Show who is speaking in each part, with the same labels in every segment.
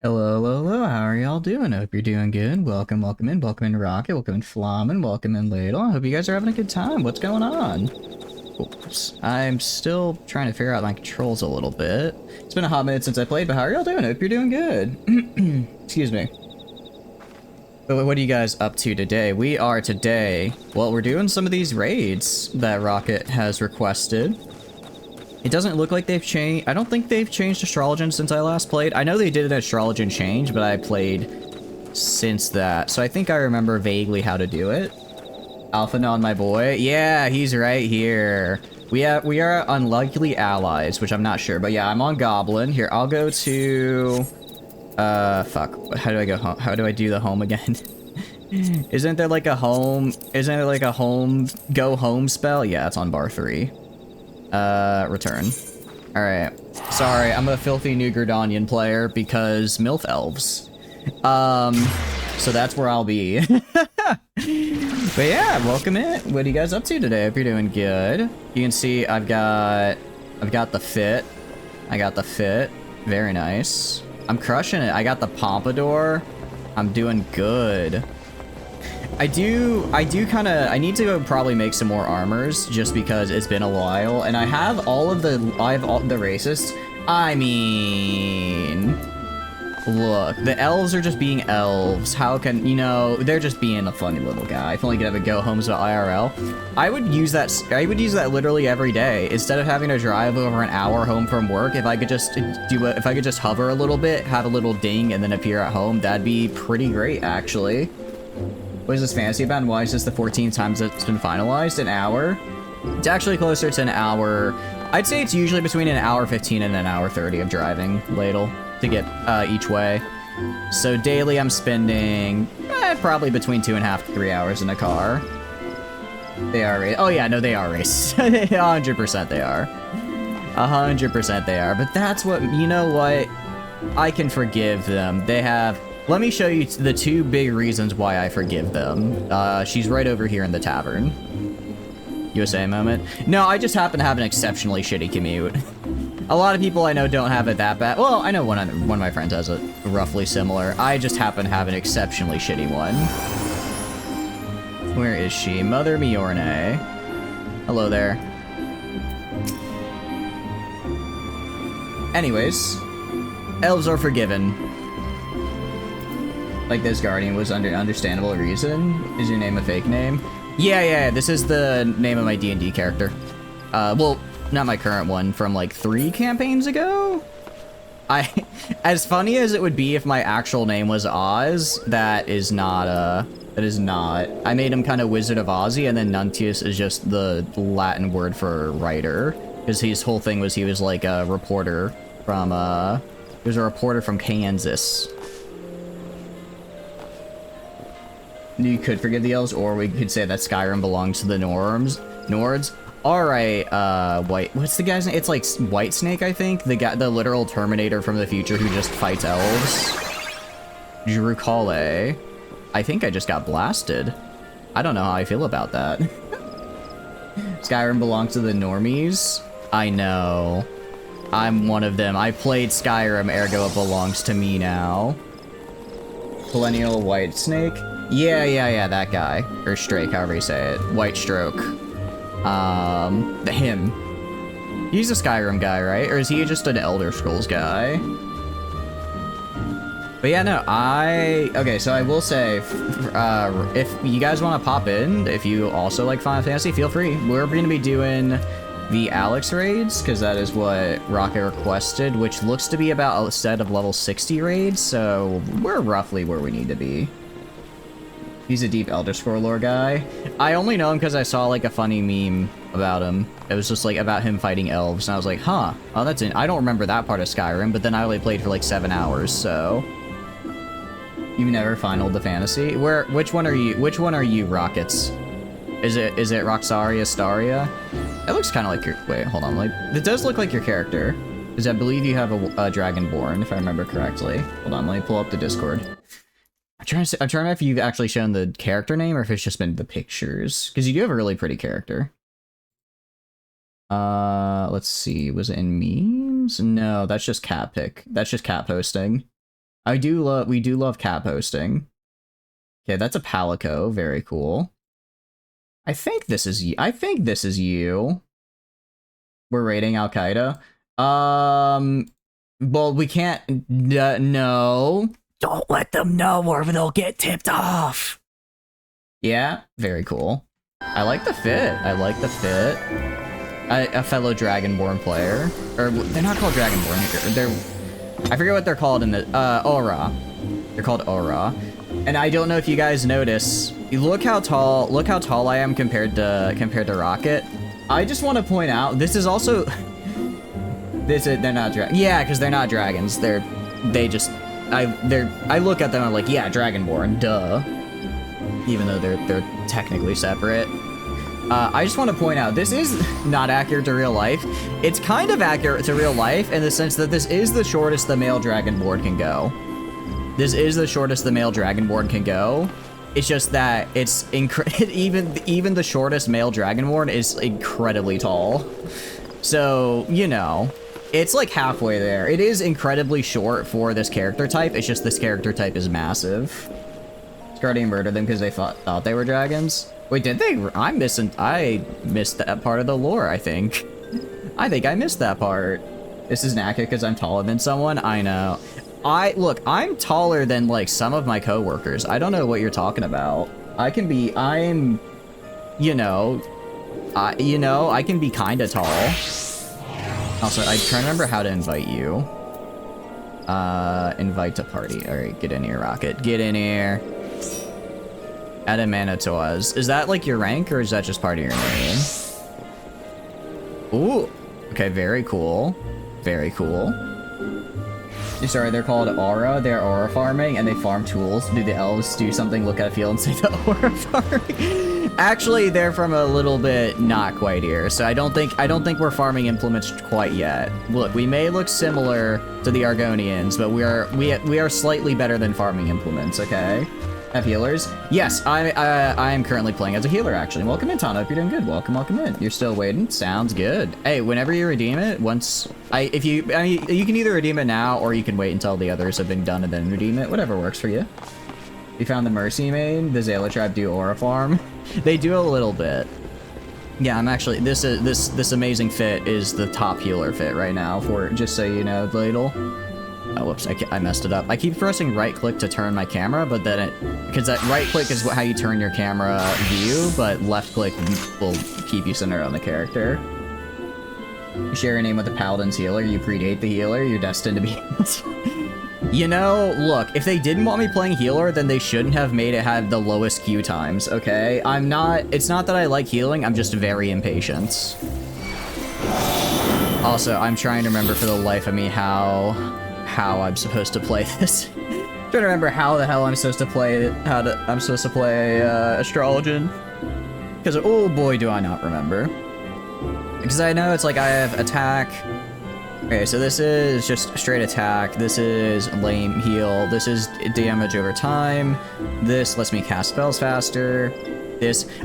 Speaker 1: Hello, hello, hello, how are y'all doing? I hope you're doing good. Welcome in Rocket, welcome in Flamin, welcome in Ladle. I hope you guys are having a good time. What's going on? Oops. I'm still trying to figure out my controls a little bit. It's been a hot minute since I played, but how are y'all doing? I hope you're doing good. Excuse me. But what are you guys up to today? We are today, well, we're doing some of these raids that Rocket has requested. It doesn't look like they've changed. I don't think they've changed astrologian since I last played. I know they did an astrologian change, but I played since that. So I think I remember vaguely how to do it. Alphanon, my boy. Yeah, he's right here. We are unlikely allies, which I'm not sure. But yeah, I'm on Goblin. Here, I'll go to... fuck. How do I go home? How do I do the home again? Isn't there like a home... Isn't there like a home... Go home spell? Yeah, it's on bar 3. Return. Alright. Sorry, I'm a filthy New Gridanian player because MILF elves. So that's where I'll be. But yeah, welcome in. What are you guys up to today? Hope you're doing good. You can see I've got the fit. I got the fit. Very nice. I'm crushing it. I got the pompadour. I'm doing good. I need to go probably make some more armors just because it's been a while, and I have all the racists. I mean, look, the elves are just being elves. How can, you know, they're just being a funny little guy. If only could have a go homes with IRL. I would use that literally every day instead of having to drive over an hour home from work. If I could just if I could just hover a little bit, have a little ding, and then appear at home, that'd be pretty great, actually. What is this fantasy about, and why is this the 14th time it's been finalized? An hour? It's actually closer to an hour. I'd say it's usually between an hour 15 and an hour 30 of driving Ladle to get each way. So daily I'm spending probably between 2.5 to 3 hours in a car. They are racist. Oh yeah, no, they are racist. 100% they are. 100% they are. But that's what, you know what? I can forgive them. They have... Let me show you the 2 big reasons why I forgive them. She's right over here in the tavern. USA moment. No, I just happen to have an exceptionally shitty commute. A lot of people I know don't have it that bad. Well, I know one of my friends has it roughly similar. I just happen to have an exceptionally shitty one. Where is she? Mother Miorne. Hello there. Anyways, elves are forgiven. Like this guardian was under understandable reason. Is your name a fake name? Yeah, this is the name of my D&D character. Well, not my current one, from like 3 campaigns ago? As funny as it would be if my actual name was Oz, that is not. I made him kind of Wizard of Ozzy, and then Nuntius is just the Latin word for writer. Because his whole thing was he was like a reporter from, he was a reporter from Kansas. You could forgive the elves, or we could say that Skyrim belongs to the Nords. Alright, what's the guy's name? It's like White Snake, I think? The literal Terminator from the future who just fights elves. Drukale. I think I just got blasted. I don't know how I feel about that. Skyrim belongs to the normies? I know. I'm one of them. I played Skyrim, ergo it belongs to me now. Millennial White Snake? Yeah, that guy. Or Strake, however you say it. White Stroke. Him. He's a Skyrim guy, right? Or is he just an Elder Scrolls guy? But yeah, no, okay, so I will say, if you guys want to pop in, if you also like Final Fantasy, feel free. We're going to be doing the Alex raids, because that is what Rocket requested, which looks to be about a set of level 60 raids, so we're roughly where we need to be. He's a deep Elder Scroll lore guy. I only know him because I saw like a funny meme about him. It was just like about him fighting elves, and I was like, huh, oh, that's it. I don't remember that part of Skyrim, but then I only played for like 7 hours, so. You've never finaled the fantasy? Which one are you, Rockets? Is it Roxaria Staria? It looks kind of like your, wait, hold on, like, it does look like your character. Because I believe you have a Dragonborn, if I remember correctly. Hold on, let me pull up the Discord. I'm trying to remember if you've actually shown the character name or if it's just been the pictures. Because you do have a really pretty character. Let's see, was it in memes? No, that's just cat pic. That's just cat posting. We do love cat posting. Okay, that's a Palico. Very cool. I think this is you. We're raiding Al Qaeda. Well, we can't. No. Don't let them know or they'll get tipped off. Yeah, very cool. I like the fit. A fellow Dragonborn player. Or, they're not called Dragonborn. I forget what they're called in the, Aura. They're called Aura. And I don't know if you guys notice, look how tall I am compared to Rocket. I just want to point out, this is also, they're not dragons. Yeah, because they're not dragons. I look at them, I'm like, yeah, Dragonborn, duh. Even though they're technically separate. I just want to point out, this is not accurate to real life. It's kind of accurate to real life in the sense that this is the shortest the male Dragonborn can go. This is the shortest the male Dragonborn can go. It's just that it's even the shortest male Dragonborn is incredibly tall. So, you know, it's like halfway there. It is incredibly short for this character type. It's just this character type is massive. Guardian murdered them because they thought they were dragons. Wait, did they? I missed that part of the lore, I think. I think I missed that part. This isn't accurate because I'm taller than someone. I know. Look, I'm taller than, like, some of my coworkers. I don't know what you're talking about. I can be kind of tall. Also, I'm trying to remember how to invite you. Invite to party. All right, get in here, Rocket. Get in here. Adamantoise. Is that like your rank or is that just part of your name? Ooh. Okay, very cool. Very cool. Sorry, they're called Aura. They're Aura farming and they farm tools. Do the elves do something, look at a field and say the Aura farming? Actually, they're from a little bit not quite here. So I don't think we're farming implements quite yet. Look, we may look similar to the Argonians, but we are slightly better than farming implements, okay? Have healers? Yes, I am currently playing as a healer, actually. Welcome in, Tana. Hope you're doing good. Welcome in. You're still waiting? Sounds good. Hey, whenever you redeem it, you can either redeem it now or you can wait until the others have been done and then redeem it. Whatever works for you. You found the Mercy main? The Zayla tribe do Aura farm? They do a little bit. Yeah, I'm actually, this amazing fit is the top healer fit right now for, just so you know, Ladle. Oh, whoops, I messed it up. I keep pressing right click to turn my camera, but then because that right click is how you turn your camera view, but left click will keep you centered on the character. You share your name with the Paladin's healer, you predate the healer, you're destined to be You know, look, if they didn't want me playing healer, then they shouldn't have made it have the lowest queue times, okay? It's not that I like healing, I'm just very impatient. Also, I'm trying to remember for the life of me how I'm supposed to play this. I'm trying to remember how the hell I'm supposed to play astrologian. Because oh boy do I not remember. Because I know it's like I have attack. Okay, so this is just straight attack. This is lame heal. This is damage over time. This lets me cast spells faster.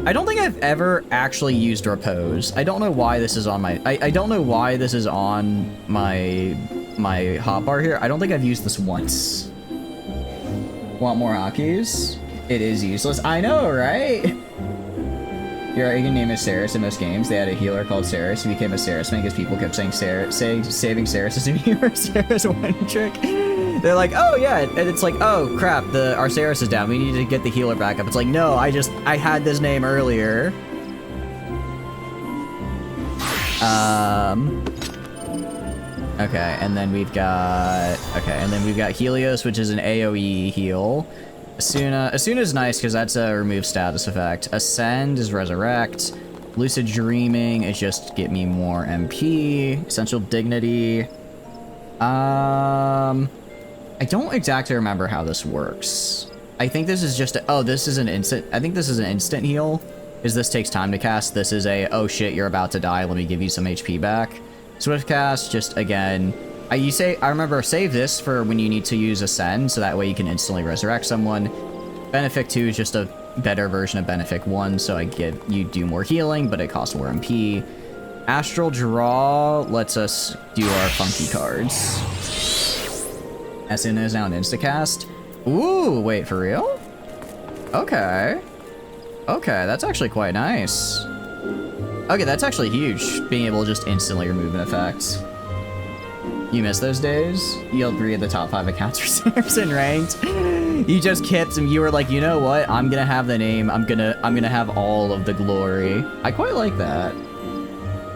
Speaker 1: I don't think I've ever actually used repose. I don't know why this is on my, I don't know why this is on my hotbar here. I don't think I've used this once. Want more hotkeys? It is useless. I know, right? Your Eigen name is Ceres in most games. They had a healer called Ceres who became a Ceres man because people kept saying saving Ceres as if you were Ceres one trick. They're like, oh yeah, and it's like, oh crap, our Ceres is down. We need to get the healer back up. It's like, no, I had this name earlier. Okay, and then we've got Helios, which is an AoE heal. Asuna is nice because that's a remove status effect. Ascend is resurrect. Lucid Dreaming is just get me more MP. Essential Dignity. I don't exactly remember how this works. I think this is just this is an instant. I think this is an instant heal. Because this takes time to cast. This is oh shit, you're about to die. Let me give you some HP back. Swift cast, just again. I remember save this for when you need to use Ascend, so that way you can instantly resurrect someone. Benefic 2 is just a better version of Benefic 1, so you do more healing, but it costs more MP. Astral Draw lets us do our funky cards. As soon as now an instacast. Ooh, wait, for real? Okay. Okay, that's actually quite nice. Okay, that's actually huge, being able to just instantly remove an effect. You miss those days? You held 3 of the top 5 accounts for Samson ranked. You just kept them. You were like, you know what? I'm gonna have the name. I'm gonna have all of the glory. I quite like that.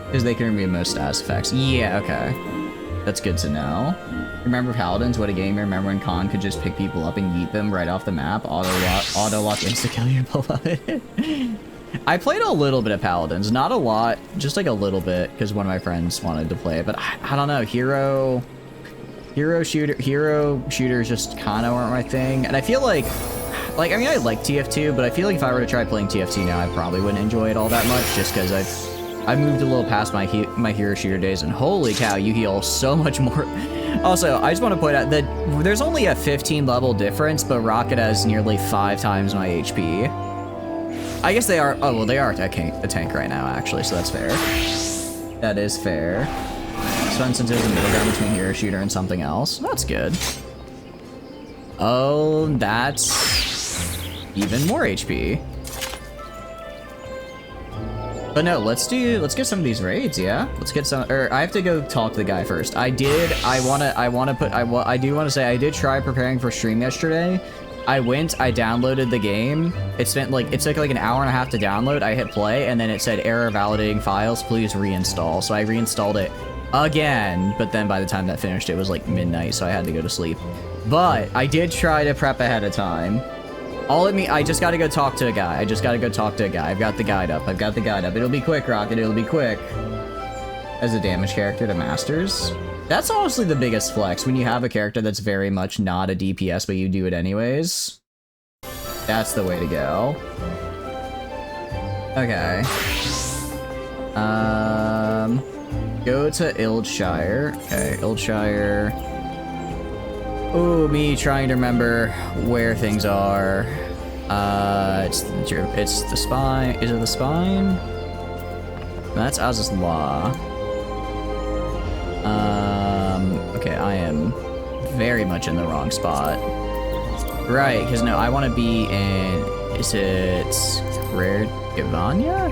Speaker 1: Because they can remove most status effects. Yeah, okay. That's good to know. Remember Paladins? What a game. Remember when Khan could just pick people up and yeet them right off the map? Auto lock insta-kill your beloved. I played a little bit of Paladins, not a lot, just like a little bit, because one of my friends wanted to play it, but I don't know, hero shooters just kind of weren't my thing, and I feel like, I mean, I like TF2, but I feel like if I were to try playing TF2 now, I probably wouldn't enjoy it all that much, just because I've moved a little past my hero shooter days, and holy cow, you heal so much more. Also, I just want to point out that there's only a 15 level difference, but Rocket has nearly 5 times my HP. I guess they are, oh, well, they are a tank right now, actually, so that's fair. That is fair. Fun since there's a middle ground between hero shooter and something else. That's good. Oh, that's even more HP. But no, let's get some of these raids, yeah? Let's get some, or I have to go talk to the guy first. I do want to say I did try preparing for stream yesterday. I downloaded the game. It took like an hour and a half to download. I hit play and then it said error validating files, please reinstall. So I reinstalled it again, but then by the time that finished, it was like midnight, so I had to go to sleep. But I did try to prep ahead of time. I just gotta go talk to a guy. I've got the guide up. It'll be quick, Rocket. It'll be quick. As a damage character to Masters. That's honestly the biggest flex, when you have a character that's very much not a DPS, but you do it anyways. That's the way to go. Okay. Go to Ildshire. Okay, Ildshire. Ooh, me trying to remember where things are. It's the spine. Is it the spine? That's Az's Law. Okay, I am very much in the wrong spot. Right, because no, I want to be in, is it Rare Gavania?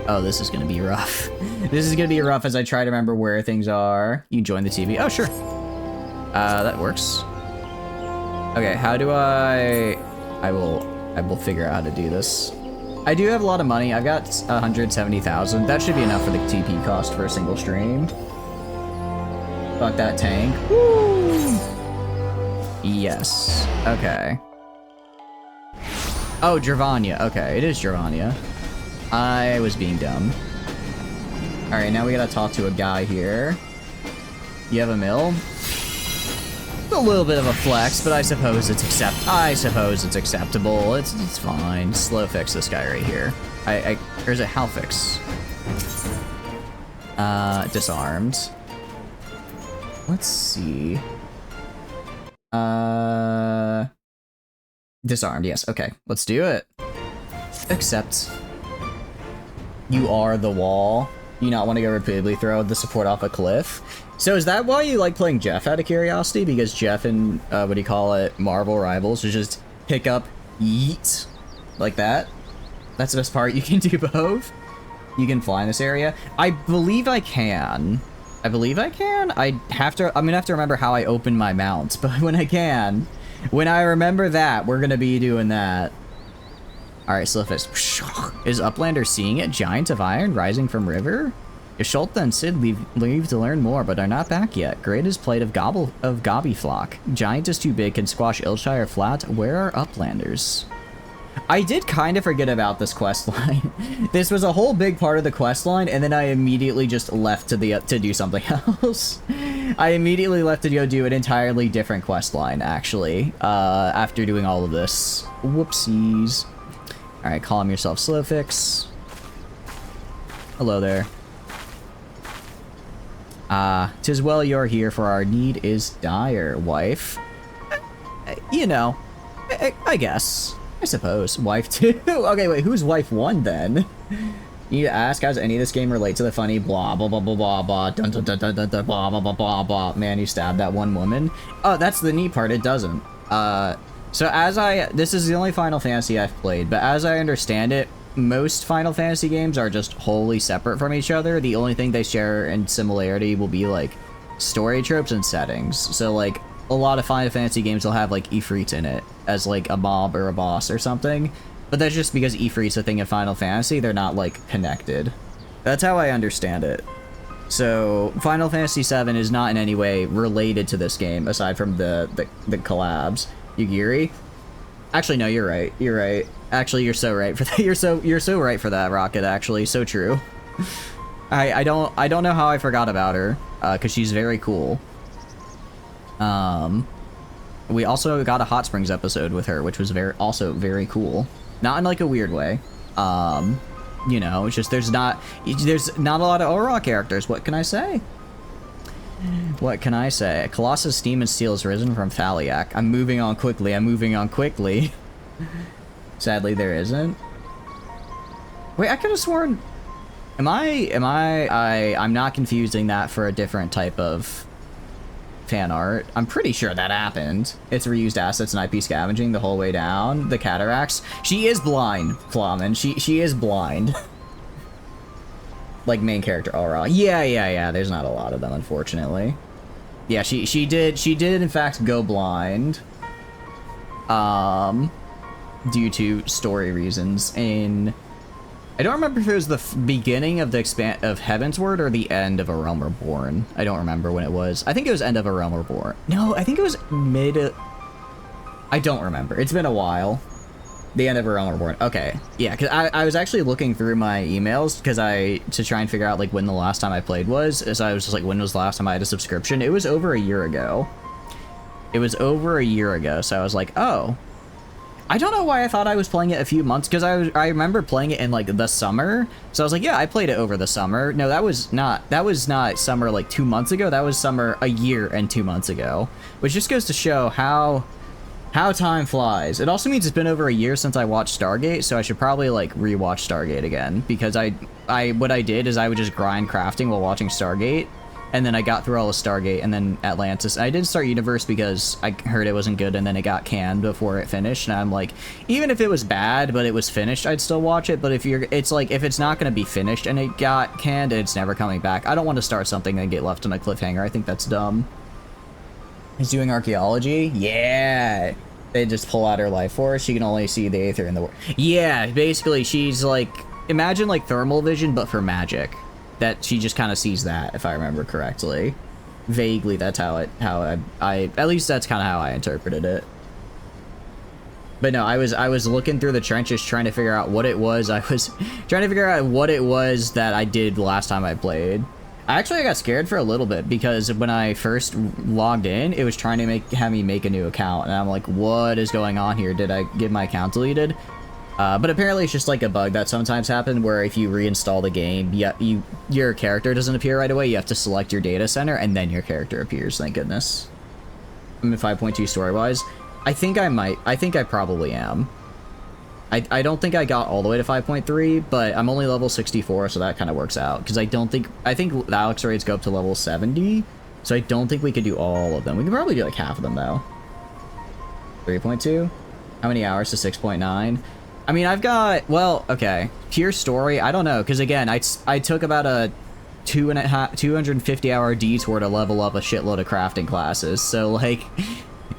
Speaker 1: Oh, this is going to be rough. This is going to be rough as I try to remember where things are. You join the TV. Oh, sure. That works. Okay, how do I will figure out how to do this. I do have a lot of money. I've got 170,000. That should be enough for the TP cost for a single stream. Fuck that tank. Woo! Yes. Okay. Oh, Dravania. Okay, it is Dravania. I was being dumb. Alright, now we gotta talk to a guy here. You have a mill? It's a little bit of a flex, but I suppose it's acceptable. It's fine. Slow fix this guy right here. Or is it Hal fix? Disarmed. Let's see. Disarmed, yes. Okay, let's do it. Accept. You are the wall. You not want to go repeatedly throw the support off a cliff. So is that why you like playing Jeff out of curiosity? Because Jeff and, what do you call it, Marvel Rivals, is just pick up, yeet, like that? That's the best part. You can do both. You can fly in this area. I believe I can. I'm gonna have to remember how I open my mount, but when I remember that, we're gonna be doing that. Alright, Slowfist. Is Uplander seeing it? Giant of Iron rising from river? Ishult and Sid leave to learn more, but are not back yet. Great is plate of Gobbyflock. Giant is too big, can squash Ildshire flat. Where are Uplanders? I did kind of forget about this quest line. This was a whole big part of the quest line, and then I immediately just left to do something else. I immediately left to go do an entirely different quest line, actually, after doing all of this. Whoopsies. Alright, calm yourself, Slowfix. Hello there. 'Tis well you're here, for our need is dire, wife. You know, I guess. I suppose. Wife 2? Okay, wait, who's wife 1 then? You need to ask, how does any of this game relate to the funny blah blah blah blah blah blah dun dun dun dun dun, dun blah blah blah blah blah. Man, you stabbed that one woman. Oh, that's the neat part. It doesn't. So this is the only Final Fantasy I've played, but as I understand it, most Final Fantasy games are just wholly separate from each other. The only thing they share in similarity will be like story tropes and settings. So like a lot of Final Fantasy games will have like Ifrit in it as like a mob or a boss or something. But that's just because Ifrit's a thing in Final Fantasy, they're not like connected. That's how I understand it. So Final Fantasy VII is not in any way related to this game aside from the collabs. Yugiri? Actually, no, you're right. You're right. Actually, you're so right for that. You're so right for that, Rocket. Actually, so true. I don't know how I forgot about her, because she's very cool. We also got a Hot Springs episode with her, which was also very cool. Not in like a weird way. You know, it's just there's not a lot of Aurora characters. What can I say? What can I say? Colossus' Steam and Steel has risen from Thaliak. I'm moving on quickly. I'm moving on quickly. Sadly, there isn't. Wait, I could have sworn. I'm not confusing that for a different type of fan art. I'm pretty sure that happened. It's reused assets and IP scavenging the whole way down. The cataracts. She is blind, Flamen. She is blind. Like main character Aura. Yeah. There's not a lot of them, unfortunately. Yeah, she did in fact go blind. Due to story reasons. I don't remember if it was the beginning of the of Heavensward or the end of A Realm Reborn. I don't remember when it was. I think it was end of A Realm Reborn. No, I think it was mid. I don't remember. It's been a while. The end of A Realm Reborn. Okay, yeah, because I was actually looking through my emails to try and figure out like when the last time I played was. So I was just like, when was the last time I had a subscription? It was over a year ago. It was over a year ago. So I was like, oh. I don't know why I thought I was playing it a few months, because I remember playing it in like the summer. So I was like, yeah, I played it over the summer. No, that was not summer like 2 months ago. That was summer a year and 2 months ago, which just goes to show how time flies. It also means it's been over a year since I watched Stargate, so I should probably like rewatch Stargate again, because what I did is I would just grind crafting while watching Stargate. And then I got through all of Stargate and then Atlantis. I didn't start Universe because I heard it wasn't good and then it got canned before it finished. And I'm like, even if it was bad, but it was finished, I'd still watch it. But if it's not going to be finished and it got canned, it's never coming back. I don't want to start something and get left on a cliffhanger. I think that's dumb. He's doing archaeology? Yeah. They just pull out her life force. She can only see the Aether in the world. Yeah, basically she's like, imagine like thermal vision, but for magic. That she just kind of sees that, if I remember correctly. Vaguely, that's how I at least that's kind of how I interpreted it. But no, I was looking through the trenches trying to figure out what it was. I was trying to figure out what it was that I did last time I played. I got scared for a little bit because when I first logged in, it was trying to have me make a new account, and I'm like, what is going on here? Did I get my account deleted? But apparently it's just like a bug that sometimes happens where if you reinstall the game, your character doesn't appear right away. You have to select your data center and then your character appears, thank goodness. I'm in 5.2 story-wise. I think I probably am. I don't think I got all the way to 5.3, but I'm only level 64, so that kind of works out. Because I think the Alex raids go up to level 70, so I don't think we could do all of them. We could probably do like half of them though. 3.2? How many hours to 6.9? I mean, I've got, well, okay, pure story, I don't know, because again, I took about a 250 hour detour to level up a shitload of crafting classes, so like,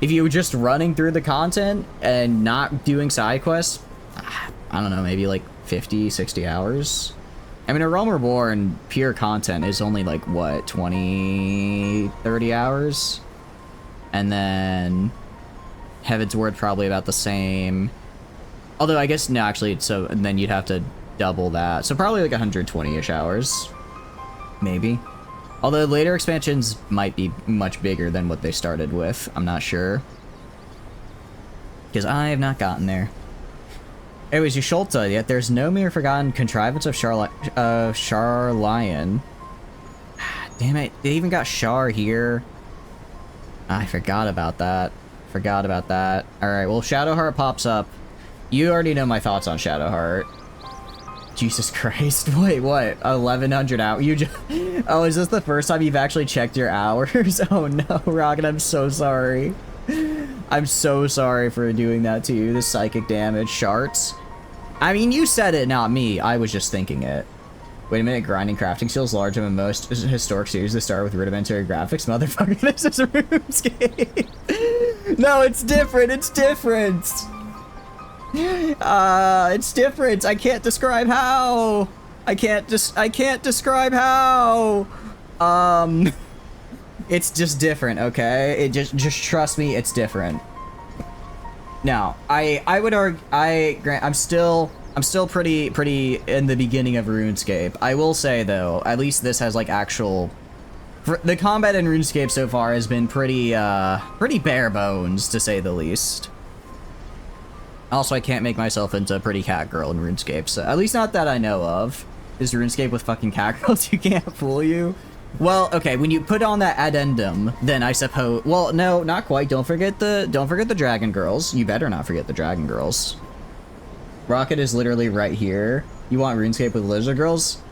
Speaker 1: if you were just running through the content and not doing side quests, I don't know, maybe like 50, 60 hours? I mean, A Realm Reborn pure content is only like, what, 20, 30 hours? And then Heavensward probably about the same. Although I guess, no, actually, so then you'd have to double that. So probably like 120-ish hours. Maybe. Although later expansions might be much bigger than what they started with. I'm not sure. Because I have not gotten there. Anyways, Yusholta, yet there's no mere forgotten contrivance of Charlion. Damn it, they even got Char here. I forgot about that. Alright, well, Shadowheart pops up. You already know my thoughts on Shadowheart. Jesus Christ. Wait, what? 1100 hours? You just... Oh, is this the first time you've actually checked your hours? Oh no, Rocket, I'm so sorry. I'm so sorry for doing that to you. The psychic damage. Sharts. I mean, you said it, not me. I was just thinking it. Wait a minute, grinding crafting skills larger than most historic series that start with rudimentary graphics. Motherfucker, this is RuneScape. No, it's different. It's different. It's different. I can't describe how. I can't describe how. It's just different, okay? It just trust me, it's different. Now, I would argue, I'm still pretty in the beginning of RuneScape. I will say though, at least this has like actual, the combat in RuneScape so far has been pretty bare bones, to say the least. Also, I can't make myself into a pretty cat girl in RuneScape, so at least not that I know of. Is RuneScape with fucking cat girls? You can't fool you. Well, okay, when you put on that addendum, then I suppose, well, no, not quite. Don't forget the dragon girls. You better not forget the dragon girls. Rocket is literally right here. You want RuneScape with lizard girls?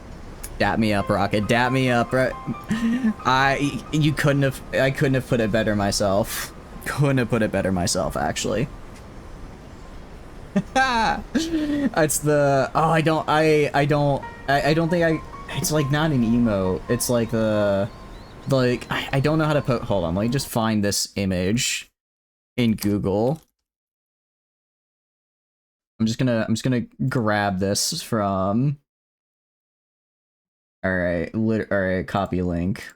Speaker 1: Dap me up, Rocket. Dap me up. I couldn't have put it better myself. Couldn't have put it better myself, actually. It's the, oh, I don't think it's like not an emote. It's like the, like, I don't know how to put, hold on, let me just find this image in Google. I'm just gonna grab this from, alright, copy link.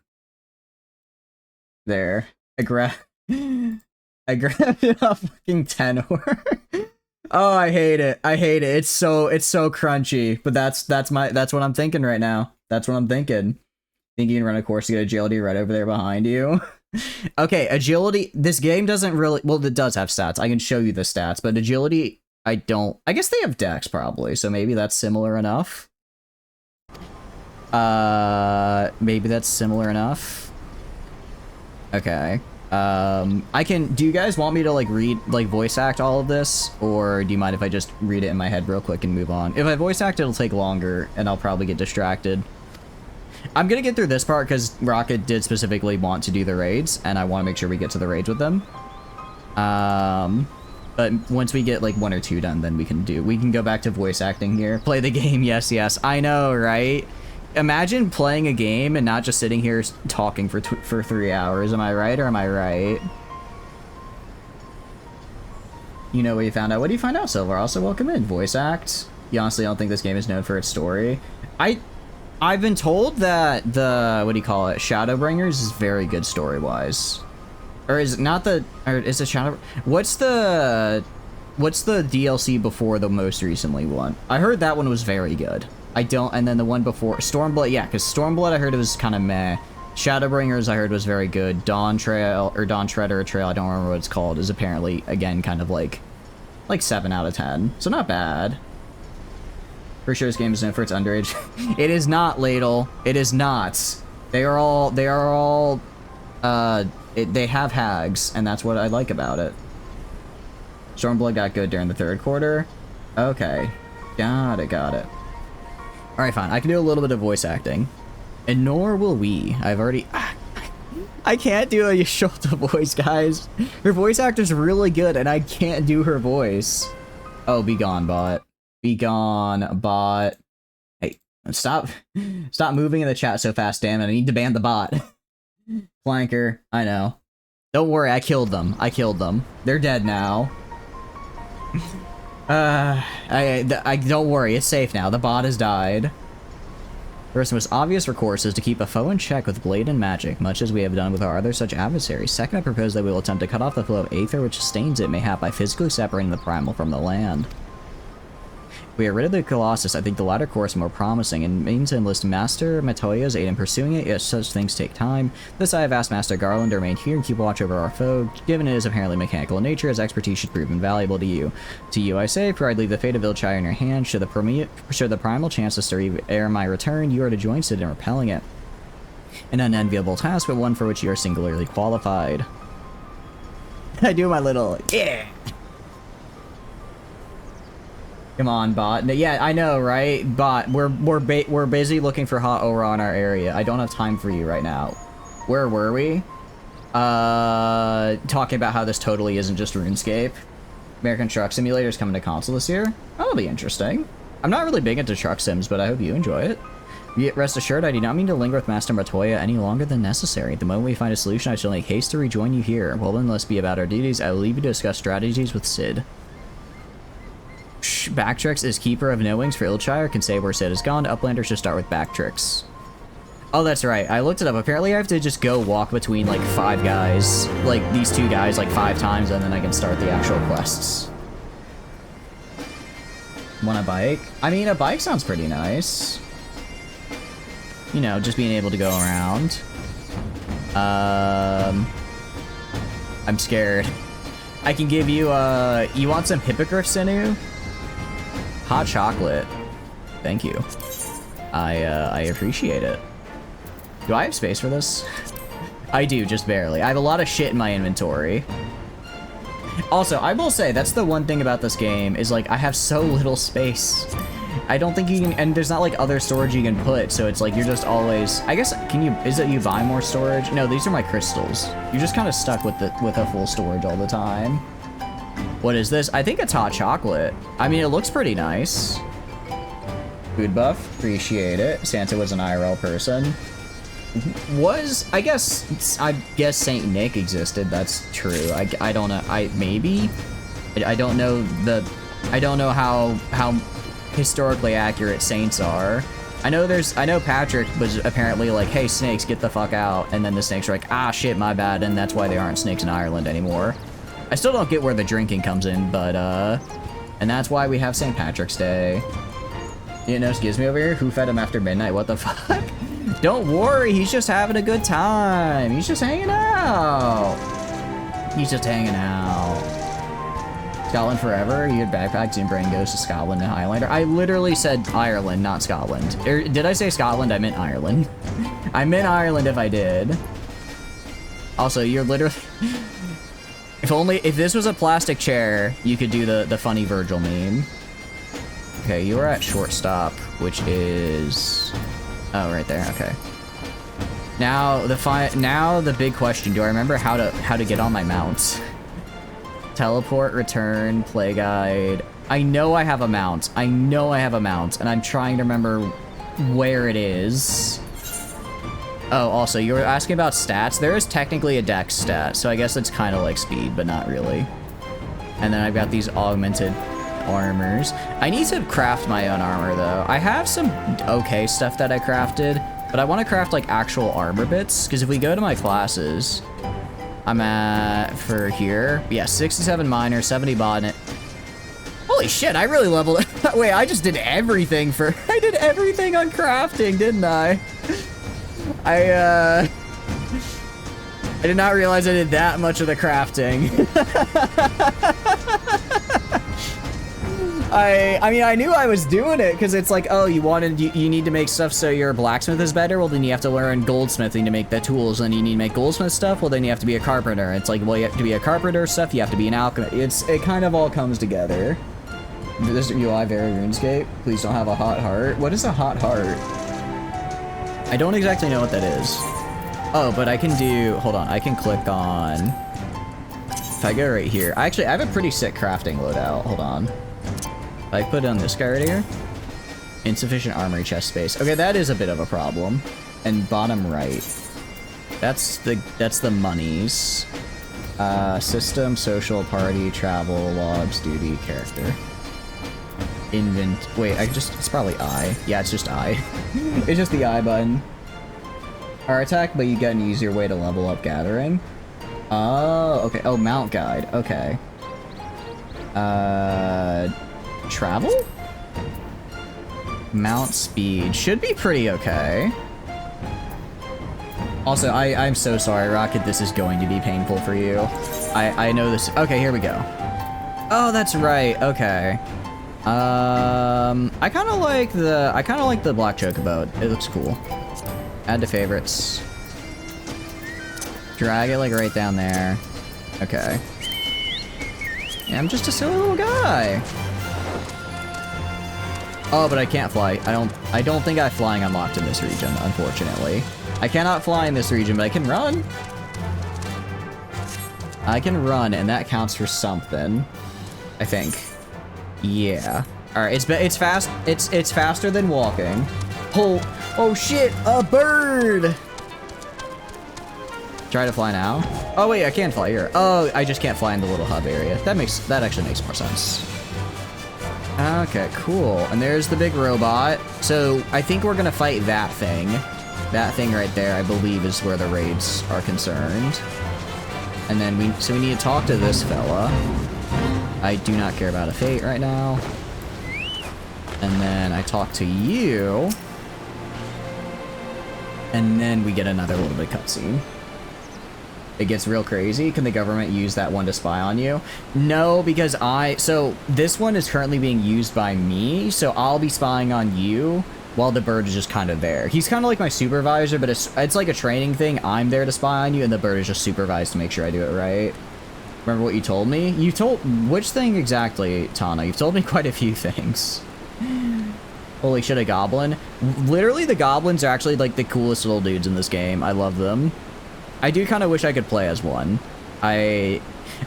Speaker 1: There. I grabbed it off fucking Tenor. Oh, I hate it. I hate it. It's so crunchy. But that's what I'm thinking right now. That's what I'm thinking. Think you can run a course to get agility right over there behind you. Okay, agility. This game doesn't really. Well, it does have stats. I can show you the stats, but agility, I don't. I guess they have dex probably, so maybe that's similar enough. Maybe that's similar enough. Okay. I can, do you guys want me to like read, like voice act all of this? Or do you mind if I just read it in my head real quick and move on? If I voice act, it'll take longer and I'll probably get distracted. I'm gonna get through this part because Rocket did specifically want to do the raids and I want to make sure we get to the raids with them. But once we get like 1 or 2 done, then we can go back to voice acting here. Play the game, yes, I know, right? Imagine playing a game and not just sitting here talking for 3 hours. Am I right or am I right? You know what you found out. What do you find out, Silver? Also, welcome in. Voice act. You honestly don't think this game is known for its story? I've been told that the, what do you call it, Shadowbringers is very good story-wise. Or is it not the, or is it Shadow? What's the DLC before the most recently one? I heard that one was very good. And then the one before, Stormblood, yeah, because Stormblood I heard it was kind of meh. Shadowbringers I heard was very good. Dawn Trail, or Dawn Treader Trail, I don't remember what it's called, is apparently, again, kind of like 7 out of 10. So not bad. For sure this game is known for its underage. It is not, Ladle. It is not. They have hags, and that's what I like about it. Stormblood got good during the 3rd quarter. Okay. Got it. Alright, fine. I can do a little bit of voice acting. And nor will we. I can't do a Yasholta voice, guys. Her voice actor's really good, and I can't do her voice. Oh, be gone, bot. Be gone, bot. Hey, stop moving in the chat so fast, damn it. I need to ban the bot. Flanker, I know. Don't worry, I killed them. They're dead now. Don't worry, it's safe now. The bot has died. First, the most obvious recourse is to keep a foe in check with blade and magic, much as we have done with our other such adversaries. Second, I propose that we will attempt to cut off the flow of aether which sustains it, mayhap by physically separating the primal from the land. If we are rid of the Colossus, I think the latter course is more promising, and means to enlist Master Matoya's aid in pursuing it, yet such things take time. This I have asked Master Garland to remain here and keep watch over our foe, given it is apparently mechanical in nature, his expertise should prove invaluable to you. To you I say, for I leave the fate of Vilchire in your hands, should the primal chance to stir ere my return, you are to join Sid in repelling it. An unenviable task, but one for which you are singularly qualified. I do my little, yeah! Come on, bot. No, yeah, I know, right? Bot, we're busy looking for hot aura in our area. I don't have time for you right now. Where were we? Talking about how this totally isn't just RuneScape. American Truck Simulator is coming to console this year. That'll be interesting. I'm not really big into truck sims, but I hope you enjoy it. Yet rest assured, I do not mean to linger with Master Matoya any longer than necessary. The moment we find a solution, I shall make haste to rejoin you here. Well then, let's be about our duties. I will leave you to discuss strategies with Sid. Backtricks is keeper of knowings for Ilchire, can say where Sid is gone. Uplanders should start with Backtricks. Oh, that's right. I looked it up. Apparently, I have to just go walk between, like, 5 guys. Like, these 2 guys, like, 5 times, and then I can start the actual quests. Want a bike? I mean, a bike sounds pretty nice. You know, just being able to go around. I'm scared. I can give you, you want some Hippogriff Sinew? Hot chocolate. Thank you. I appreciate it. Do I have space for this? I do, just barely. I have a lot of shit in my inventory. Also, I will say, that's the one thing about this game, is like, I have so little space. I don't think you can, and there's not like other storage you can put, so it's like, you're just always, I guess, can you, is it you buy more storage? No, these are my crystals. You're just kind of stuck with a full storage all the time. What is this? I think it's hot chocolate. I mean, it looks pretty nice. Food buff, appreciate it. Santa was an IRL person. I guess Saint Nick existed. That's true. I don't know. Maybe. I don't know how historically accurate saints are. I know Patrick was apparently like, hey, snakes, get the fuck out. And then the snakes are like, ah, shit, my bad. And that's why there aren't snakes in Ireland anymore. I still don't get where the drinking comes in, but, and that's why we have St. Patrick's Day. You know, excuse me over here. Who fed him after midnight? What the fuck? Don't worry, he's just having a good time. He's just hanging out. He's just hanging out. Scotland forever? You had backpacks and brain goes to Scotland and Highlander. I literally said Ireland, not Scotland. Did I say Scotland? I meant Ireland. I meant Ireland if I did. Also, you're literally... If this was a plastic chair, you could do the funny Virgil meme. Okay, you are at shortstop, which is... Oh, right there. Okay. Now the big question: do I remember how to get on my mounts? Teleport, return, play guide. I know I have a mount. and I'm trying to remember where it is. Oh, also, you were asking about stats. There is technically a dex stat, so I guess it's kind of like speed, but not really. And then I've got these augmented armors. I need to craft my own armor though. I have some okay stuff that I crafted, but I want to craft like actual armor bits, because if we go to my classes, I'm at, for here, yeah, 67 miner, 70 botnet. Holy shit, I really leveled it. Wait, I just did everything I did everything on crafting, didn't I? I did not realize I did that much of the crafting. I mean, I knew I was doing it, because it's like, oh, you need to make stuff so your blacksmith is better? Well, then you have to learn goldsmithing to make the tools, and you need to make goldsmith stuff? Well, then you have to be a carpenter. It's like, well, you have to be a carpenter stuff, you have to be an alchemist. It kind of all comes together. This UI very RuneScape. Please don't have a hot heart. What is a hot heart? I don't exactly know what that is. Oh, but I can do, hold on, I can click on, if I go right here, I have a pretty sick crafting loadout, hold on. I put on this guy right here. Insufficient armory chest space. Okay, that is a bit of a problem. And bottom right. That's the monies. System, social, party, travel, logs, duty, character. Wait, it's probably I. Yeah, it's just I. It's just the I button. Our attack, but you get an easier way to level up gathering. Oh, okay. Oh, mount guide. Okay. Travel? Mount speed. Should be pretty okay. Also, I'm so sorry, Rocket. This is going to be painful for you. I know this. Okay, here we go. Oh, that's right. Okay. I kind of like the black chocobo. It looks cool. Add to favorites. Drag it like right down there. Okay. Yeah, I'm just a silly little guy. Oh, but I can't fly. I don't think I have flying unlocked in this region, unfortunately. I cannot fly in this region, but I can run. I can run, and that counts for something. I think. Yeah. All right. It's fast. It's faster than walking. Oh shit! A bird. Try to fly now. Oh wait, I can fly here. Oh, I just can't fly in the little hub area. That actually makes more sense. Okay, cool. And there's the big robot. So I think we're gonna fight that thing. That thing right there, I believe, is where the raids are concerned. And then we need to talk to this fella. I do not care about a fate right now. And then I talk to you. And then we get another little bit cutscene. It gets real crazy. Can the government use that one to spy on you? No, because so this one is currently being used by me, so I'll be spying on you while the bird is just kind of there. He's kind of like my supervisor, but it's like a training thing. I'm there to spy on you, and the bird is just supervised to make sure I do it right. Remember what you told me? You told, which thing exactly, Tana? You've told me quite a few things. Holy shit, a goblin. Literally, the goblins are actually like the coolest little dudes in this game. I love them. I do kind of wish I could play as one.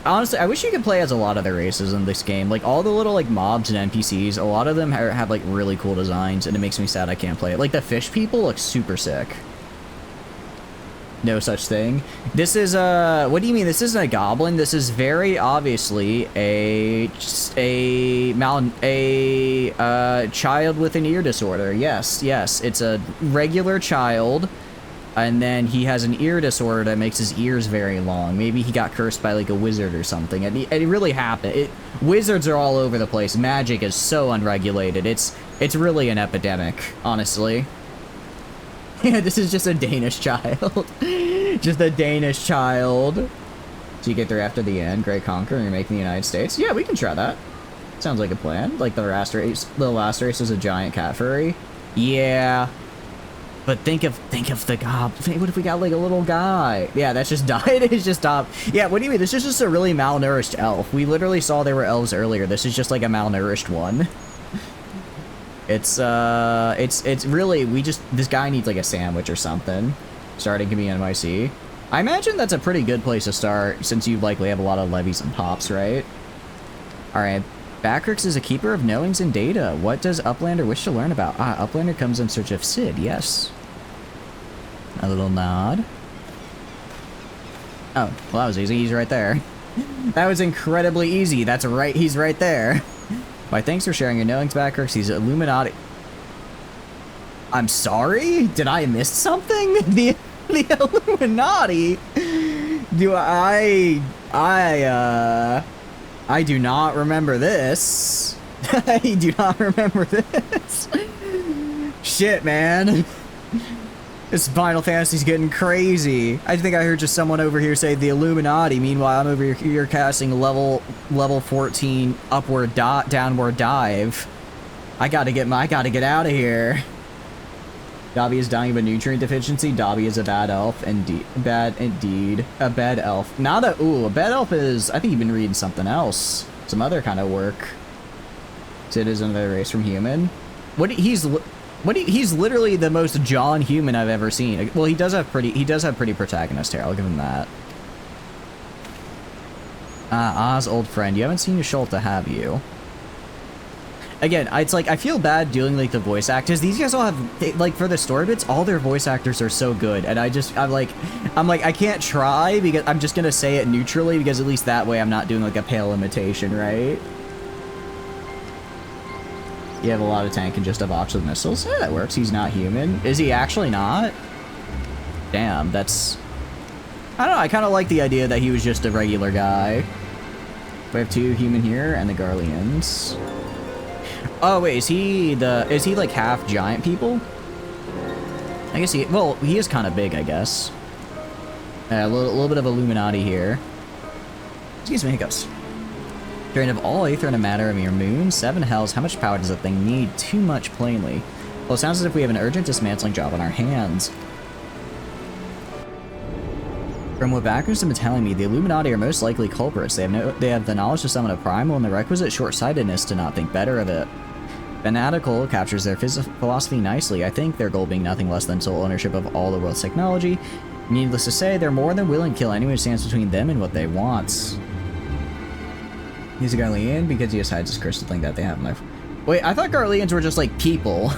Speaker 1: Honestly, I wish you could play as a lot of the races in this game. Like, all the little, like, mobs and NPCs, a lot of them have like, really cool designs, and it makes me sad I can't play it. Like, the fish people look super sick. No such thing. This is, what do you mean? This isn't a goblin. This is very obviously a child with an ear disorder. Yes, it's a regular child. And then he has an ear disorder that makes his ears very long. Maybe he got cursed by like a wizard or something. And it really happened. Wizards are all over the place. Magic is so unregulated. It's really an epidemic, honestly. Yeah, this is just a Danish child. Just a Danish child. So you get there after the end, Great Conqueror, and you're making the United States. Yeah, we can try that. Sounds like a plan. Like the last race is a giant cat furry. Yeah. But think of the goblin. What if we got like a little guy? Yeah, that's just it is just top. Yeah, what do you mean? This is just a really malnourished elf. We literally saw there were elves earlier. This is just like a malnourished one. It's really, this guy needs like a sandwich or something. Starting to be NYC. I imagine that's a pretty good place to start since you likely have a lot of levies and pops, right? Alright. Backrix is a keeper of knowings and data. What does Uplander wish to learn about? Uplander comes in search of Sid, yes. A little nod. Oh, well that was easy, he's right there. That was incredibly easy, that's right, he's right there. Why, thanks for sharing your knowings, Backrix. He's Illuminati. I'm sorry? Did I miss something? The Illuminati? I do not remember this. I do not remember this. Shit, man. This Final Fantasy's getting crazy. I think I heard just someone over here say the Illuminati. Meanwhile, I'm over here casting level 14 upward downward dive. I gotta get out of here. Dobby is dying of a nutrient deficiency. Dobby is a bad elf. Bad indeed. A bad elf. A bad elf is, I think you've been reading something else. Some other kind of work. Sid is another race from human. He's literally the most John human I've ever seen. Well, he does have pretty protagonist hair. I'll give him that. Oz, old friend. You haven't seen your Schulta, have you? Again, it's like, I feel bad doing, like, the voice actors. These guys all have, like, for the story bits, all their voice actors are so good. And I'm like, I can't try because I'm just gonna say it neutrally because at least that way I'm not doing, like, a pale imitation, right? You have a lot of tank and just have ops with missiles? Yeah, that works. He's not human. Is he actually not? Damn, that's... I don't know, I kind of like the idea that he was just a regular guy. We have 2 human here and the Garleans. Oh wait, is he like half giant people? I guess he is kind of big, I guess. A little bit of Illuminati here. Excuse me, hiccups. Drain of all aether in a matter of mere moon. 7 hells. How much power does that thing need? Too much, plainly. Well, it sounds as if we have an urgent dismantling job on our hands. From what backers have been telling me, the Illuminati are most likely culprits. They have the knowledge to summon a primal and the requisite short-sightedness to not think better of it. Fanatical captures their philosophy nicely. I think their goal being nothing less than sole ownership of all the world's technology. Needless to say, they're more than willing to kill anyone who stands between them and what they want. He's a Garlean because he just hides his crystal thing that they have in their... Wait, I thought Garleans were just like people.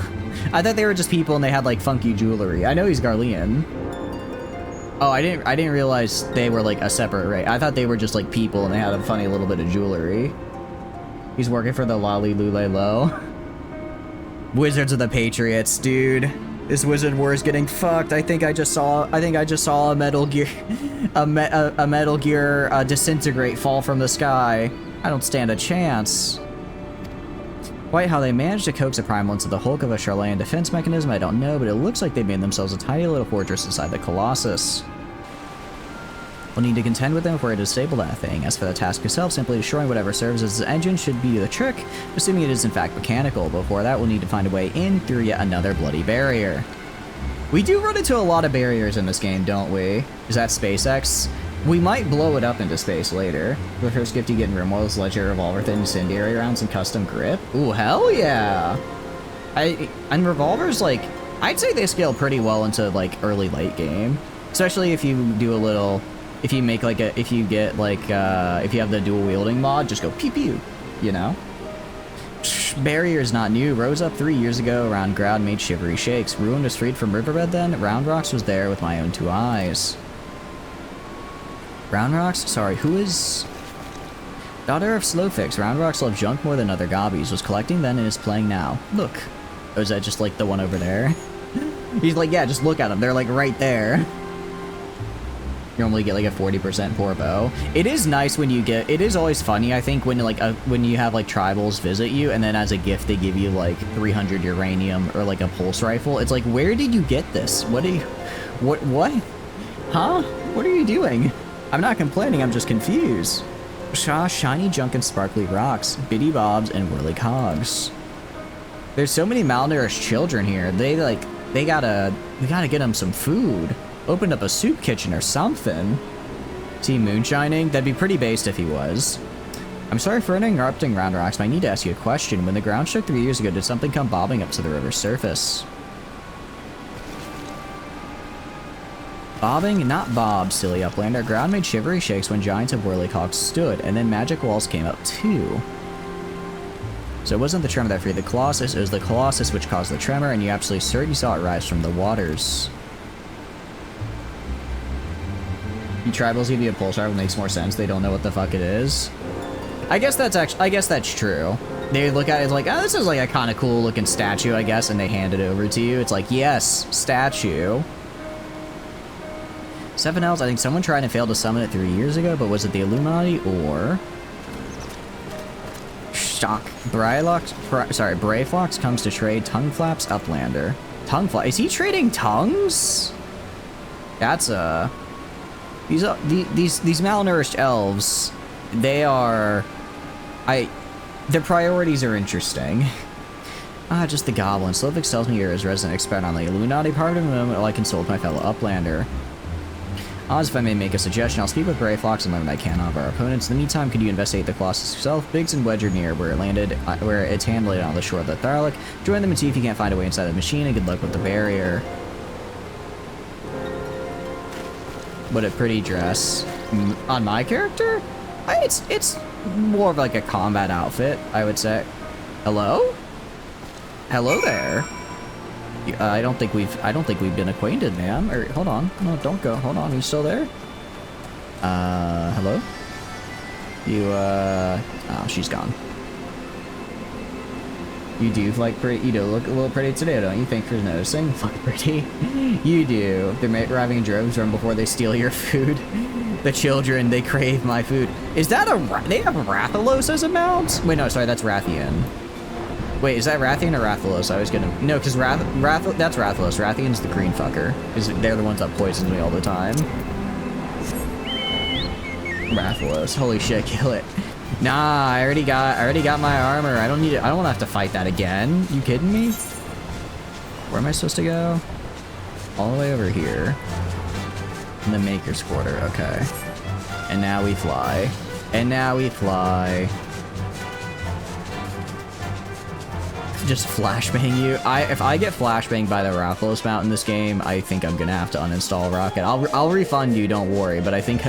Speaker 1: I thought they were just people and they had like funky jewelry. I know he's Garlean. Oh, I didn't realize they were like a separate race. I thought they were just like people and they had a funny little bit of jewelry. He's working for the Lolly Lule Lo. Wizards of the Patriots, dude. This Wizard War is getting fucked. I think I just saw a Metal Gear a Metal Gear disintegrate fall from the sky. I don't stand a chance. Quite how they managed to coax a primal into the hulk of a Charlayan defense mechanism, I don't know, but it looks like they made themselves a tiny little fortress inside the Colossus. We'll need to contend with them if we're to disable that thing. As for the task itself, simply destroying whatever serves as the engine should be the trick, assuming it is in fact mechanical. Before that, we'll need to find a way in through yet another bloody barrier. We do run into a lot of barriers in this game, don't we? Is that SpaceX? We might blow it up into space later. The first gift you get in RimWorld's Legendary Revolver with incendiary rounds and custom grip. Ooh, hell yeah! And revolvers, like, I'd say they scale pretty well into, like, early late game. Especially if you do a little... If you make like if you get like, if you have the dual wielding mod, just go pew pew, you know? Barrier's not new. Rose up 3 years ago around ground made shivery shakes. Ruin was freed from Riverbed then. Round Rocks was there with my own 2 eyes. Round Rocks? Sorry, who is... Daughter of Slowfix. Round Rocks love junk more than other gobbies. Was collecting then and is playing now. Look. Oh, is that just like the one over there? He's like, yeah, just look at them. They're like right there. You normally get like a 40% poor bow. It is nice when you get, it is always funny, I think, when like when you have like tribals visit you and then as a gift they give you like 300 uranium or like a pulse rifle. It's like, where did you get this? What do you, what? Huh? What are you doing? I'm not complaining, I'm just confused. Shiny junk and sparkly rocks, bitty bobs and whirly cogs. There's so many malnourished children here. We gotta get them some food. Opened up a soup kitchen or something. Team Moonshining? That'd be pretty based if he was. I'm sorry for interrupting Round Rocks, but I need to ask you a question. When the ground shook 3 years ago, did something come bobbing up to the river's surface? Bobbing? Not bob, silly uplander. Ground made shivery shakes when giants of whirlycocks stood, and then magic walls came up too. So it wasn't the tremor that freed the Colossus, it was the Colossus which caused the tremor, and you absolutely certain you saw it rise from the waters. You tribals give you a pulse rifle makes more sense. They don't know what the fuck it is. I guess that's true. They look at it like, oh, this is like a kind of cool looking statue, I guess, and they hand it over to you. It's like, yes, statue. 7 Ls, I think someone tried and failed to summon it 3 years ago, but was it the Illuminati or... Shock. Brayflox comes to trade Tongue Flaps Uplander. Tongue Flap, is he trading tongues? That's a... These malnourished elves, their priorities are interesting. Just the goblin. Slovix tells me you're his resident expert on the Illuminati part of the moment while I consult my fellow uplander. As if I may make a suggestion, I'll speak with Brayflox and learn what I can of our opponents. In the meantime, could you investigate the Colossus yourself? Biggs and Wedge are near where it landed, where it's hand-laid on the shore of the Tharlik. Join them and see if you can't find a way inside the machine, and good luck with the barrier. What a pretty dress. On my character? It's more of like a combat outfit, I would say. Hello? Hello there. I don't think we've been acquainted, ma'am. Or hold on. No, don't go. Hold on. Are you still there? Hello? You oh, she's gone. You do like pretty, you do look a little pretty today, don't you? Thanks for noticing. Fuck pretty. You do. They're arriving in droves run before they steal your food. The children, they crave my food. Is that they have Rathalos as a mount? Wait, no, sorry, that's Rathian. Wait, is that Rathian or Rathalos? I was gonna, no, because that's Rathalos. Rathian's the green fucker. Because they're the ones that poison me all the time. Rathalos, holy shit, kill it. Nah, I already got my armor. I don't need it. I don't want to have to fight that again. You kidding me? Where am I supposed to go? All the way over here. In the Maker's Quarter, okay. And now we fly. And now we fly. just flashbang you. If I get flashbanged by the Rathalos mount in this game, I think I'm gonna have to uninstall Rocket. I'll refund you, don't worry. But I think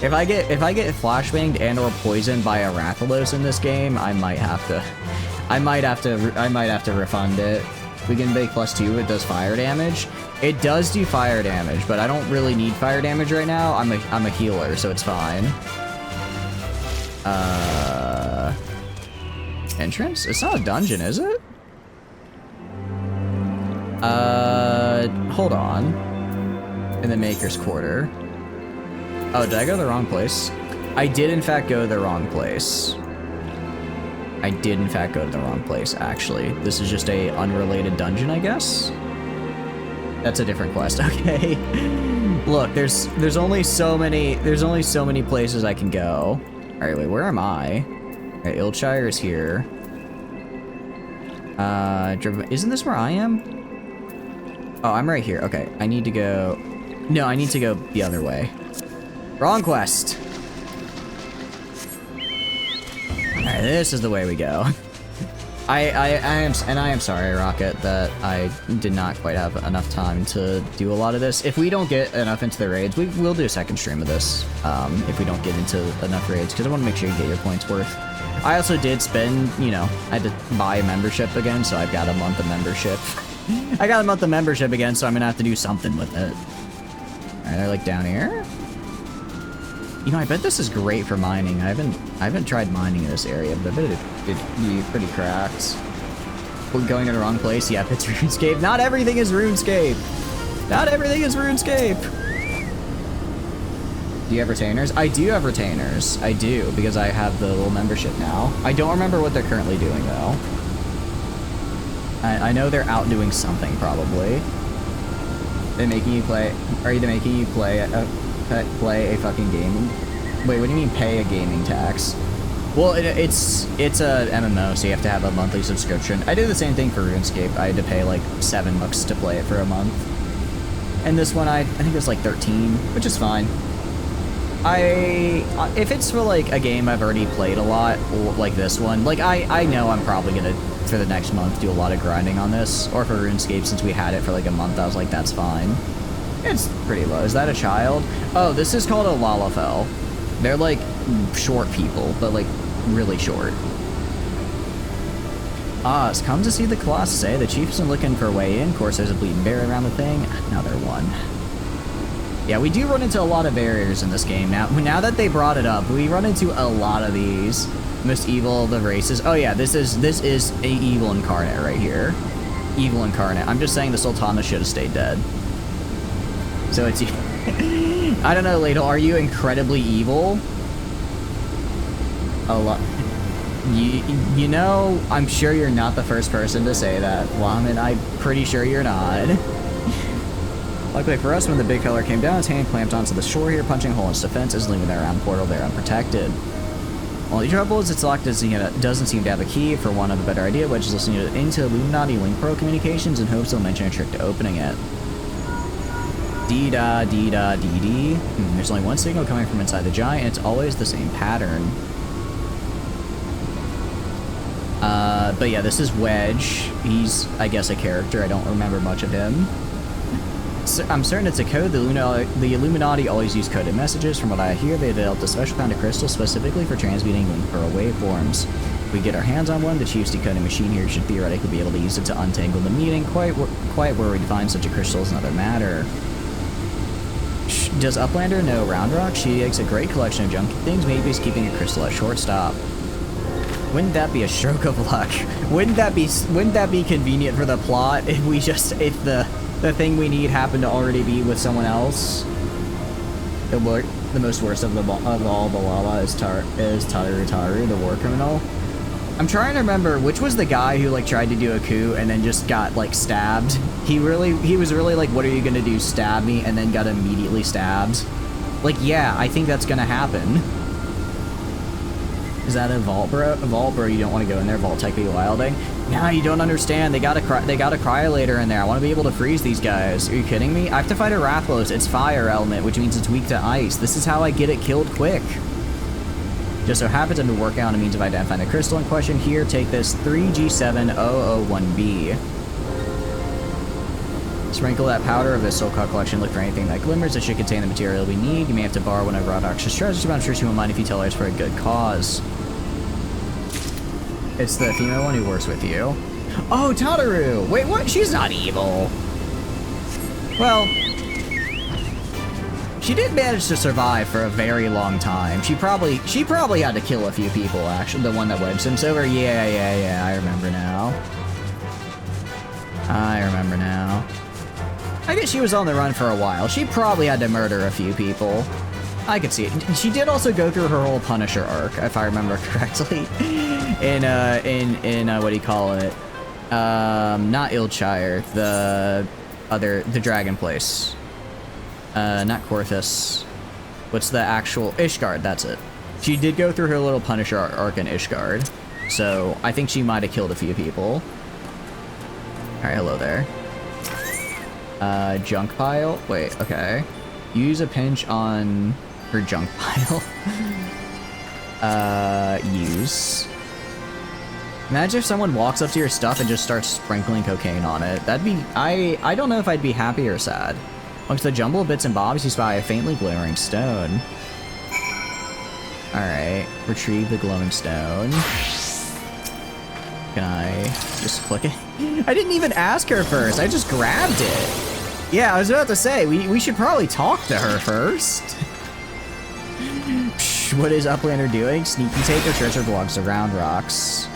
Speaker 1: if I get flashbanged and or poisoned by a Rathalos in this game, I might have to refund it. We can make +2. It does fire damage. It does do fire damage, but I don't really need fire damage right now. I'm a healer, so it's fine. Entrance? It's not a dungeon, is it? Hold on. In the Maker's Quarter. Oh, did I go to the wrong place? I did in fact go to the wrong place. I did in fact go to the wrong place, actually. This is just a unrelated dungeon, I guess? That's a different quest, okay. Look, there's only so many places I can go. Alright, wait, where am I? Alright, Ilshire is here. Isn't this where I am? Oh, I'm right here. Okay, I need to go... No, I need to go the other way. Wrong quest! Alright, this is the way we go. I am sorry, Rocket, that I did not quite have enough time to do a lot of this. If we don't get enough into the raids, we'll do a second stream of this. If we don't get into enough raids, because I want to make sure you get your points worth. I also did spend, you know, I had to buy a membership again, so I've got a month of membership. I got a month of membership again, so I'm gonna have to do something with it. Alright, they're like down here. You know, I bet this is great for mining. I haven't tried mining in this area, but I bet it'd be pretty cracked. We're going in the wrong place. Yep, it's RuneScape. Not everything is RuneScape. Not everything is RuneScape. Do you have retainers? I do have retainers. I do, because I have the little membership now. I don't remember what they're currently doing, though. I know they're out doing something, probably. They're making you play... Are they making you play a fucking gaming... Wait, what do you mean pay a gaming tax? Well, it's a MMO, so you have to have a monthly subscription. I did the same thing for RuneScape. I had to pay like $7 to play it for a month. And this one, I think it was like 13, which is fine. If it's for like a game I've already played a lot, like this one, like I know I'm probably gonna, for the next month, do a lot of grinding on this. Or for RuneScape, since we had it for like a month, I was like, that's fine. It's pretty low. Is that a child? Oh, this is called a Lalafell. They're like short people, but like really short. Oz, come to see the Colossus, eh? The chief isn't looking for a way in. Of course, there's a bleeding bear around the thing. Another one. Yeah, we do run into a lot of barriers in this game. Now that they brought it up, we run into a lot of these. Most evil of the races. Oh yeah, this is a evil incarnate right here. Evil incarnate. I'm just saying the Sultana should have stayed dead. So it's... I don't know, Ladle, are you incredibly evil? A lot. You know, I'm sure you're not the first person to say that, Lamin. I'm pretty sure you're not. Luckily for us, when the big feller came down, his hand clamped onto the shore here, punching a hole in his defenses, leaving their round portal there unprotected. Only trouble is its lock doesn't seem to have a key. For one of a better idea, Wedge is listening into Illuminati Link Pro communications in hopes they'll mention a trick to opening it. Dee-da, dee-da, dee-dee. There's only one signal coming from inside the giant, and it's always the same pattern. But yeah, this is Wedge. He's, I guess, a character. I don't remember much of him. So I'm certain it's a code. The Illuminati always use coded messages. From what I hear, they developed a special kind of crystal specifically for transmuting Link Pro waveforms. If we get our hands on one, the chief's decoding machine here should theoretically be able to use it to untangle the meeting. Quite where we'd find such a crystal is another matter. Does Uplander know Round Rock? She makes a great collection of junky things. Maybe he's keeping a crystal at shortstop. Wouldn't that be a stroke of luck? Wouldn't that be convenient for the plot if the thing we need happened to already be with someone else? The most worst of all the Lala is Taru, the war criminal. I'm trying to remember which was the guy who like tried to do a coup and then just got like stabbed. He was really like, what are you gonna do, stab me, and then got immediately stabbed. Like, yeah, I think that's gonna happen. Is that a vault, bro? A vault, bro? You don't want to go in there. Vault tech be wilding. Nah, you don't understand. They got a cryolator in there. I want to be able to freeze these guys. Are you kidding me? I have to fight a Rathalos. It's fire element, which means it's weak to ice. This is how I get it killed quick. Just so happens I've been working on a means of identifying the crystal in question. Here, take this 3G7001B. Sprinkle that powder of this soul-cut collection. Look for anything that glimmers. It should contain the material we need. You may have to borrow one of Roddox's treasures, but I'm sure she won't mind if you tell her it's for a good cause. It's the female one who works with you. Oh, Tataru! Wait, what? She's not evil. Well, she did manage to survive for a very long time. She probably had to kill a few people, actually. The one that wed Sims over. Yeah, I remember now. I guess she was on the run for a while. She probably had to murder a few people. I could see it. She did also go through her whole Punisher arc, if I remember correctly. in what do you call it? Not Ilshire, the dragon place. Not Korthus. What's the actual Ishgard? That's it. She did go through her little Punisher arc in Ishgard, so I think she might have killed a few people. All right, hello there. Junk pile. Wait, okay. Use a pinch on her junk pile. Use. Imagine if someone walks up to your stuff and just starts sprinkling cocaine on it. That'd be... I don't know if I'd be happy or sad. Amongst the jumble of bits and bobs, you spy a faintly glimmering stone. Alright. Retrieve the glowing stone. Can I just click it? I didn't even ask her first. I just grabbed it. Yeah, I was about to say, we should probably talk to her first. Psh, what is Uplander doing? Sneaky take her treasure belongs to Round Rocks.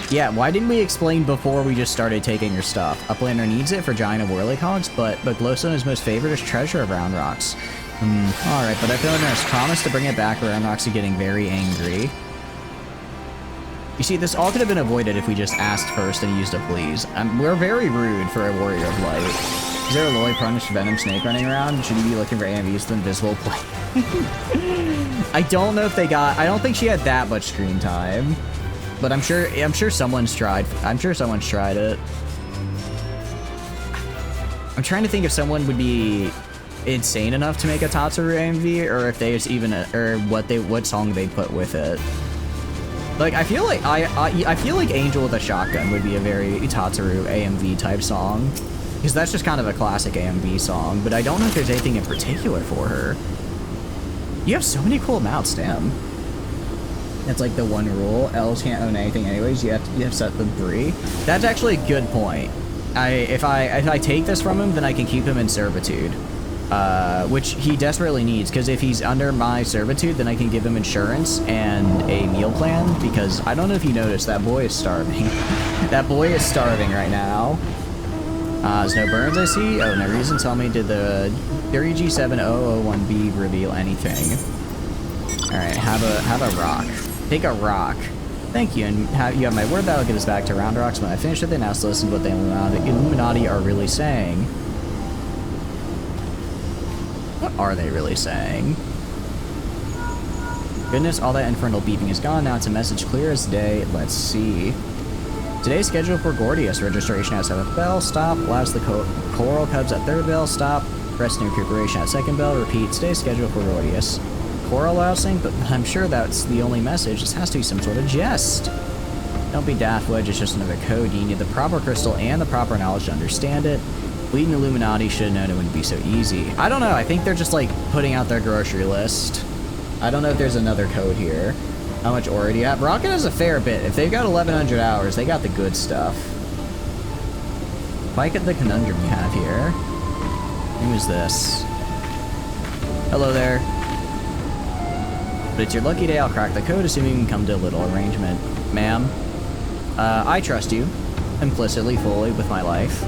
Speaker 1: Yeah, why didn't we explain before we just started taking your stuff? Uplander needs it for giant of whirly hogs, but glowstone is most favored as treasure of Round Rocks. Alright, but I feel like there's promise to bring it back, Round Rocks are getting very angry. You see, this all could have been avoided if we just asked first and used a please. We're very rude for a warrior of light. Is there a lowly punished venom snake running around? Should he be looking for AMVs with invisible play? I don't know if they got... I don't think she had that much screen time. But I'm sure someone's tried. I'm sure someone's tried it. I'm trying to think if someone would be insane enough to make a Tatsuru AMV, or if they just even... or what song they'd put with it. Like, I feel like I feel like Angel with a Shotgun would be a very Tatsuru AMV type song, because that's just kind of a classic AMV song, but I don't know if there's anything in particular for her. You have so many cool mounts, damn. That's like the one rule. Elves can't own anything anyways. You have set them free. That's actually a good point. If I take this from him, then I can keep him in servitude. Which he desperately needs, because if he's under my servitude, then I can give him insurance and a meal plan, because I don't know if you noticed, that boy is starving. That boy is starving right now. There's no burns I see. Oh, no reason. Tell me, did the 30G7001B reveal anything? Alright, have a rock. Take a rock. Thank you, and you have my word that I'll get us back to Round Rocks when I finish with it. Now let's listen to what the Illuminati are really saying. What are they really saying? Goodness, all that infernal beeping is gone. Now it's a message clear as day. Let's see. Today's schedule for Gordius. Registration at 7th bell. Stop. Allows the coral cubs at 3rd bell. Stop. Rest and recuperation at 2nd bell. Repeat. Today's schedule for Gordius. Coral lousing? But I'm sure that's the only message. This has to be some sort of jest. Don't be daft, Wedge. It's just another code. You need the proper crystal and the proper knowledge to understand it. Bleeding Illuminati should have known it wouldn't be so easy. I don't know. I think they're just, like, putting out their grocery list. I don't know if there's another code here. How much ore do you have? Rocket has a fair bit. If they've got 1,100 hours, they got the good stuff. Like the conundrum you have here. Who is this? Hello there. But it's your lucky day. I'll crack the code, assuming you can come to a little arrangement. Ma'am, I trust you. Implicitly, fully, with my life.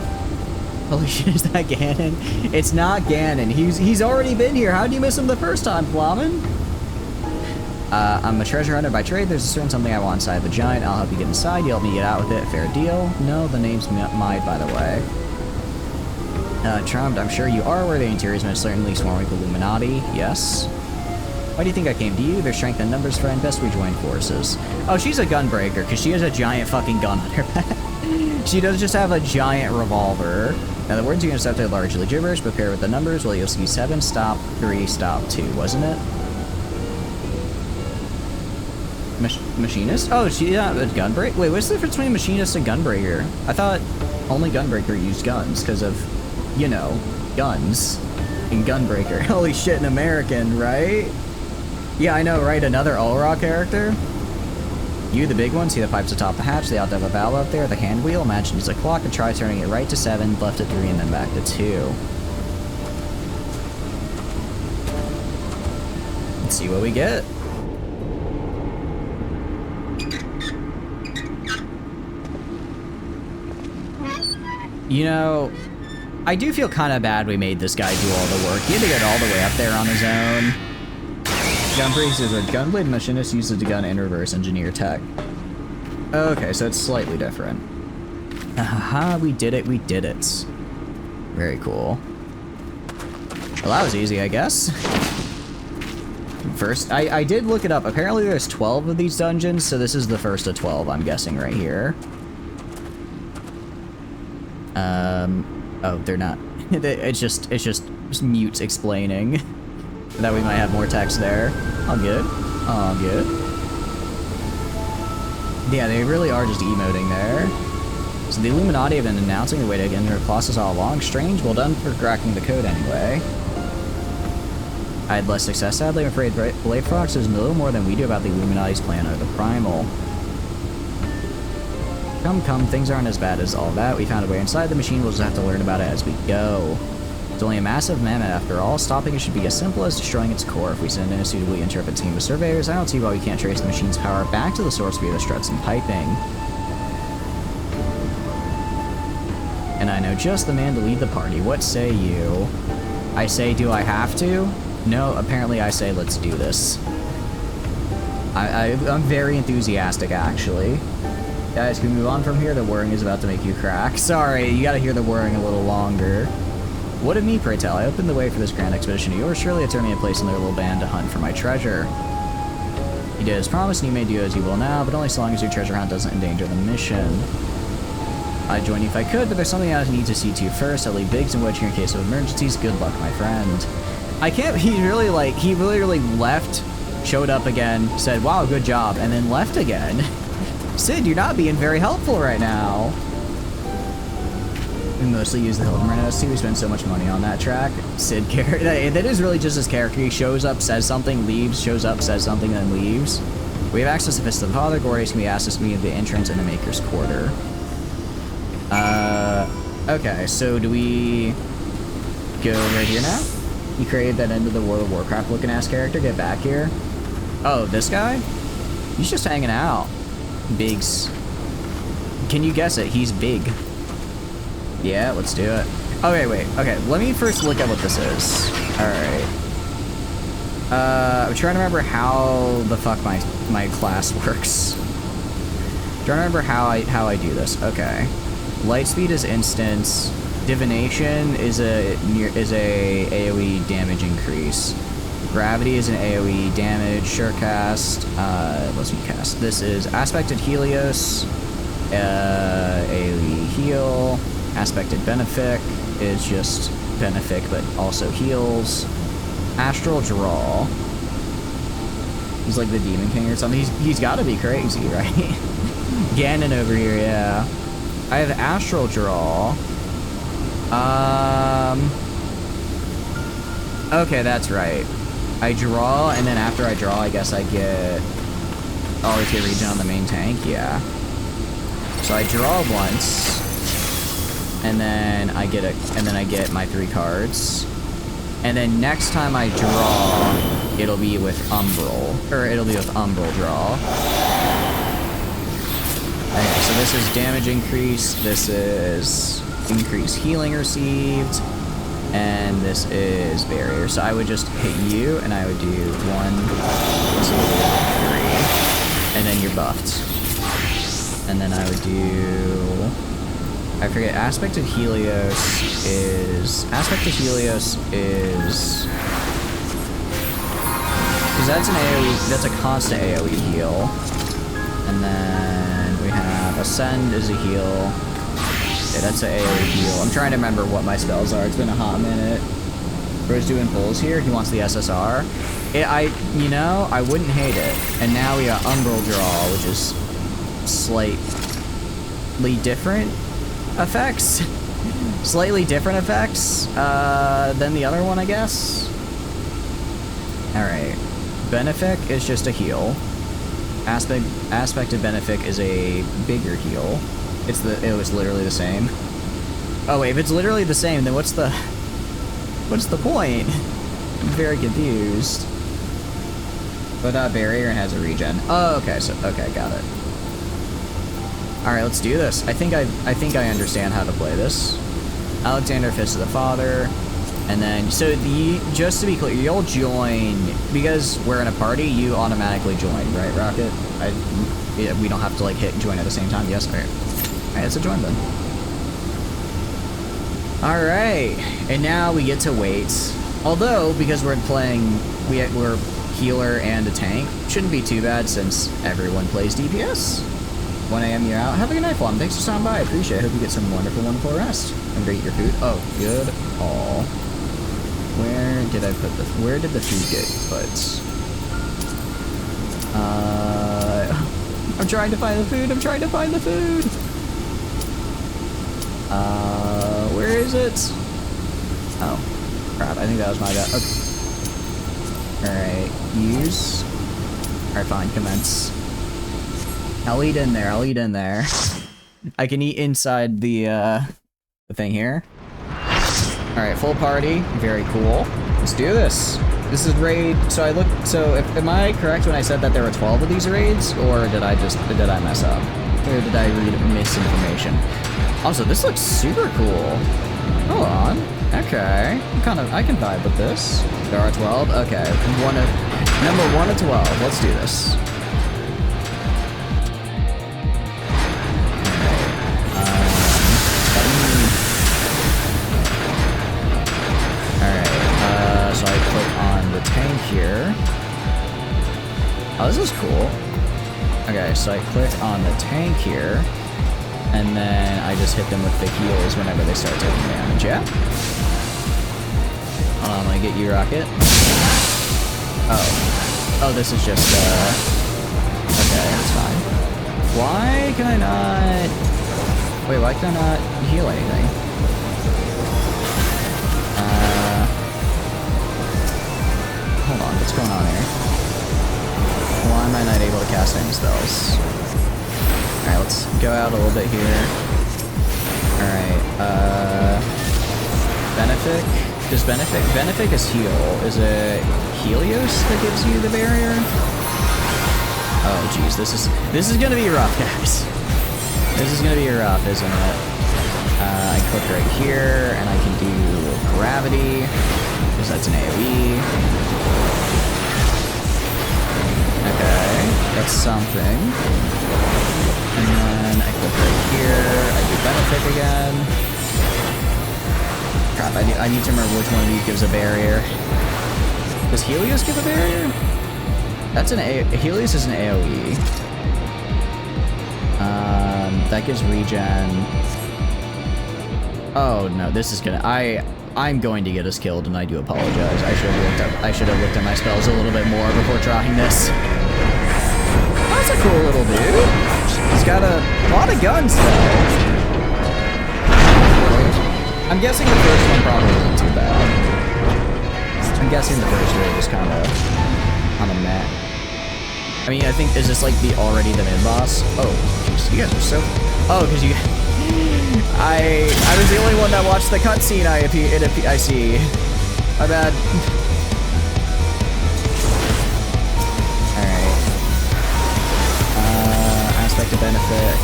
Speaker 1: Holy shit, is that Ganon? It's not Ganon. He's already been here. How'd you miss him the first time, Flamin? I'm a treasure hunter by trade. There's a certain something I want inside the giant. I'll help you get inside. You help me get out with it. Fair deal. No, the name's Maid, by the way. Charmed, I'm sure you are aware the interior is most certainly swarming with Illuminati. Yes. Why do you think I came to you? There's strength in numbers, friend. Best we join forces. Oh, she's a gunbreaker, because she has a giant fucking gun on her back. She does just have a giant revolver. Now, the words you intercepted are largely gibberish, but pair with the numbers, well, you'll see 7, stop, 3, stop, 2, wasn't it? Machinist? Oh, she not a gunbreaker? Wait, what's the difference between machinist and gunbreaker? I thought only gunbreaker used guns because of, you know, guns and gunbreaker. Holy shit, an American, right? Yeah, I know, right? Another Allrock character? You, the big one, see the pipes atop the hatch. They ought to have a valve up there, the hand wheel. Imagine use a clock and try turning it right to 7, left to 3, and then back to 2. Let's see what we get. You know, I do feel kind of bad we made this guy do all the work. He had to get all the way up there on his own. Gunbreaker is a gunblade machinist uses the gun in reverse engineer tech. Okay, so it's slightly different. Haha, we did it, we did it. Very cool. Well, that was easy, I guess. First, I did look it up. Apparently there's 12 of these dungeons, so this is the first of 12, I'm guessing, right here. Oh, they're not. It's just mute explaining that we might have more text there. All good. All good. Yeah, they really are just emoting there. So the Illuminati have been announcing the way to get into their classes all along. Strange, well done for cracking the code anyway. I had less success, sadly. I'm afraid Blade Fox knows a little more than we do about the Illuminati's plan or the Primal. Come, things aren't as bad as all that. We found a way inside the machine, we'll just have to learn about it as we go. It's only a massive mammoth after all. Stopping it should be as simple as destroying its core. If we send in a suitably interpreted team of surveyors, I don't see why we can't trace the machine's power back to the source via the struts and piping. And I know just the man to lead the party. What say you? I say, do I have to? No, apparently I say, let's do this. I'm very enthusiastic, actually. Guys, can we move on from here? The whirring is about to make you crack. Sorry, you gotta hear the whirring a little longer. What of me, pray tell? I opened the way for this grand expedition of yours. Surely it's earning a place in their little band to hunt for my treasure. You did as promised, and you may do as you will now, but only so long as your treasure hunt doesn't endanger the mission. I'd join you if I could, but there's something I need to see to first. I'll leave Biggs and Wedge here in case of emergencies. Good luck, my friend. I can't, he literally left, showed up again, said, wow, good job, and then left again. Sid, you're not being very helpful right now. We mostly use the Hilton Renos too. We spend so much money on that track. Sid character, that is really just his character. He shows up, says something, leaves, shows up, says something, then leaves. We have access to Fist of the Father. Gordius can be access to me at the entrance in the Maker's Quarter. Okay, so do we go right here now? You created that end of the World of Warcraft looking ass character. Get back here. Oh, this guy? He's just hanging out. Biggs. Can you guess it? He's big. Yeah, let's do it. Okay, wait. Okay, let me first look at what this is. Alright. I'm trying to remember how the fuck my class works. I'm trying to remember how I do this. Okay. Lightspeed is instance. Divination is a AoE damage increase. Gravity is an AoE damage. Surecast. Let's cast. This is Aspected Helios. AoE heal. Aspected Benefic is just Benefic, but also heals. Astral Draw. He's like the Demon King or something. He's got to be crazy, right? Ganon over here, yeah. I have Astral Draw. Okay, that's right. I draw, and then after I draw, I guess I get... always get regen on the main tank, yeah. So I draw once, and then I get my 3 cards. And then next time I draw, it'll be with Umbral. Or it'll be with Umbral Draw. Okay, so this is damage increase, this is increased healing received, and this is barrier. So I would just hit you, and I would do 1, 2, 3, and then you're buffed. And then I would do... I forget, Aspected Helios is... Aspected Helios is... because that's an AoE, that's a constant AoE heal. And then we have Ascend is a heal. Yeah, that's an AoE heal. I'm trying to remember what my spells are. It's been a hot minute. Bro's doing bulls here. He wants the SSR. You know, I wouldn't hate it. And now we got Umbral Draw, which is slightly different effects. Slightly different effects than the other one, I guess. Alright. Benefic is just a heal. Aspected Benefic is a bigger heal. It was literally the same. Oh wait, if it's literally the same, then what's the point? I'm very confused. Without barrier and has a regen. Oh, okay, okay, got it. Alright, let's do this. I think I understand how to play this. Alexander Fist of the Father. And then, so just to be clear, you'll join, because we're in a party, you automatically join, right, Rocket? We don't have to, like, hit join at the same time? Yes? Alright. Alright, it's a join then. Alright, and now we get to wait. Although, because we're playing, we're healer and a tank, shouldn't be too bad since everyone plays DPS. 1 a.m. you're out. Have a good night, Flom. Thanks for stopping by. I appreciate it. Hope you get some wonderful, wonderful rest. And go eat your food. Oh, good call. Where did the food get put? I'm trying to find the food. I'm trying to find the food. Where is it? Oh, crap. I think that was my bad. Okay. Alright, use. Alright, fine. Commence. I'll eat in there. I'll eat in there. I can eat inside the thing here. Alright, full party. Very cool. Let's do this. This is raid. So am I correct when I said that there were 12 of these raids? Or did I mess up? Or did I read misinformation? Also, this looks super cool. Hold on. Okay. I can vibe with this. There are 12? Okay. Number 1 to 12. Let's do this. So I click on the tank here. Oh, this is cool. Okay, so I click on the tank here, and then I just hit them with the heals whenever they start taking damage, yeah? Hold on, I'm gonna get you, Rocket. Oh, this is just, okay, that's fine. Why can I not... Wait, why can I not heal anything? Hold on, what's going on here? Why am I not able to cast any spells? Alright, let's go out a little bit here. Alright, Benefic? Does Benefic is heal. Is it Helios that gives you the barrier? Oh jeez, this is gonna be rough, guys. This is gonna be rough, isn't it? I click right here, and I can do gravity, because that's an AoE. Okay, that's something. And then I click right here, I do Benefic again. Crap, I need to remember which one of you gives a barrier. Does Helios give a barrier? That's Helios is an AoE. That gives regen. Oh no, this is gonna, I'm going to get us killed, and I do apologize. I should have looked at my spells a little bit more before trying this. That's a cool little dude. He's got a lot of guns, though. I'm guessing the first one probably isn't too bad. I'm guessing the first raid is kind of meh. I mean, I think, is this like already the mid-boss? Oh, jeez, you guys are so... Oh, because you... I was the only one that watched the cutscene I see. My bad. Alright. Aspect of Benefit.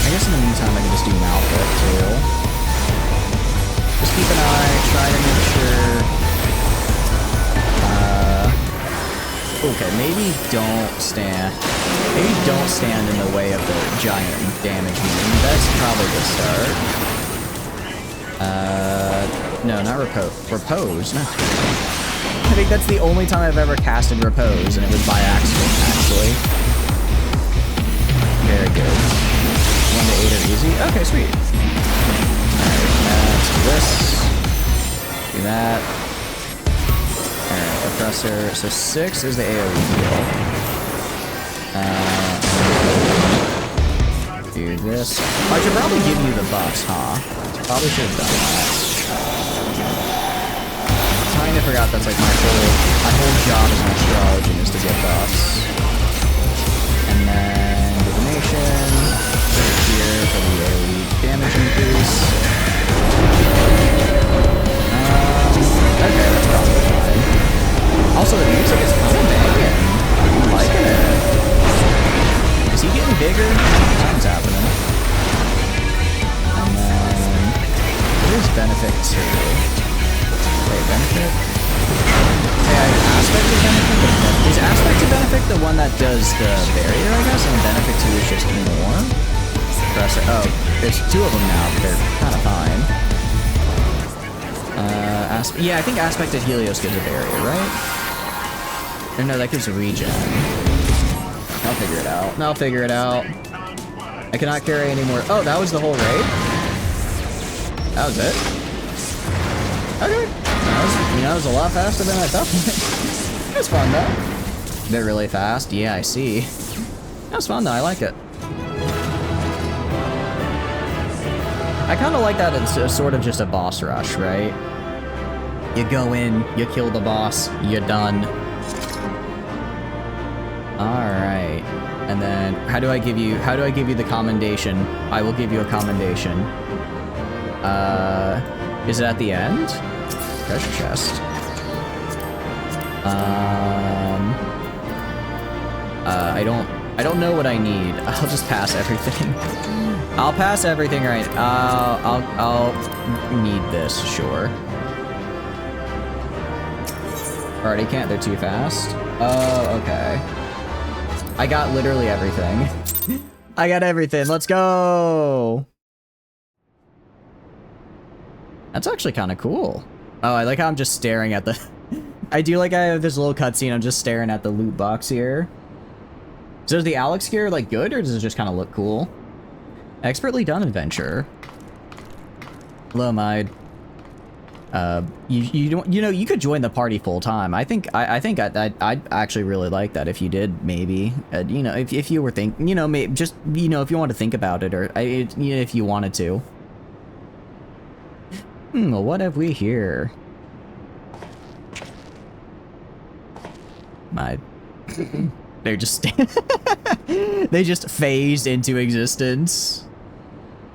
Speaker 1: I guess in the meantime I can just do Malphite too. Just keep an eye, try to make sure... Okay, maybe don't stand in the way of the giant damage minion. That's probably the start. No, not repose. No. I think that's the only time I've ever casted repose, and it was by accident, actually. Very good. 1 to 8 are easy. Okay, sweet. Alright, let's do this. Do that. suppressor. So 6 is the AoE heal. Do this. I should probably give you the buffs, huh? Probably should have done that. I kind of forgot that's like my whole job as an astrologian is to get buffs. And then divination here for the AoE damage increase. Okay, that's probably fine. Also, the music is kind of banging. I'm liking it. Is he getting bigger? Something's happening. And then there's benefit too. Wait, benefit? Yeah, aspect of benefit. Is aspect of benefit the one that does the barrier, I guess, and benefit 2 is just more? Oh, there's 2 of them now, but they're kind of fine. Yeah, I think aspect of Helios gives a barrier, right? Or no, that gives a regen. I'll figure it out. I'll figure it out. I cannot carry any more. Oh, that was the whole raid? That was it? Okay. That was a lot faster than I thought. It was fun, though. They're really fast. Yeah, I see. That was fun, though. I like it. I kind of like that it's sort of just a boss rush, right? You go in, you kill the boss, you're done. Alright. And then how do I give you the commendation? I will give you a commendation. Is it at the end? Treasure chest. I don't know what I need. I'll just pass everything. I'll pass everything right. I'll need this, sure. Already can't, they're too fast. Oh, okay. I got literally everything. I got everything, let's go! That's actually kind of cool. Oh, I like how I'm just staring at the... I do like I have this little cutscene, I'm just staring at the loot box here. So is the Alex gear, like, good, or does it just kind of look cool? Expertly done adventure. Hello, Mide. You could join the party full time. I think I'd actually really like that if you did, maybe. You know, if you were thinking, maybe just, if you want to think about it, or if you wanted to. Well, what have we here? My, they're just they just phased into existence.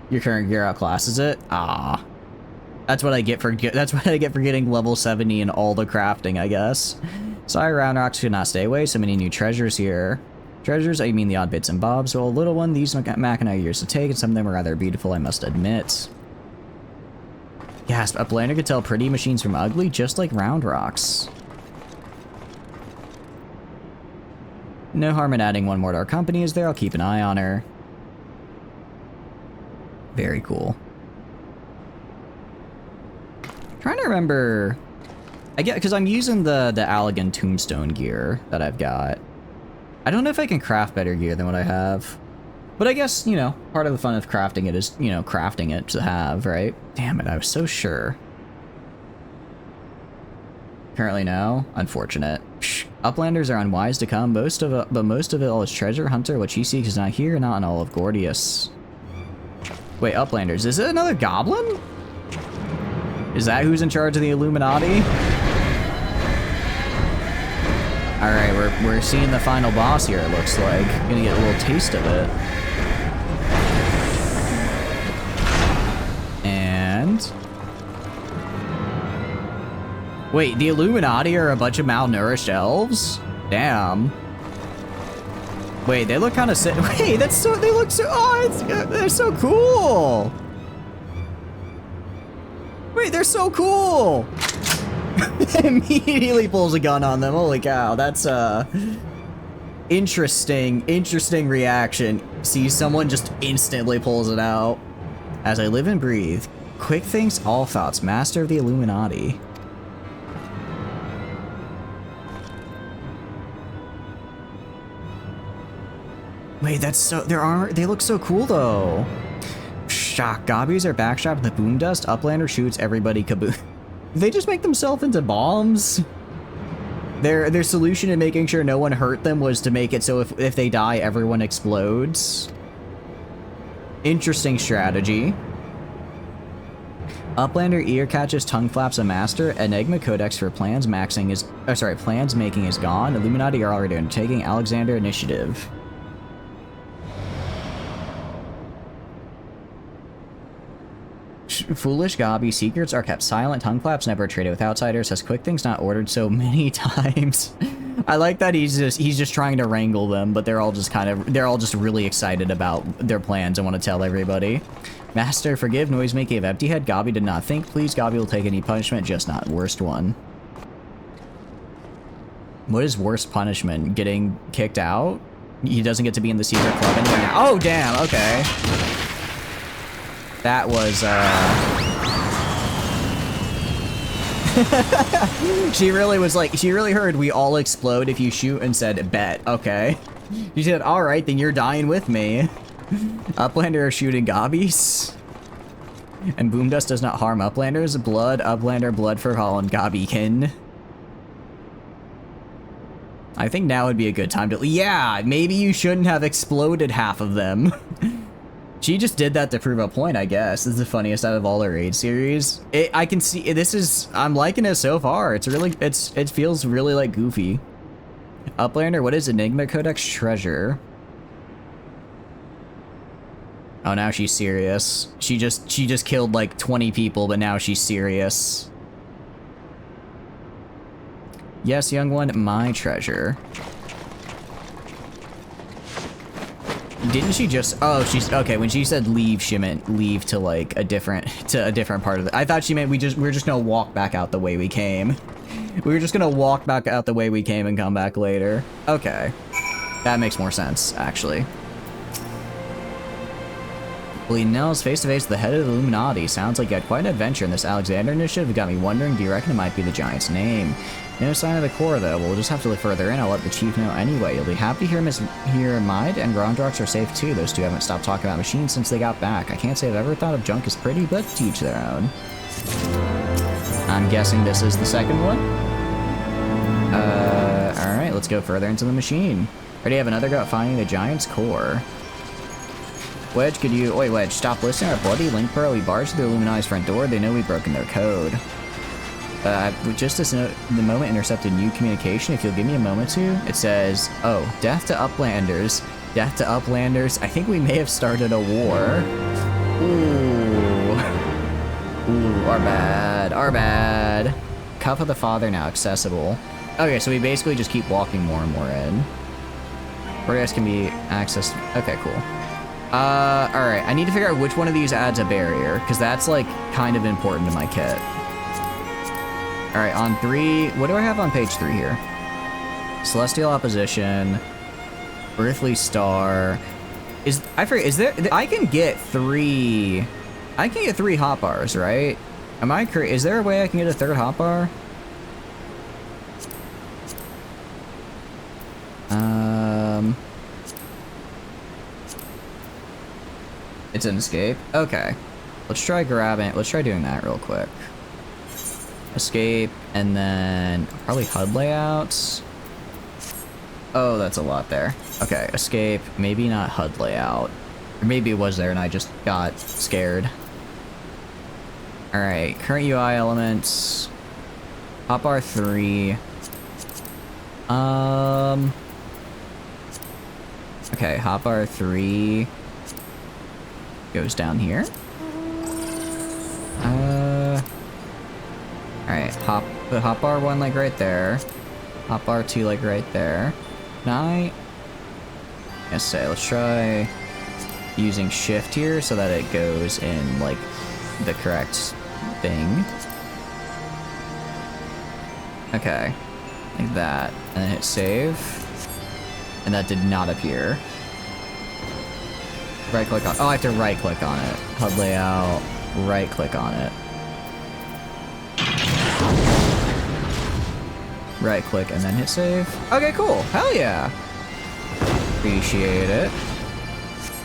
Speaker 1: Your current gear outclasses it. Ah. That's what I get for getting level 70 and all the crafting, I guess. Sorry, round rocks could not stay away. So many new treasures here. Treasures, I mean the odd bits and bobs. Well, a little one, these Machina are yours to take, and some of them are rather beautiful, I must admit. Gasp, Uplander could tell pretty machines from ugly, just like round rocks. No harm in adding one more to our company, is there? I'll keep an eye on her. Very cool. Trying to remember, I get, because I'm using the Allegan tombstone gear that I've got. I don't know if I can craft better gear than what I have, but I guess, part of the fun of crafting it is, crafting it to have, right? Damn it, I was so sure. Currently no, unfortunate. Psh, Uplanders are unwise to come, but most of it all is treasure. Hunter, what she seeks is not here, not in all of Gordius. Wait, Uplanders, is it another goblin? Is that who's in charge of the Illuminati? Alright, we're seeing the final boss here, it looks like. Gonna get a little taste of it. And... wait, the Illuminati are a bunch of malnourished elves? Damn. Wait, they look kind of sick. Wait, that's so... they look so... oh, they're so cool! Wait, they're so cool! Immediately pulls a gun on them. Holy cow, that's interesting reaction. See, someone just instantly pulls it out. As I live and breathe, quick thinks all thoughts, master of the Illuminati. Wait, that's so... they look so cool though. Shock. Gobbies are backstrapped in the boom dust. Uplander shoots everybody kaboom. They just make themselves into bombs? Their solution in making sure no one hurt them was to make it so if they die, everyone explodes. Interesting strategy. Uplander ear catches, tongue flaps a master. Enigma Codex for plans maxing is, plans making is gone. Illuminati are already undertaking. Alexander initiative. Foolish Gabi, secrets are kept silent, tongue flaps never traded with outsiders, has quick things not ordered so many times. I like that he's just trying to wrangle them, but they're all just really excited about their plans and want to tell everybody. Master, forgive noise making of empty head. Gabi did not think. Please, Gabi will take any punishment, just not worst one. What is worst punishment? Getting kicked out? He doesn't get to be in the secret club anymore now. Oh, damn, okay. That was, she really was like, she really heard we all explode if you shoot and said, bet, okay. She said, alright, then you're dying with me. Uplander are shooting Gabis. And Boomdust does not harm Uplanders. Blood, Uplander, blood for Holland, Gabikin. I think now would be a good time to, yeah, maybe you shouldn't have exploded half of them. She just did that to prove a point, I guess. This is the funniest out of all her raid series. I can see, I'm liking it so far. It's really, it feels really like goofy. Uplander, what is Enigma Codex treasure? Oh, now she's serious. She just killed like 20 people, but now she's serious. Yes, young one, my treasure. Didn't she just, oh, she's, okay, when she said leave, she meant leave to like a different part of it. I thought she meant we're just gonna walk back out the way we came. We were just gonna walk back out the way we came and come back later. Okay. That makes more sense, actually. Bleeding Nels, face to face with the head of the Illuminati. Sounds like you had quite an adventure in this Alexander initiative. It got me wondering, do you reckon it might be the Giant's name? No sign of the core, though. We'll just have to look further in. I'll let the chief know anyway. You'll be happy to hear Mide and Grondrox are safe, too. Those two haven't stopped talking about machines since they got back. I can't say I've ever thought of junk as pretty, but to each their own. I'm guessing this is the second one? Alright, let's go further into the machine. Already have another go at finding the Giant's core. Wedge, could you... Wait, Wedge, stop listening. Our bloody link pearl. We barged through the Illuminati's front door. They know we've broken their code. Just as the moment intercepted new communication, if you'll give me a moment to, it says, oh, death to Uplanders. Death to Uplanders. I think we may have started a war. Ooh. Ooh, our bad. Our bad. Cup of the Father now accessible. Okay, so we basically just keep walking more and more in. Progress can be accessed. Okay, cool. Alright, I need to figure out which one of these adds a barrier, because that's, like, kind of important to my kit. Alright, on 3, what do I have on page 3 here? Celestial Opposition, Earthly Star, I forget, is there, I can get 3 hotbars, right? Am I correct? Is there a way I can get a 3rd hotbar? It's an escape? Okay. Let's try grabbing it. Let's try doing that real quick. Escape, and then probably HUD layouts. Oh, that's a lot there. Okay, escape, maybe not HUD layout. Or maybe it was there and I just got scared. Alright, current UI elements. Hotbar 3. Okay, hotbar 3 goes down here. Alright, the hotbar 1 like right there. Hotbar 2 like right there. Let's try using shift here so that it goes in like the correct thing. Okay, like that, and then hit save. And that did not appear. Right click on, oh, I have to right click on it. HUD layout, right click on it. Right click and then hit save. Okay, cool, hell yeah. Appreciate it.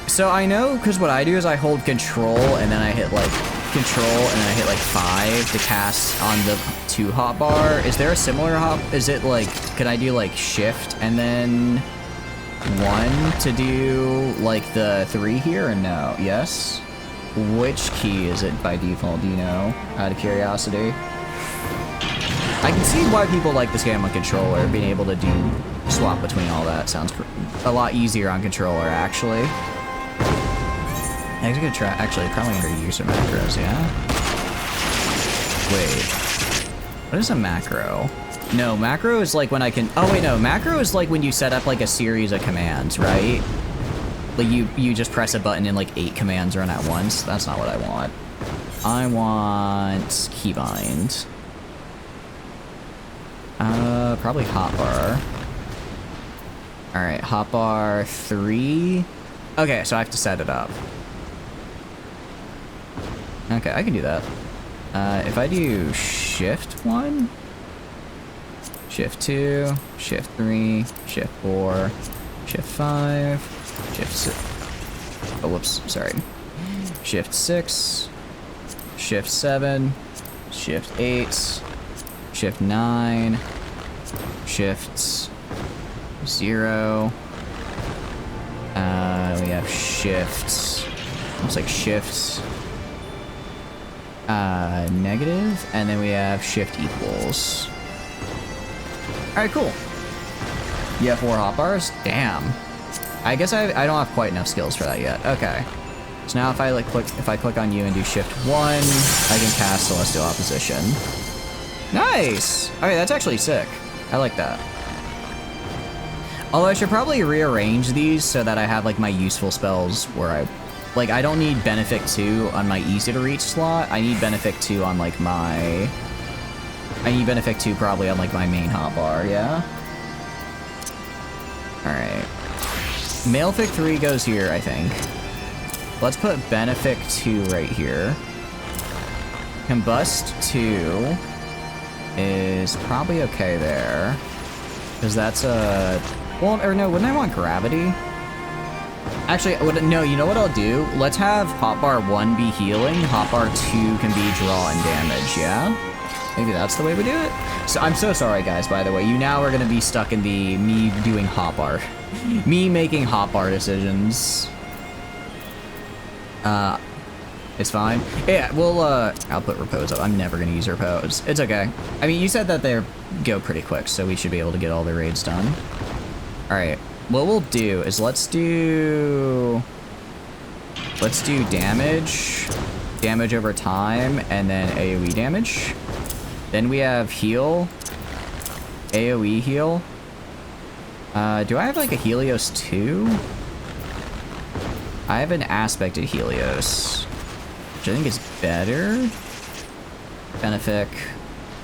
Speaker 1: So I know, because what I do is I hold control and then I hit like control and then I hit like 5 to cast on the 2 hotbar. Is there a similar hop? Is it like, could I do like shift and then 1 to do like the 3 here or no? Yes? Which key is it by default? Do you know? Out of curiosity. I can see why people like this game on controller. Being able to do swap between all that sounds a lot easier on controller, actually. I'm gonna try. Actually, probably gonna use some macros. Yeah. Wait. What is a macro? No, macro is like when I can. Oh wait, no. Macro is like when you set up like a series of commands, right? Like you just press a button and like 8 commands run at once. That's not what I want. I want keybind. Probably hotbar. All right, hotbar 3. Okay, so I have to set it up. Okay, I can do that. If I do shift 1, shift 2, shift 3, shift 4, shift 5, shift 6. Oh, whoops, sorry. Shift 6, shift 7, shift 8, shift 9, shift 0. We have shift. Looks like shift negative, and then we have shift equals. All right, cool. You have 4 hotbars? Damn. I guess I don't have quite enough skills for that yet. Okay. So now if I click on you and do shift 1, I can cast Celestial Opposition. Nice! Okay, that's actually sick. I like that. Although I should probably rearrange these so that I have like my useful spells where I don't need Benefic 2 on my easy to reach slot. I need Benefic 2 on like I need Benefic 2 probably on like my main hotbar, yeah? Alright. Malefic 3 goes here, I think. Let's put Benefic 2 right here. Combust 2 is probably okay there. Because that's a... Well, or no, wouldn't I want gravity? Actually, no, you know what I'll do? Let's have hotbar 1 be healing, hotbar 2 can be draw and damage, yeah? Maybe that's the way we do it? So I'm so sorry, guys, by the way. You now are going to be stuck in the me doing hotbar. Me making hotbar decisions. It's fine. Yeah, we'll, I'll put repose up. I'm never going to use repose. It's okay. I mean, you said that they go pretty quick, so we should be able to get all the raids done. All right. What we'll do is let's do damage over time, and then AoE damage. Then we have heal, AoE heal. Do I have like a Helios 2? I have an aspected Helios, which I think is better. Benefic,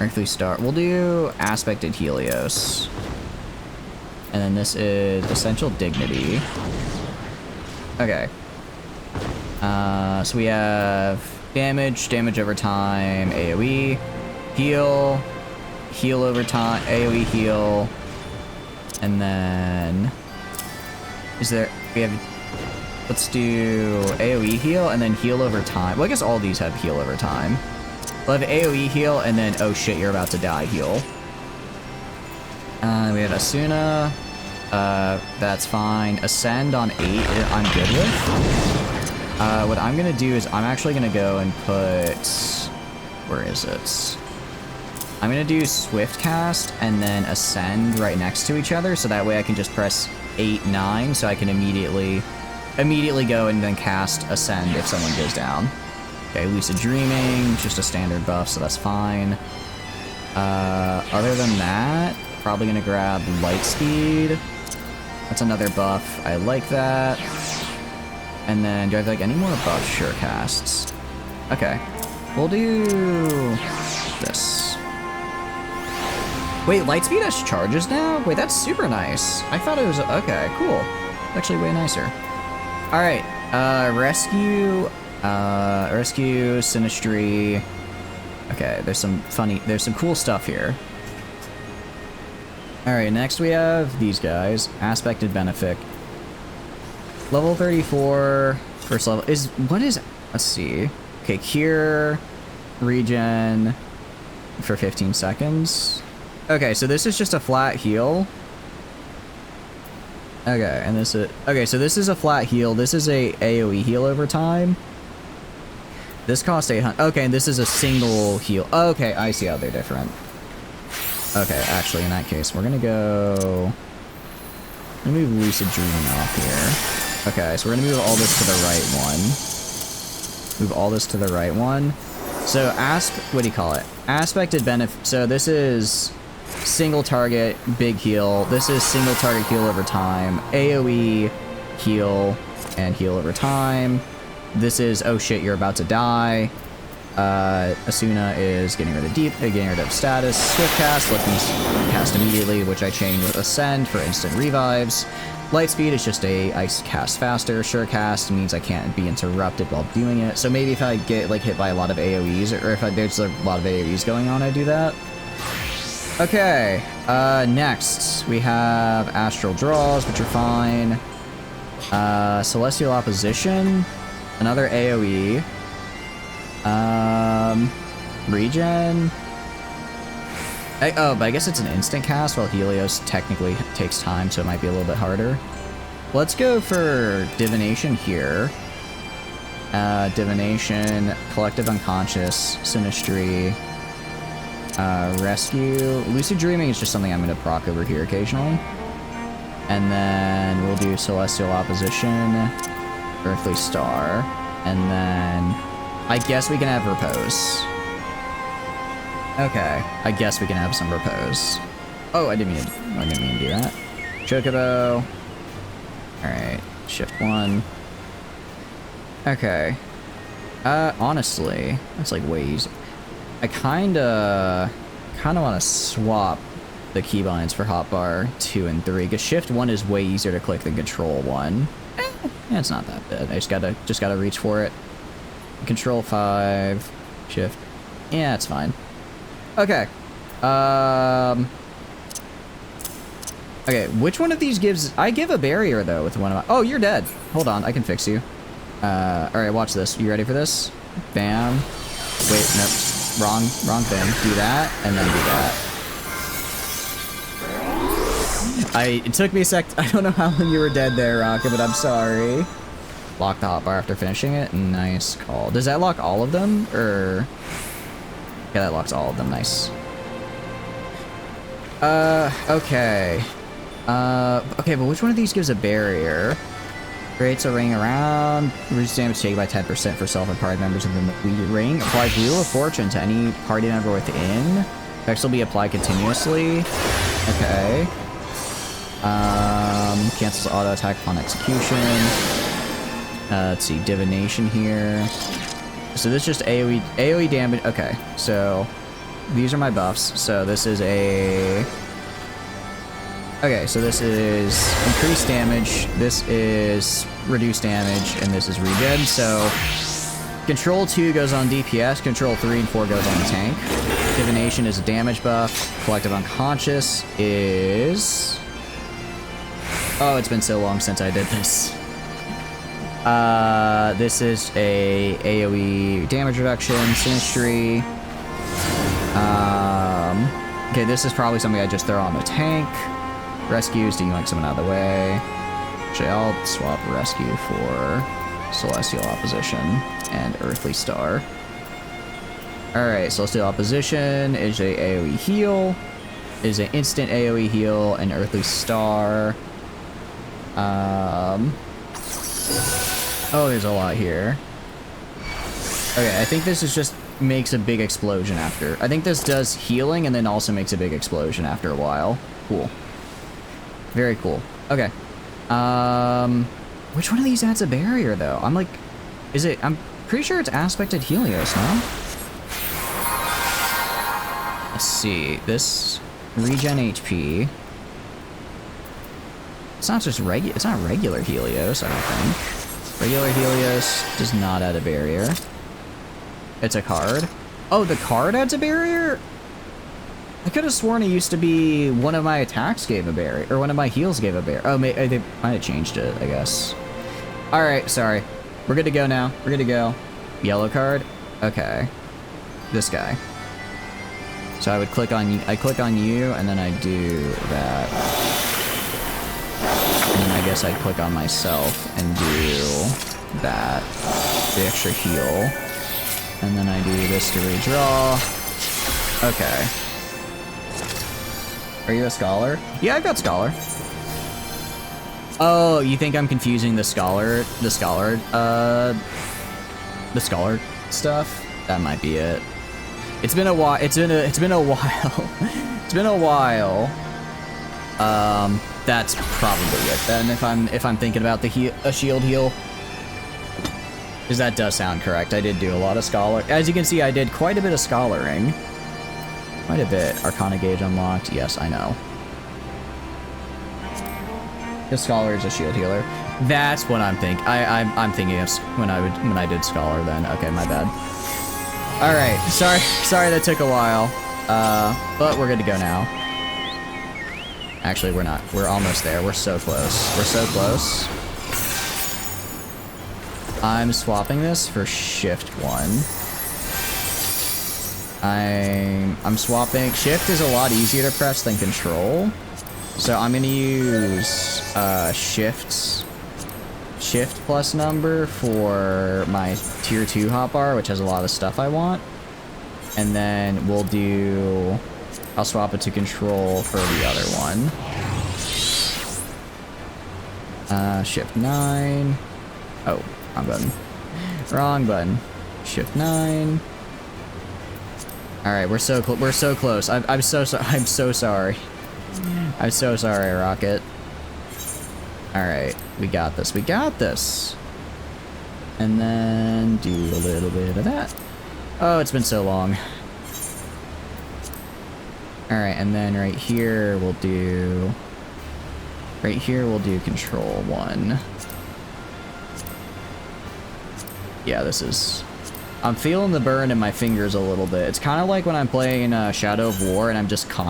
Speaker 1: Earthly Star. We'll do aspected Helios. And then this is Essential Dignity. Okay. So we have damage over time, AoE, heal over time, AoE heal, and then let's do AoE heal and then heal over time. Well, I guess all these have heal over time. We'll have AoE heal and then, oh shit, you're about to die heal. We have Asuna. That's fine. Ascend on 8, I'm good with. What I'm gonna do is I'm actually gonna go and put... Where is it? I'm gonna do Swift Cast and then Ascend right next to each other, so that way I can just press 8, 9, so I can immediately go and then cast Ascend if someone goes down. Okay, Lucid Dreaming, just a standard buff, so that's fine. Other than that, probably gonna grab Lightspeed. That's another buff. I like that. And then, do I have like any more buff sure casts? Okay. We'll do this. Wait, Lightspeed has charges now? Wait, that's super nice. I thought it was, okay, cool. Actually way nicer. Alright, rescue, Sinistry. Okay, there's some cool stuff here. Alright, next we have these guys. Aspected Benefic. Level 34, first level, let's see. Okay, cure, regen for 15 seconds. Okay, so this is just a flat heal. Okay, and this is... Okay, so this is a flat heal. This is a AoE heal over time. This costs 800... Okay, and this is a single heal. Okay, I see how they're different. Okay, actually, in that case, we're gonna go... Let me move Lucid Dreaming off here. Okay, so we're gonna move all this to the right one. Move all this to the right one. So, what do you call it? Aspected benefit... So, this is... Single target, big heal. This is single target heal over time. AoE, heal, and heal over time. This is, oh shit, you're about to die. Asuna is getting rid of getting rid of status. Swift cast, let me cast immediately, which I chain with Ascend for instant revives. Light speed is just I cast faster. Sure cast means I can't be interrupted while doing it. So maybe if I get like hit by a lot of AoEs, or if there's a lot of AoEs going on, I do that. Okay, next we have Astral Draws, which are fine. Celestial Opposition, another AoE. Regen. Oh, but I guess it's an instant cast, while Helios technically takes time, so it might be a little bit harder. Let's go for Divination here. Divination, Collective Unconscious, Sinistry. Rescue. Lucid Dreaming is just something I'm going to proc over here occasionally. And then we'll do Celestial Opposition, Earthly Star, and then I guess we can have Repose. Okay, I guess we can have some Repose. Oh, I didn't mean to do that. Chocobo. Alright, shift 1. Okay. Honestly, that's like way easy. I kinda want to swap the keybinds for hotbar 2 and 3, because shift 1 is way easier to click than control 1. Yeah, it's not that bad. I just gotta reach for it. Control 5, shift. Yeah, it's fine. Okay. Okay, which one of these gives... I give a barrier, though, with one of my... Oh, you're dead. Hold on, I can fix you. Alright, watch this. You ready for this? Bam. Wait, nope. Wrong thing. Do that, and then do that. It took me a sec. I don't know how long you were dead there, Rocket, but I'm sorry. Lock the hotbar after finishing it. Nice call. Does that lock all of them, or... Yeah, that locks all of them. Nice. Okay. Okay, but which one of these gives a barrier? Creates a ring around. Reduces damage taken by 10% for self and party members of the ring. Applies Wheel of Fortune to any party member within. Effects will be applied continuously. Okay. Cancels auto attack upon execution. Let's see, Divination here. So this is just AoE damage. Okay, so these are my buffs. So this is a... Okay, so this is increased damage, this is reduced damage, and this is regen. So Control 2 goes on DPS, Control 3 and 4 goes on the tank. Divination is a damage buff. Collective Unconscious is... Oh, it's been so long since I did this. This is a AoE damage reduction, Sinistry. Okay, this is probably something I just throw on the tank. Rescues to yank someone out of the way. Actually, I'll swap Rescue for Celestial Opposition and Earthly Star. Alright, Celestial Opposition is a AoE heal. Is an instant AoE heal, and Earthly Star. Oh, there's a lot here. Okay, I think this is just makes a big explosion after. I think this does healing and then also makes a big explosion after a while. Cool. Very cool. Okay. Which one of these adds a barrier, though? I'm like... Is it... I'm pretty sure it's Aspected Helios, no? Let's see. This... Regen HP. It's not just regular... It's not regular Helios, I don't think. Regular Helios does not add a barrier. It's a card. Oh, the card adds a barrier? I could have sworn it used to be one of my attacks gave a barrier, or one of my heals gave a barrier. Oh, they might have changed it, I guess. Alright, sorry. We're good to go now. We're good to go. Yellow card. Okay. This guy. So I would click on you, and then I do that. And then I guess I'd click on myself and do that. The extra heal. And then I do this to redraw. Okay. Are you a scholar? Yeah, I've got scholar. Oh, you think I'm confusing the scholar stuff? That might be it. It's been a while. It's been a while. It's been a while. That's probably it then. If I'm thinking about a shield heal, because that does sound correct. I did do a lot of scholar. As you can see, I did quite a bit of scholaring. Quite a bit. Arcana gauge unlocked. Yes, I know. The scholar is a shield healer. That's what I'm thinking. I'm thinking of when I did scholar then. Okay, my bad. All right. Sorry that took a while. But we're good to go now. Actually, we're not. We're almost there. We're so close. We're so close. I'm swapping this for shift 1. I'm swapping. Shift is a lot easier to press than control. So I'm gonna use shift plus number for my tier 2 hotbar, which has a lot of stuff I want. And then I'll swap it to control for the other one. Shift 9. Oh, wrong button. Wrong button. Shift 9. All right, we're so close. I'm so sorry. I'm so sorry. I'm so sorry, Rocket. All right, we got this. We got this. And then do a little bit of that. Oh, it's been so long. All right, and then right here we'll do control 1. Yeah, this is. I'm feeling the burn in my fingers a little bit. It's kind of like when I'm playing Shadow of War and it's kind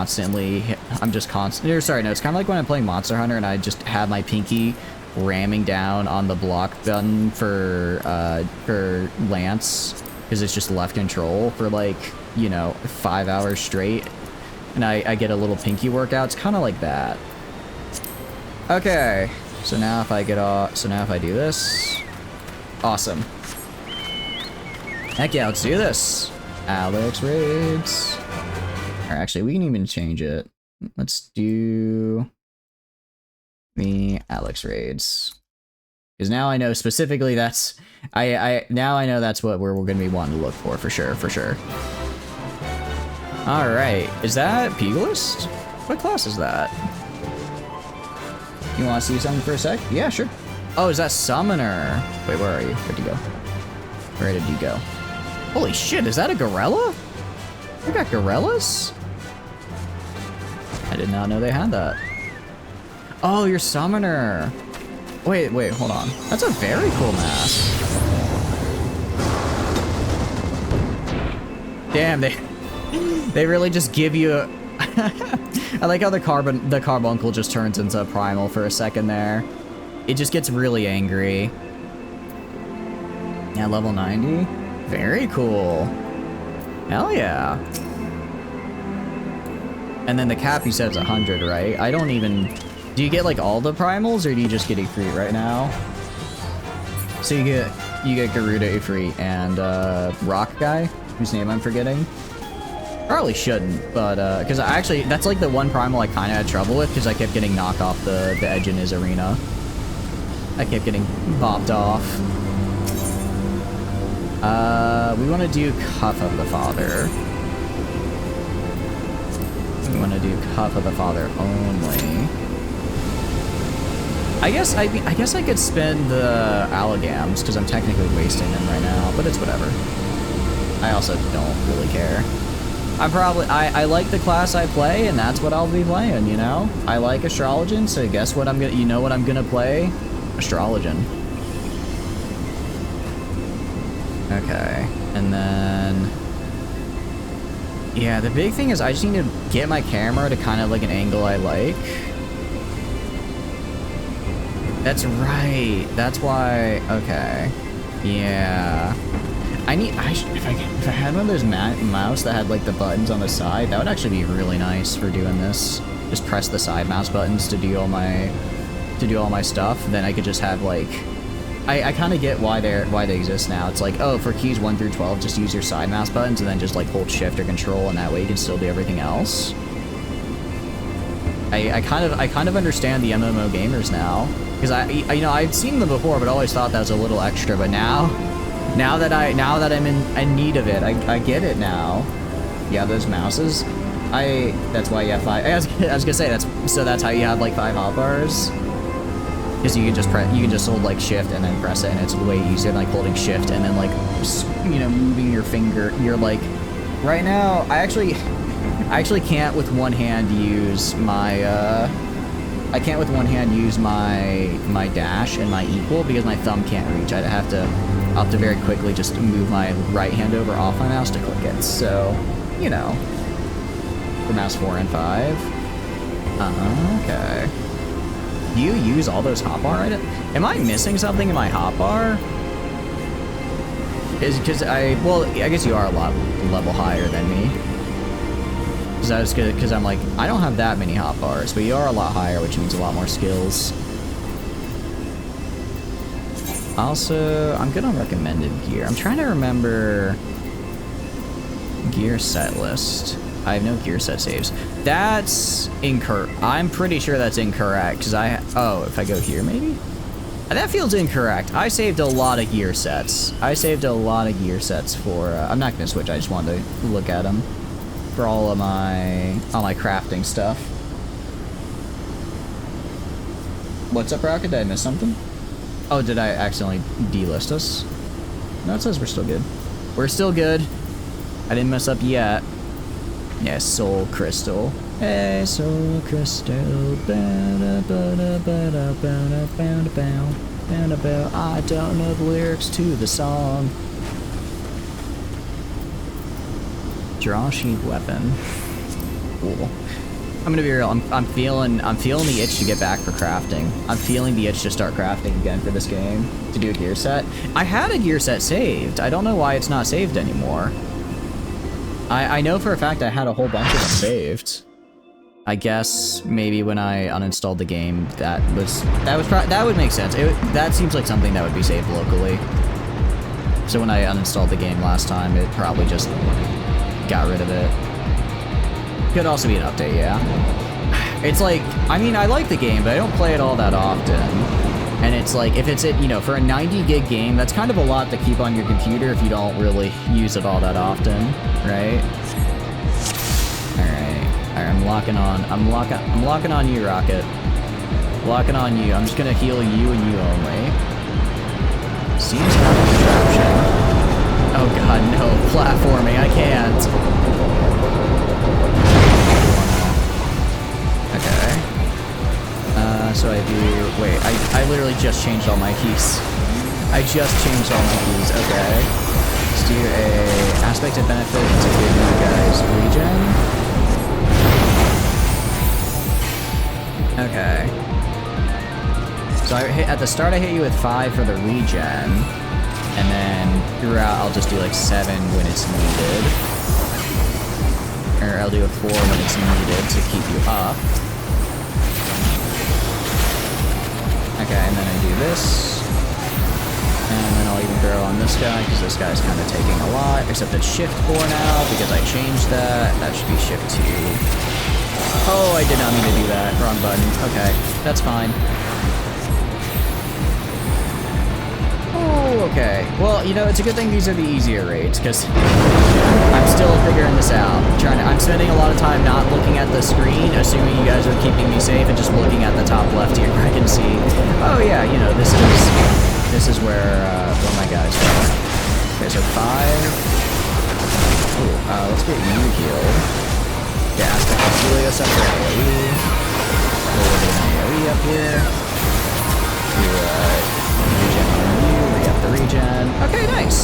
Speaker 1: of like when I'm playing Monster Hunter and I just have my pinky ramming down on the block button for Lance because it's just left control for like, 5 hours straight. And I get a little pinky workout. It's kind of like that. Okay. So now if I do this. Awesome. Heck yeah, let's do this. Alex raids. Or actually, we can even change it. Let's do the Alex raids. Because now I know specifically that's now I know that's what we're gonna be wanting to look for sure. Alright. Is that Pugilist? What class is that? You wanna see something for a sec? Yeah, sure. Oh, is that Summoner? Wait, where are you? Where'd you go? Where did you go? Holy shit, is that a gorilla? We got gorillas? I did not know they had that. Oh, you're Summoner. Wait, hold on. That's a very cool mask. Damn, they really just give you a I like how the carbuncle just turns into a primal for a second there. It just gets really angry. Yeah, level 90. Very cool. Hell yeah. And then the cap you said is 100, right? I don't even... Do you get like all the primals or do you just get Ifrit right now? So you get Garuda, Ifrit, and Rock guy, whose name I'm forgetting. Probably shouldn't, but because actually that's like the one primal I kind of had trouble with because I kept getting knocked off the edge in his arena. I kept getting bopped off. We want to do Cuff of the Father. We want to do Cuff of the Father only. I guess I could spend the Allagams because I'm technically wasting them right now, but it's whatever. I also don't really care. I like the class I play, and that's what I'll be playing, you know? I like astrologian, so guess what you know what I'm gonna play? Astrologian. Okay, and then... Yeah, the big thing is I just need to get my camera to kind of like an angle I like. That's right. That's why... Okay. Yeah. If I had one of those mouse that had like the buttons on the side, that would actually be really nice for doing this. Just press the side mouse buttons to do all my stuff. Then I could just have like, I kind of get why they exist now. It's like, oh, for keys 1 through 12, just use your side mouse buttons and then just like hold shift or control, and that way you can still do everything else. I kind of understand the MMO gamers now, because I'd seen them before, but always thought that was a little extra. But now that I'm in need of it, I get it now. Yeah, those mouses. That's why you have 5. I was gonna say that's how you have like 5 hotbars. Because you can just hold like shift and then press it, and it's way easier than like holding shift and then like moving your finger. You're like, right now I actually can't with one hand use my my dash and my equal, because my thumb can't reach. I'll have to very quickly just move my right hand over off my mouse to click it. So, for mouse 4 and 5. Okay. Do you use all those hotbar items? Am I missing something in my hotbar? Because I guess you are a lot level higher than me. Because I'm like, I don't have that many hotbars, but you are a lot higher, which means a lot more skills. Also, I'm good on recommended gear. I'm trying to remember gear set list. I have no gear set saves. That's incorrect. I'm pretty sure that's incorrect, because if I go here, maybe? That feels incorrect. I saved a lot of gear sets. For, I'm not going to switch, I just wanted to look at them. For all my crafting stuff. What's up, Rocket? Did I miss something? Oh, did I accidentally delist us? No, it says we're still good. We're still good. I didn't mess up yet. Yeah, Soul Crystal. Hey, Soul Crystal. I don't know the lyrics to the song. Draw sheet weapon. Cool. I'm gonna be real. I'm feeling the itch to get back for crafting. I'm feeling the itch to start crafting again for this game. To do a gear set. I had a gear set saved. I don't know why it's not saved anymore. I know for a fact I had a whole bunch of them saved. I guess maybe when I uninstalled the game, that would make sense. That seems like something that would be saved locally. So when I uninstalled the game last time, it probably just got rid of it. Could also be an update, yeah. It's like, I mean, I like the game, but I don't play it all that often. And it's like, if it's for a 90 gig game, that's kind of a lot to keep on your computer if you don't really use it all that often, right? Alright, I'm locking on you, Rocket. Locking on you. I'm just gonna heal you and you only. Seems kind of contraption. Oh god, no. Platforming, I can't. Okay. So I do... Wait, I literally just changed all my keys. I just changed all my keys. Okay. Let's do a aspect of benefit to give you guys regen. Okay. So at the start I hit you with 5 for the regen. And then throughout I'll just do like 7 when it's needed. Or I'll do a 4 when it's needed to keep you up. Okay, and then I do this. And then I'll even throw on this guy, because this guy's kind of taking a lot. Except it's shift 4 now, because I changed that. That should be shift 2. Oh, I did not mean to do that. Wrong button. Okay, that's fine. Oh, okay. Well, it's a good thing these are the easier raids, because I'm still figuring this out. I'm spending a lot of time not looking at the screen, assuming you guys are keeping me safe, and just looking at the top left here where I can see, oh yeah, this is where my guys are. Okay, so 5. Ooh, let's get you healed. Yeah, aspect of Helios up there, AoE. A little bit of AoE up here. Regen on you, re-up the regen. Okay, nice.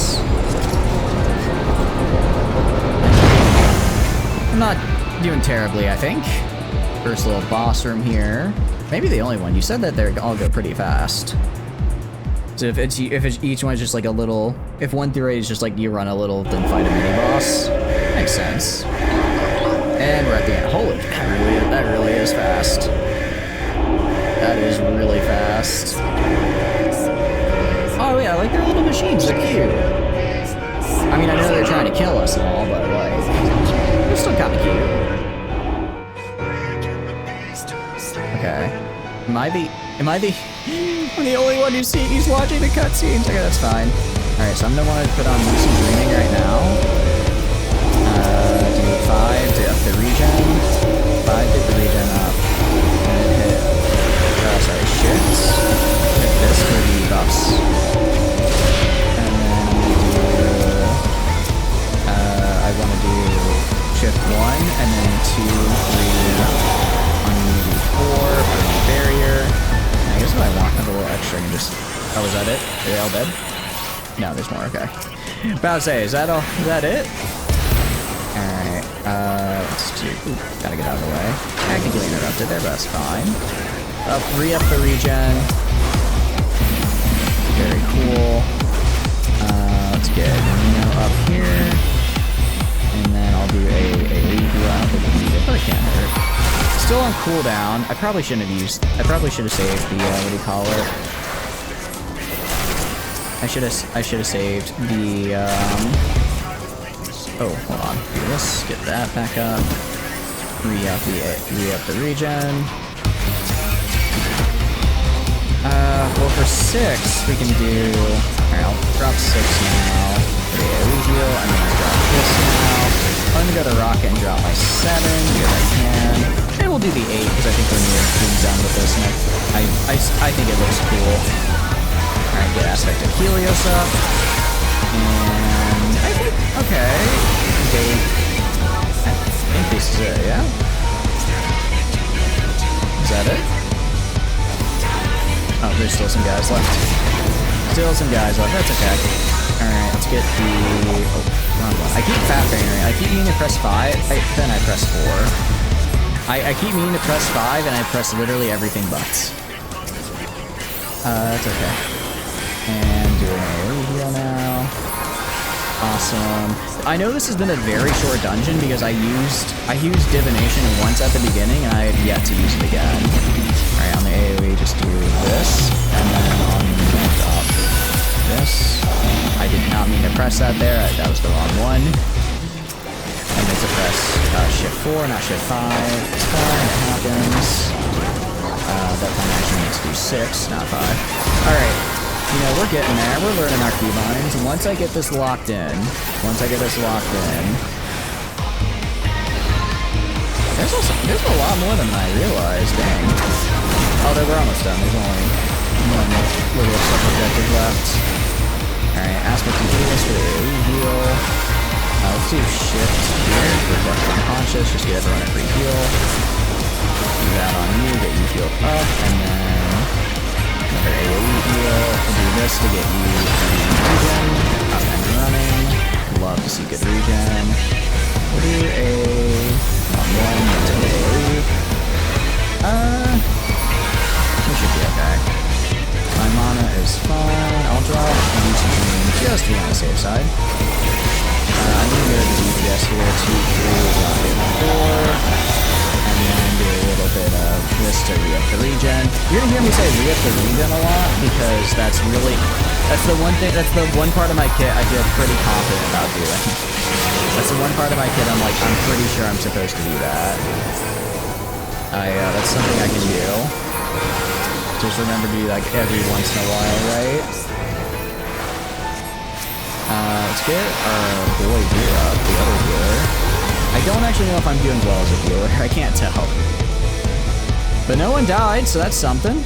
Speaker 1: I'm not doing terribly, I think. First little boss room here. Maybe the only one. You said that they all go pretty fast. So if each one is just like a little, if 1 through 8 is just like you run a little, then fight a mini boss. Makes sense. And we're at the end. Holy, that really is fast. That is really fast. Oh yeah, like they're little machines. They're cute. I mean, I know they're trying to kill us and all, but like, they're still kind of cute. Okay. Am I the I'm the only one who's watching the cutscenes? Okay, that's fine. Alright, so I'm gonna want to put on Lucid Dreaming right now. Do 5 to up the regen. 5 to the regen up. And hit, sorry, shift. Hit this for the buffs. And then I want to do shift 1, and then 2, 3, on the 4, put on the barrier. I guess what I want, have a little extra and just... Oh, is that it? Are they all dead? No, there's more, okay. About to say, is that all? Is that it? Alright, let's do... Ooh, gotta get out of the way. Technically interrupted there, but that's fine. Re-up the regen. Very cool. Let's get up here. And then I'll do a lead heal. I don't think I need it, but it can't hurt. Still on cooldown. I probably shouldn't have saved the, what do you call it? I should have saved the, oh, hold on. Do this, get that back up. Re-up the regen. Well, for 6, we can do, alright, I'll drop 6 now. For the AoE heal, I'm gonna drop this now. I'm gonna go to Rocket and drop my 7, if I can. And we'll do the 8, because I think we're near being done with this, and I think it looks cool. Alright, get Aspect of Helios up. And I think, okay. I think this is it, yeah? Is that it? Oh, there's still some guys left. Still some guys left, that's okay. Alright, let's get the... Oh, wrong one. I keep fat fingering. I keep meaning to press 5, then I press 4. I keep meaning to press 5, and I press literally everything but. That's okay. And doing a heal now. Awesome. I know this has been a very short dungeon because I used divination once at the beginning, and I have yet to use it again. Alright, on the AoE, just do this, and then on the top, this. I did not mean to press that there, that was the wrong one. I meant to press shift 4, not shift 5. It's fine, it happens. That time I actually need to do 6, not 5. Alright, you know, we're getting there. We're learning our keybinds. Once I get this locked in, there's a lot more than I realized, dang. Oh, we're almost done. There's only one little sub-objective left. Alright, Aspect of Helios for the AoE heal. Let's do shift here. We're definitely conscious. Just get everyone a free heal. Do that on you, get you healed up, and then another AoE heal. We'll do this to get you regen. Up and running. Love to see good regen. We'll do a... not one, but two AoE. We should be okay. My mana is fine. I'll drop Lucid Dreaming just to be on the safe side. I'm going to go to the DPS here, 2, 3, Rocket 4, and then do a little bit of this to re-up the regen. You're going to hear me say re-up the regen a lot, because that's the one part of my kit I feel pretty confident about doing. That's the one part of my kit I'm pretty sure I'm supposed to do that. That's something I can do. Just remember to do every once in a while, right? Let's get our boy here up, the other healer. I don't actually know if I'm doing well as a healer. I can't tell. But no one died, so that's something.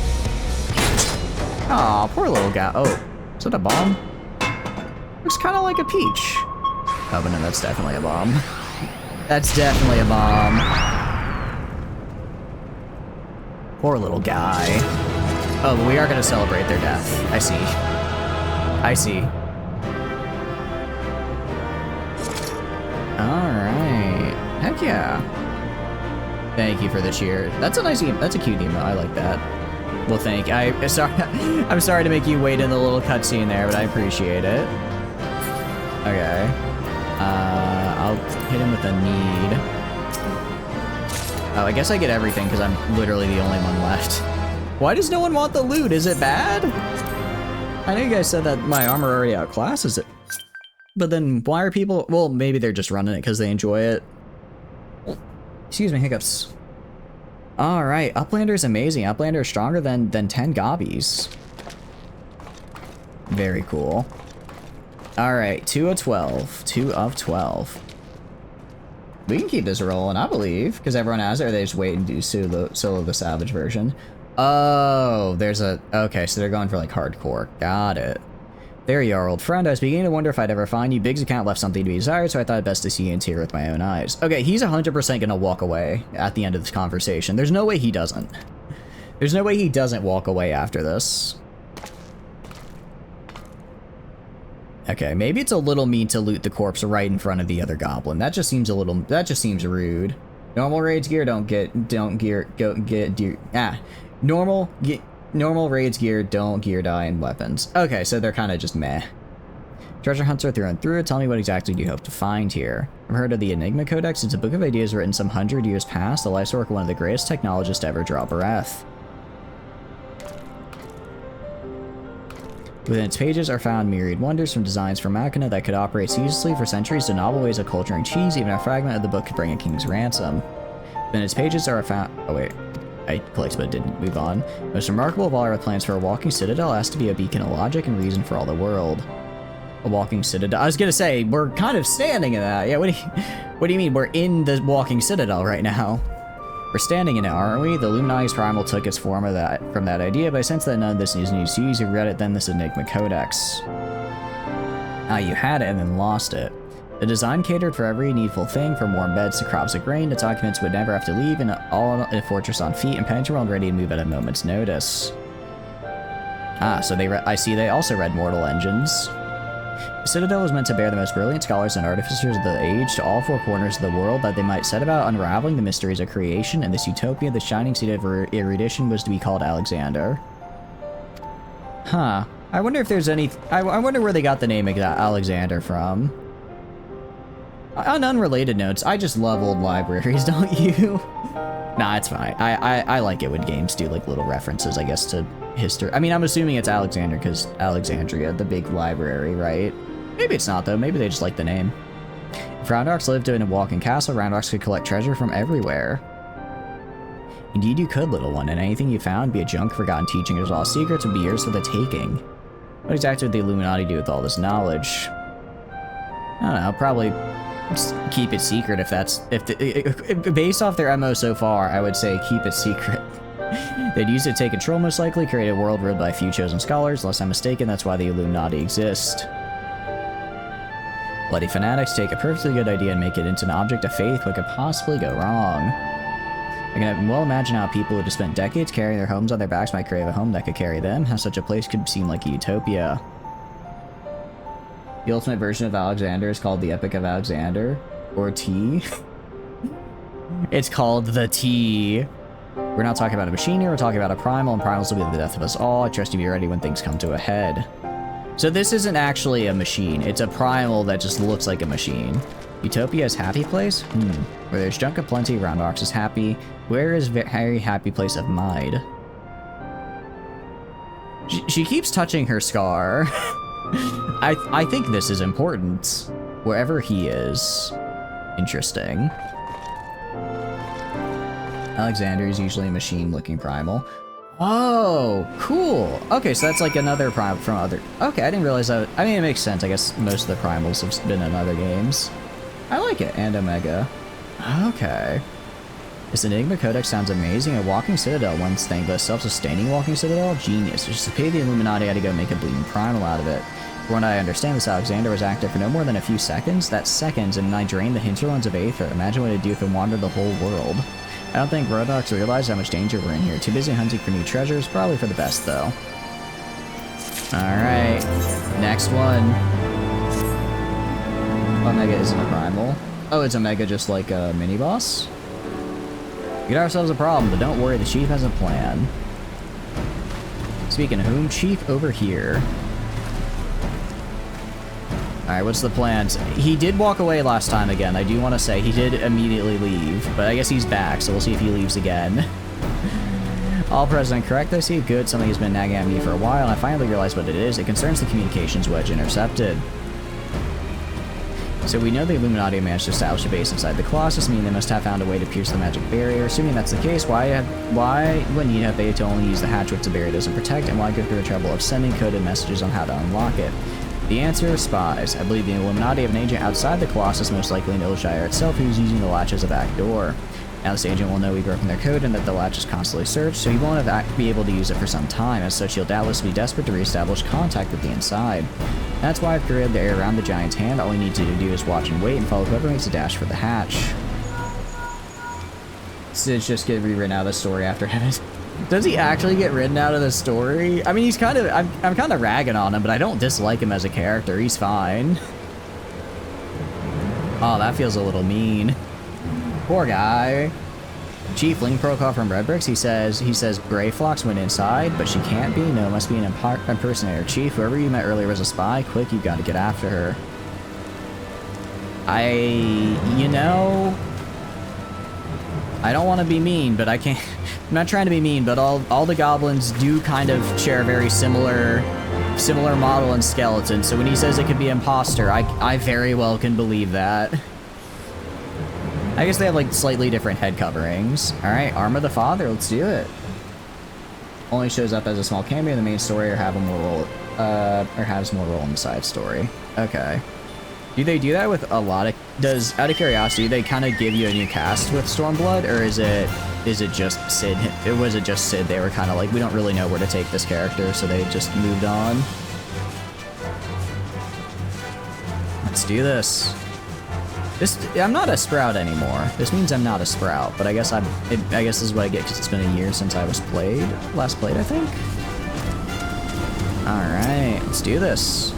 Speaker 1: Aw, poor little guy. Oh, is that a bomb? Looks kind of like a peach. Oh, but no, that's definitely a bomb. That's definitely a bomb. Poor little guy. Oh, but we are going to celebrate their death. I see. I see. Alright. Heck yeah. Thank you for the cheer. That's a nice that's a cute emo. I like that. Well, thank you. I'm sorry to make you wait in the little cutscene there, but I appreciate it. Okay. I'll hit him with a need. Oh, I guess I get everything because I'm literally the only one left. Why does no one want the loot? Is it bad? I know you guys said that my armor already outclasses it. But then why are people... Well, maybe they're just running it because they enjoy it. Excuse me, hiccups. Alright, Uplander is amazing. Uplander is stronger than 10 gobbies. Very cool. Alright, 2 of 12. 2 of 12. We can keep this rolling, I believe. Because everyone has it, or they just wait and do solo the Savage version. Oh, there's a... Okay, so they're going for, like, hardcore. Got it. There you are, old friend. I was beginning to wonder if I'd ever find you. Big's account left something to be desired, so I thought it best to see you in tear with my own eyes. Okay, he's 100% gonna walk away at the end of this conversation. There's no way he doesn't. There's no way he doesn't walk away after this. Okay, maybe it's a little mean to loot the corpse right in front of the other goblin. That just seems a little... That just seems rude. Normal raids gear, Normal raids gear, don't gear die in weapons. Okay, so they're kind of just meh. Treasure hunter through and through. Tell me what exactly do you hope to find here? I've heard of the Enigma Codex. It's a book of ideas written some 100 years past, the life's work of one of the greatest technologists to ever draw breath. Within its pages are found myriad wonders, from designs for machina that could operate ceaselessly for centuries to novel ways of culturing cheese. Even a fragment of the book could bring a king's ransom. Within its pages are found... Oh wait. I clicked but didn't move on. Most remarkable of all our plans for a walking citadel has to be a beacon of logic and reason for all the world. A walking citadel. I was gonna say, we're kind of standing in that. Yeah, what do you mean? We're in the walking citadel right now. We're standing in it, aren't we? The Illuminati's primal took its form from that idea, but I sense that none of this is news to use. You read it, then this Enigma Codex. Ah, you had it and then lost it. The design catered for every needful thing, from warm beds to crops of grain. Its occupants would never have to leave, and all in a fortress on feet, impenetrable and ready to move at a moment's notice. Ah, so I see they also read Mortal Engines. The Citadel was meant to bear the most brilliant scholars and artificers of the age to all four corners of the world, that they might set about unraveling the mysteries of creation. In this utopia, the shining seat of erudition was to be called Alexander. Huh. I wonder if there's any... I wonder where they got the name Alexander from. On unrelated notes, I just love old libraries, don't you? Nah, it's fine. I like it when games do, like, little references, I guess, to history. I mean, I'm assuming it's Alexander because Alexandria, the big library, right? Maybe it's not, though. Maybe they just like the name. If Roundox lived in a walking castle, Roundox could collect treasure from everywhere. Indeed you could, little one, and anything you found, be a junk, forgotten teaching, as well as secrets, would be yours for the taking. What exactly would the Illuminati do with all this knowledge? I don't know, probably... just keep it secret if that's... based off their MO so far, I would say keep it secret. They'd use it to take control, most likely, create a world ruled by a few chosen scholars. Unless I'm mistaken, that's why the Illuminati exist. Bloody fanatics take a perfectly good idea and make it into an object of faith. What could possibly go wrong? I can well imagine how people who have spent decades carrying their homes on their backs might crave a home that could carry them. How such a place could seem like a utopia. The ultimate version of Alexander is called the Epic of Alexander, or T. It's called the T. We're not talking about a machine here, we're talking about a primal, and primals will be the death of us all. I trust you to be ready when things come to a head. So this isn't actually a machine, it's a primal that just looks like a machine. Utopia's happy place? Where there's junk aplenty, Roundox is happy. Where is very happy place of Mide? She keeps touching her scar. I think this is important. Wherever he is. Interesting. Alexander is usually a machine-looking primal. Oh, cool. Okay, so that's like another primal from other... Okay, I didn't realize that... I mean, it makes sense. I guess most of the primals have been in other games. I like it. And Omega. Okay. This Enigma Codex sounds amazing. A walking citadel, one thing, but a self-sustaining walking citadel? Genius. Just to pay the Illuminati, I had to go make a bleeding primal out of it. From what I understand, this Alexander was active for no more than a few seconds. That's seconds, and I drained the hinterlands of Aether. Imagine what it'd do if it wandered the whole world. I don't think Rodox realized how much danger we're in here. Too busy hunting for new treasures. Probably for the best, though. Alright. Next one. Omega isn't a primal. Oh, it's Omega just like a mini-boss? We got ourselves a problem, but don't worry, the chief has a plan. Speaking of whom, Chief over here. Alright, what's the plans? He did walk away last time again. I do want to say he did immediately leave, but I guess he's back, so we'll see if he leaves again. All present, correct? I see. Good. Something has been nagging at me for a while, and I finally realized what it is. It concerns the communications wedge intercepted. So we know the Illuminati managed to establish a base inside the Colossus, meaning they must have found a way to pierce the magic barrier. Assuming that's the case, why would need have they to only use the hatch which the barrier doesn't protect, and why go through the trouble of sending coded messages on how to unlock it? The answer is spies. I believe the Illuminati have an agent outside the Colossus, most likely in Ilshire itself, who's using the latch as a back door. Now this agent will know we've broken their code and that the latch is constantly searched, so he won't be able to use it for some time. As such, he'll doubtless be desperate to re-establish contact with the inside. That's why I've created the area around the giant's hand. All we need to do is watch and wait and follow whoever makes a dash for the hatch. It's just get rewritten out of the story after having... Does he actually get written out of the story? I mean, he's kind of... I'm kind of ragging on him, but I don't dislike him as a character. He's fine. Oh, that feels a little mean. Poor guy. Chief, Ling Protocol from Red Bricks, he says Grey Flox went inside, but she can't be. No, must be an impersonator. Chief, whoever you met earlier was a spy. Quick, you gotta get after her. You know... I don't want to be mean, but I can't... I'm not trying to be mean, but all the goblins do kind of share a very similar model and skeleton, so when he says it could be imposter, I very well can believe that. I guess they have, like, slightly different head coverings. Alright, Arm of the Father, let's do it. Only shows up as a small cameo in the main story or have a more role, or has more role in the side story. Okay. Do they do that with a lot of... out of curiosity, do they kind of give you a new cast with Stormblood, or is it just Sid? Was it just Sid? They were kind of like, we don't really know where to take this character, so they just moved on. Let's do this. I'm not a Sprout anymore. This means I'm not a Sprout, but I guess I guess this is what I get because it's been a year since I was last played, I think. All right, let's do this.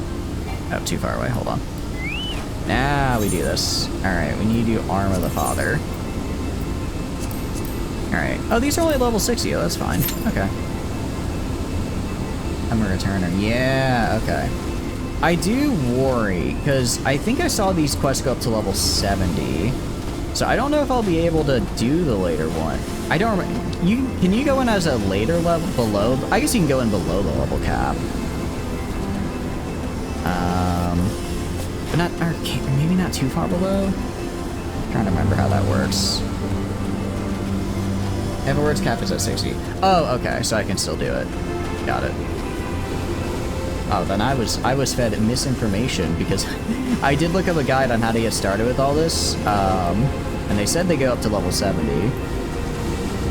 Speaker 1: Oh, too far away. Hold on. Now we do this. All right, we need to do Arm of the Father. All right. Oh, these are only level 60. Oh, that's fine. Okay. I'm a returner. Yeah. Okay. I do worry, because I think I saw these quests go up to level 70. So I don't know if I'll be able to do the later one. I don't remember. Can you go in as a later level below? I guess you can go in below the level cap. But not, or maybe not too far below? I'm trying to remember how that works. Everwords cap is at 60. Oh, okay, so I can still do it. Got it. Oh, then I was fed misinformation because I did look up a guide on how to get started with all this, and they said they go up to level 70.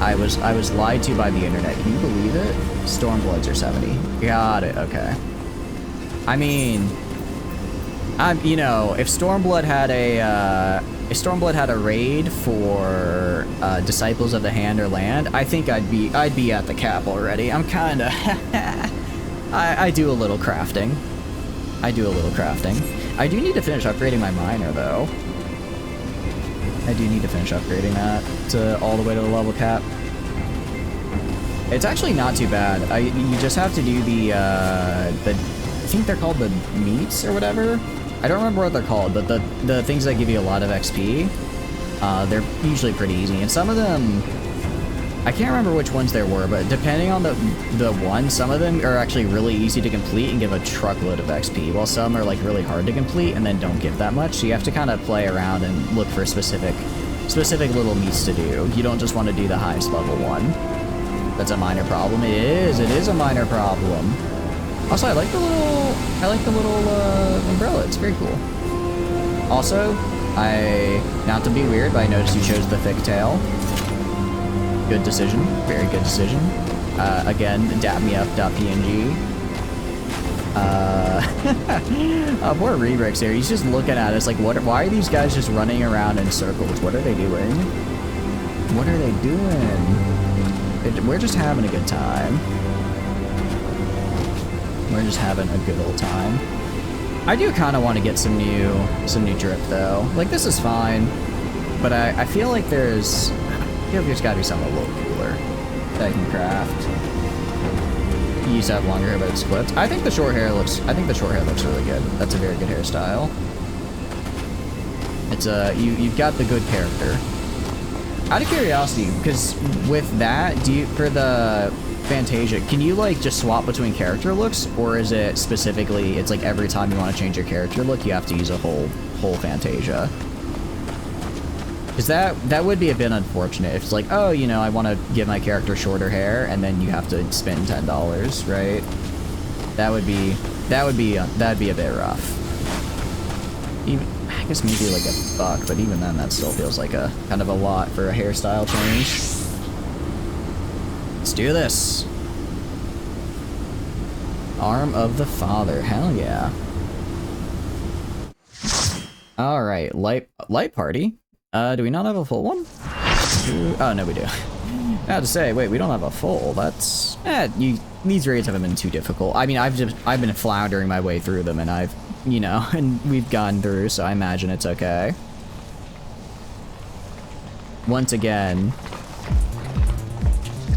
Speaker 1: I was lied to by the internet. Can you believe it? Stormbloods are 70. Got it. Okay. I mean, you know, if Stormblood had a raid for Disciples of the Hand or Land, I think I'd be at the cap already. I'm kind of. I do a little crafting. I do need to finish upgrading my miner, though. I do need to finish upgrading that to all the way to the level cap. It's actually not too bad. You just have to do I think they're called the meats or whatever. I don't remember what they're called, but the things that give you a lot of XP, they're usually pretty easy. And some of them, I can't remember which ones there were, but depending on the one, some of them are actually really easy to complete and give a truckload of XP, while some are like really hard to complete and then don't give that much. So you have to kind of play around and look for specific little meats to do. You don't just want to do the highest level one. That's a minor problem. It is a minor problem. Also, I like the little umbrella. It's very cool. Also, not to be weird, but I noticed you chose the thick tail. Good decision. Very good decision. Again, dabmeup.png. Poor Rebrix here. He's just looking at us like, why are these guys just running around in circles? What are they doing? What are they doing? We're just having a good time. We're just having a good old time. I do kind of want to get some new drip though. Like, this is fine, but I feel like there's gotta be something a little cooler that I can craft. You used to have longer hair, but it's clipped. I think the short hair looks really good. That's a very good hairstyle. It's you've got the good character. Out of curiosity, because with that, for the Fantasia, can you like just swap between character looks, or is it specifically it's like every time you want to change your character look, you have to use a whole Fantasia? Because that would be a bit unfortunate if it's like, oh, you know, I want to give my character shorter hair, and then you have to spend $10, right? That'd be a bit rough. Even, I guess maybe like $1, but even then, that still feels like a kind of a lot for a hairstyle change. Let's do this. Arm of the Father, hell yeah. All right, light party. Do we not have a full one? Oh no, we do. I have to say, wait, we don't have a full. That's these raids haven't been too difficult. I mean, I've been floundering my way through them, and and we've gone through, so I imagine it's okay. Once again.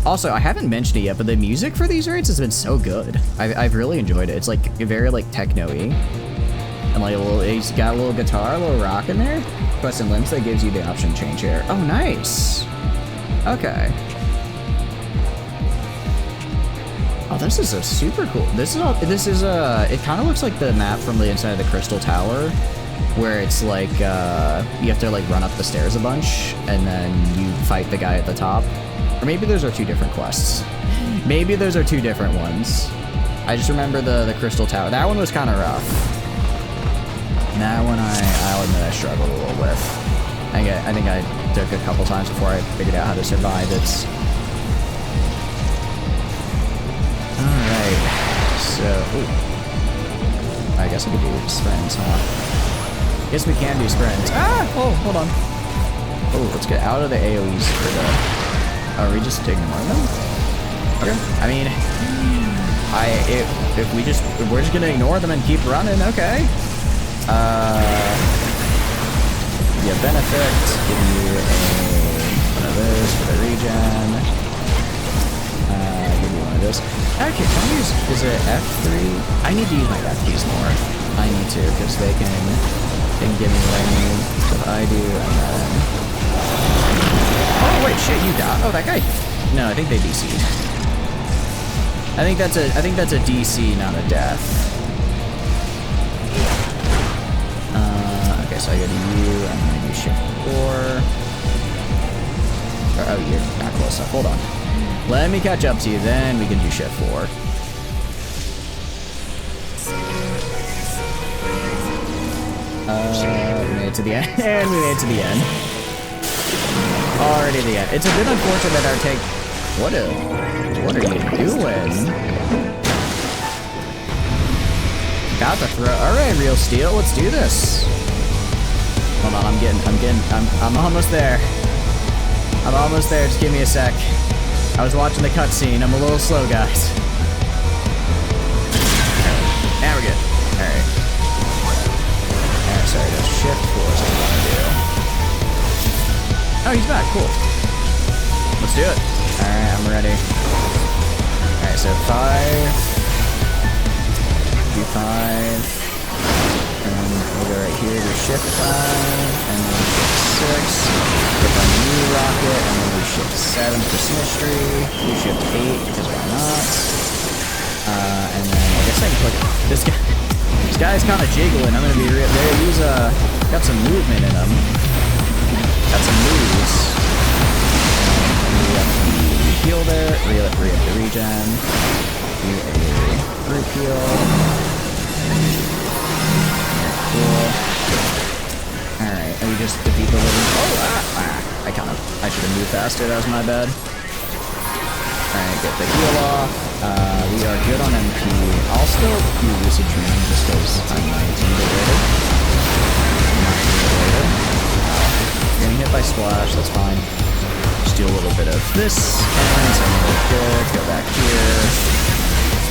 Speaker 1: Also, I haven't mentioned it yet, but the music for these raids has been so good. I've really enjoyed it. It's like very like techno-y. And like he's got a little guitar, a little rock in there. Quest and limbs that gives you the option to change hair. Oh, nice. Okay. Oh, this is a super cool. This is it kind of looks like the map from the inside of the Crystal Tower, where it's like you have to like run up the stairs a bunch and then you fight the guy at the top. Or maybe those are two different quests. Maybe those are two different ones. I just remember the Crystal Tower. That one was kind of rough. That one I'll admit I struggled a little with. I think I took a couple times before I figured out how to survive it. Alright. So, ooh. I guess we could do sprints, huh? Guess we can do sprints. Ah! Oh, hold on. Oh, let's get out of the AoEs for the... Are we just ignoring them? Okay. I mean, if we're just gonna ignore them and keep running, okay. Yeah, benefit. Give you one of those for the regen. Give you one of those. Okay, can I use? Is it F3? I need to use my F keys more. I need to, because they can give me what I need. So if I do, and then. Oh wait, shit, you got. Oh, that guy. No, I think they DC'd. I think that's a DC, not a death. Okay, so I go to you. I'm gonna do shift 4. Oh, you're not close enough. Hold on. Let me catch up to you, then we can do shift 4. We made it to the end, and we made it to the end. Already the end. It's a bit unfortunate that our take. What are you doing? Got the throw. All right, real steel. Let's do this. Hold on, I'm almost there. I'm almost there. Just give me a sec. I was watching the cutscene. I'm a little slow, guys. Now we're good. All right. Sorry, that's shift 4 is what I want to do. Oh, he's back. Cool. Let's do it. Alright, I'm ready. Alright, so 5. Do 5. And then we'll go right here, do shift 5. And then shift 6. Click on new rocket. And then do shift 7 for symmetry. Do shift 8 because why not? And then I guess I can click this guy. This guy's kind of jiggling. I'm gonna be real. He's got some movement in him. Got some moves. Heal there. Re-up the regen. Do a group heal. Cool. Alright, and we just defeat the living. Oh, I should have moved faster. That was my bad. Alright, get the heal off. We are good on MP. I'll still do Lucid Dream just because I'm 19 related. Getting hit by splash, that's fine. Just do a little bit of this, and so I'm really good. Go back here.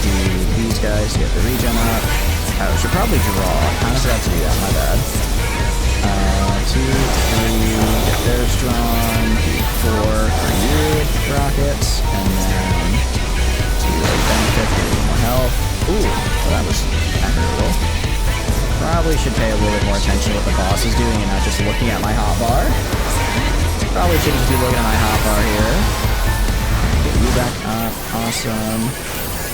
Speaker 1: Do these guys to get the regen up. I should probably draw. I kind of forgot to do that, my bad. 2, 3, get those drawn. 4 for you, rockets, and then do a benefit for probably should pay a little bit more attention to what the boss is doing and not just looking at my hotbar. Probably should just be looking at my hotbar here. Get you back up. Awesome.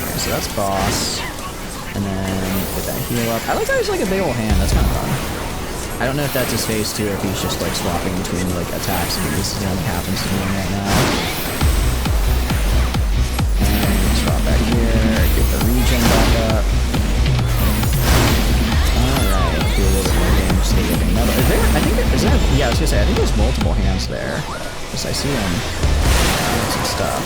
Speaker 1: Okay, so that's boss. And then get that heal up. I like how he's like a big old hand. That's kind of fun. I don't know if that's his phase 2 or if he's just like swapping between like attacks. I mean, this is what happens to me right now. And swap back here. Get the regen back up. Alright, do a little bit more damage to get another. Is there? I think is that? Yeah, I was gonna say I think there's multiple hands there. Because I see him doing some stuff.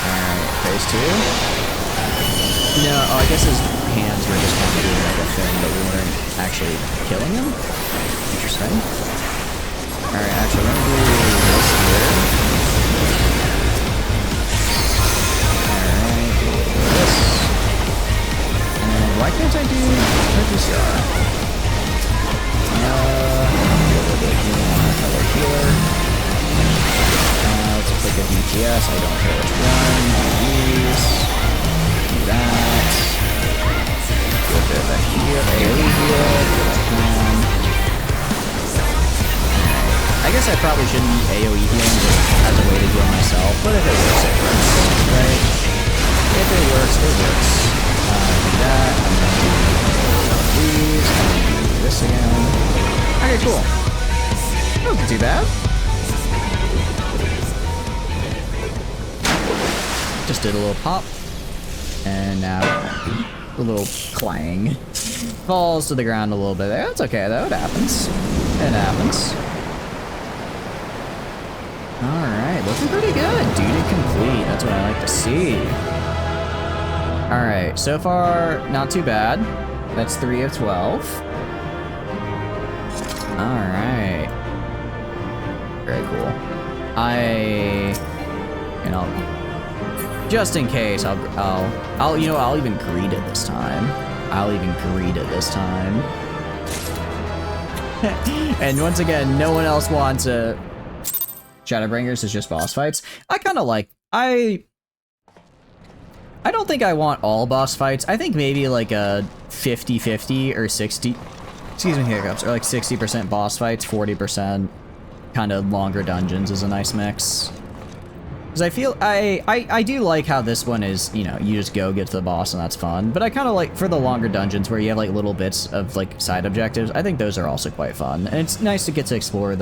Speaker 1: Alright, phase 2. No, I guess his hands were just kind of doing like a thing, but we weren't actually killing him. Interesting. Alright, actually, let me do this here. Alright, do this. And why can't I do PCR? Do a little bit of healing on our fellow healer. Let's click a DPS, I don't care which one. These. That. Do a bit of a heal, AoE heal, I guess I probably shouldn't be AoE healing just as a way to heal myself, but if it works, it works, right? If it works, it works. Do that, and then do these, and then do this again. Okay, cool. Wasn't too bad. Just did a little pop. And now a little clang. Falls to the ground a little bit there. That's okay though, it happens. It happens. Alright, looking pretty good. Duty complete. That's what I like to see. Alright, so far, not too bad. That's 3 of 12. Alright. Very cool. Just in case, I'll even greet it this time. And once again, no one else wants a Shadowbringers is just boss fights. I kind of like, I don't think I want all boss fights. I think maybe like a 50-50 or 60, excuse me, hiccups, or like 60% boss fights, 40% kind of longer dungeons is a nice mix. Because I feel, I do like how this one is, you know, you just go get to the boss and that's fun. But I kind of like, for the longer dungeons where you have like little bits of like side objectives, I think those are also quite fun. And it's nice to get to explore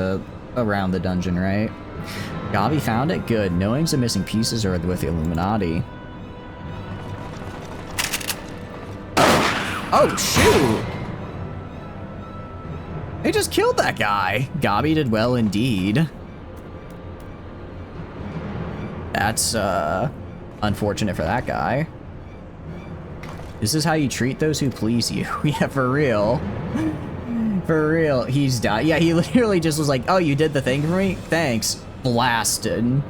Speaker 1: around the dungeon, right? Gabi found it? Good. Knowing some missing pieces are with the Illuminati. Oh, shoot! They just killed that guy! Gabi did well indeed. That's, unfortunate for that guy. This is how you treat those who please you. Yeah, for real. For real. He's died. Yeah, he literally just was like, oh, you did the thing for me? Thanks. Blasted.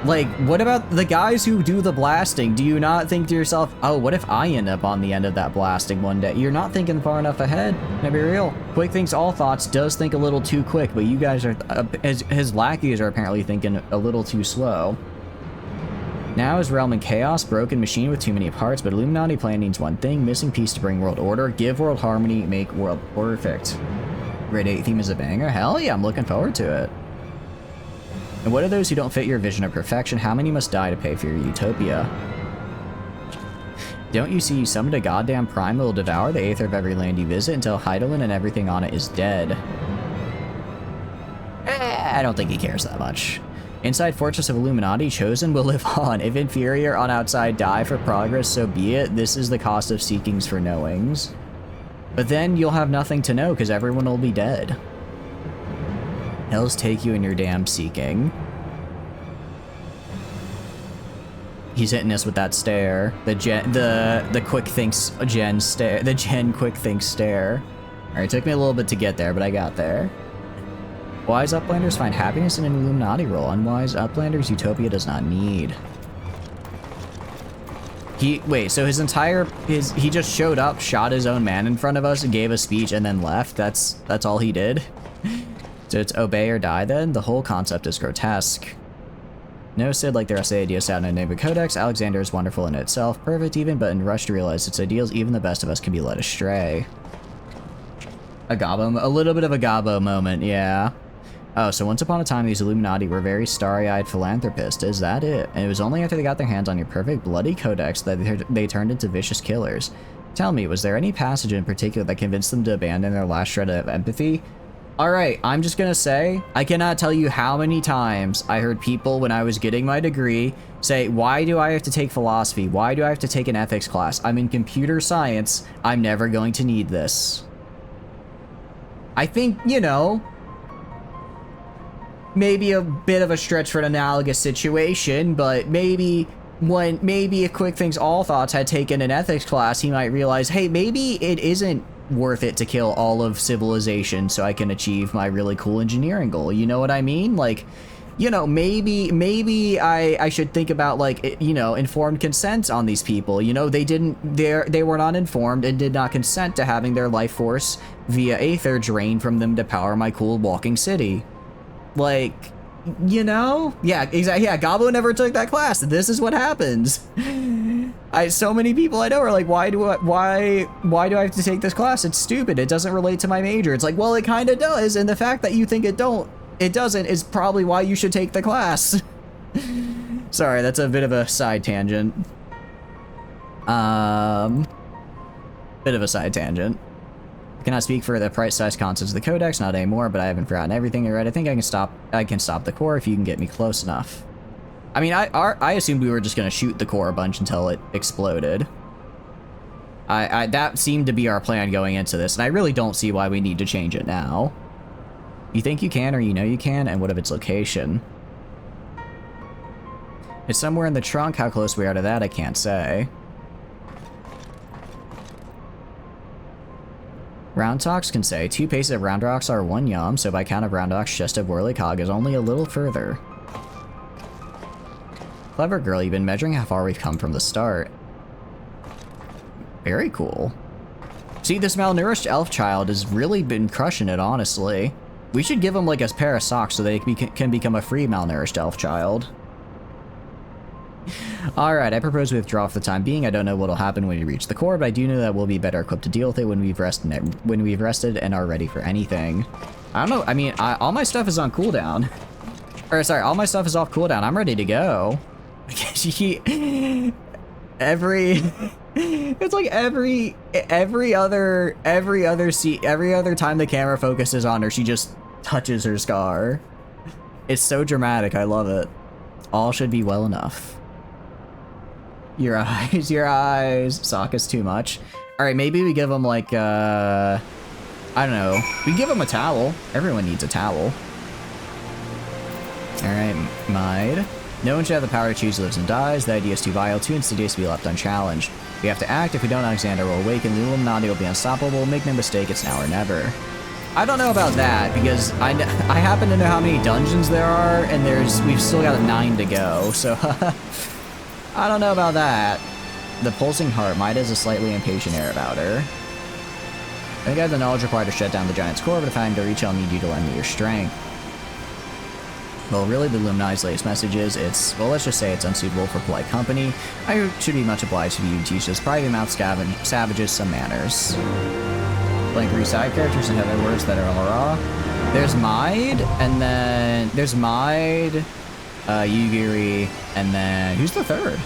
Speaker 1: Like, what about the guys who do the blasting? Do you not think to yourself, oh, what if I end up on the end of that blasting one day? You're not thinking far enough ahead. Can I be real? Quick thinks all thoughts does think a little too quick, but you guys are, his lackeys are apparently thinking a little too slow. Now is realm in chaos, broken machine with too many parts, but Illuminati plan needs one thing, missing piece to bring world order, give world harmony, make world perfect. Grade 8 theme is a banger? Hell yeah, I'm looking forward to it. And what are those who don't fit your vision of perfection? How many must die to pay for your utopia? Don't you see you summoned a goddamn prime that will devour the aether of every land you visit until Heidelin and everything on it is dead? I don't think he cares that much. Inside Fortress of Illuminati, Chosen will live on. If inferior on outside die for progress, so be it. This is the cost of seekings for knowings. But then you'll have nothing to know because everyone will be dead. Hells take you in your damn seeking. He's hitting us with that stare. The quick thinks Gen stare. The Gen quick thinks stare. Alright, took me a little bit to get there, but I got there. Wise Uplanders find happiness in an Illuminati role. Unwise Uplanders Utopia does not need. Wait, so his entire, he just showed up, shot his own man in front of us, and gave a speech, and then left? That's all he did? So it's obey or die then? The whole concept is grotesque. No Sid like the rest of the ideas out in the name of Codex. Alexander is wonderful in itself, perfect even, but in rush to realize its ideals, even the best of us can be led astray. A little bit of a Gabo moment, yeah. Oh, so once upon a time, these Illuminati were very starry-eyed philanthropists. Is that it? And it was only after they got their hands on your perfect bloody codex that they turned into vicious killers. Tell me, was there any passage in particular that convinced them to abandon their last shred of empathy? Alright, I'm just gonna say, I cannot tell you how many times I heard people when I was getting my degree say, why do I have to take philosophy? Why do I have to take an ethics class? I'm in computer science. I'm never going to need this. I think, you know, maybe a bit of a stretch for an analogous situation, but maybe if Quick Things All Thoughts had taken an ethics class, he might realize, hey, maybe it isn't worth it to kill all of civilization so I can achieve my really cool engineering goal. You know what I mean? Like, you know, maybe I should think about, like, you know, informed consent on these people. You know, they were not informed and did not consent to having their life force via aether drained from them to power my cool walking city. Like, you know? Yeah, exactly. Yeah, Gabo never took that class. This is what happens. So many people I know are like, why do I have to take this class? It's stupid. It doesn't relate to my major. It's like, well, it kind of does. And the fact that you think it doesn't is probably why you should take the class. Sorry, that's a bit of a side tangent. Bit of a side tangent. I cannot speak for the price-size concepts of the codex, not anymore, but I haven't forgotten everything I read. I think I can stop the core if you can get me close enough. I mean, I assumed we were just gonna shoot the core a bunch until it exploded. That seemed to be our plan going into this, and I really don't see why we need to change it now. You think you can, or you know you can, and what of its location? It's somewhere in the trunk. How close we are to that, I can't say. Round Talks can say 2 paces of Round Rocks are 1 yum, so by count of Round Rocks, just of Whirlicog is only a little further. Clever girl, you've been measuring how far we've come from the start. Very cool. See, this malnourished elf child has really been crushing it, honestly. We should give him like a pair of socks so they can become a free malnourished elf child. Alright, I propose we withdraw for the time being. I don't know what'll happen when we reach the core, but I do know that we'll be better equipped to deal with it when we've rested and are ready for anything. I don't know, I mean, all my stuff is on cooldown. Or, sorry, all my stuff is off cooldown. I'm ready to go. It's like every other time the camera focuses on her, she just touches her scar. It's so dramatic, I love it. All should be well enough. Your eyes, your eyes. Sokka's too much. Alright, maybe we give him like, I don't know. We give him a towel. Everyone needs a towel. Alright, Mide. No one should have the power to choose lives and dies. The idea is too vile, too insidious to be left unchallenged. We have to act. If we don't, Alexander will awaken. The Illuminati will be unstoppable. Make no mistake, it's now or never. I don't know about that, because I happen to know how many dungeons there are, and we've still got 9 to go, so I don't know about that. The pulsing heart. Maida has a slightly impatient air about her. I think I have the knowledge required to shut down the giant's core, but if I'm to reach, I'll need you to lend me your strength. Well, really, the Illuminati's latest message is, well, let's just say it's unsuitable for polite company. I should be much obliged if you teach this private-mouthed savages some manners. Blank side characters and other words that are all raw. There's Mide, and then there's Mide, Yugiri, and then who's the third?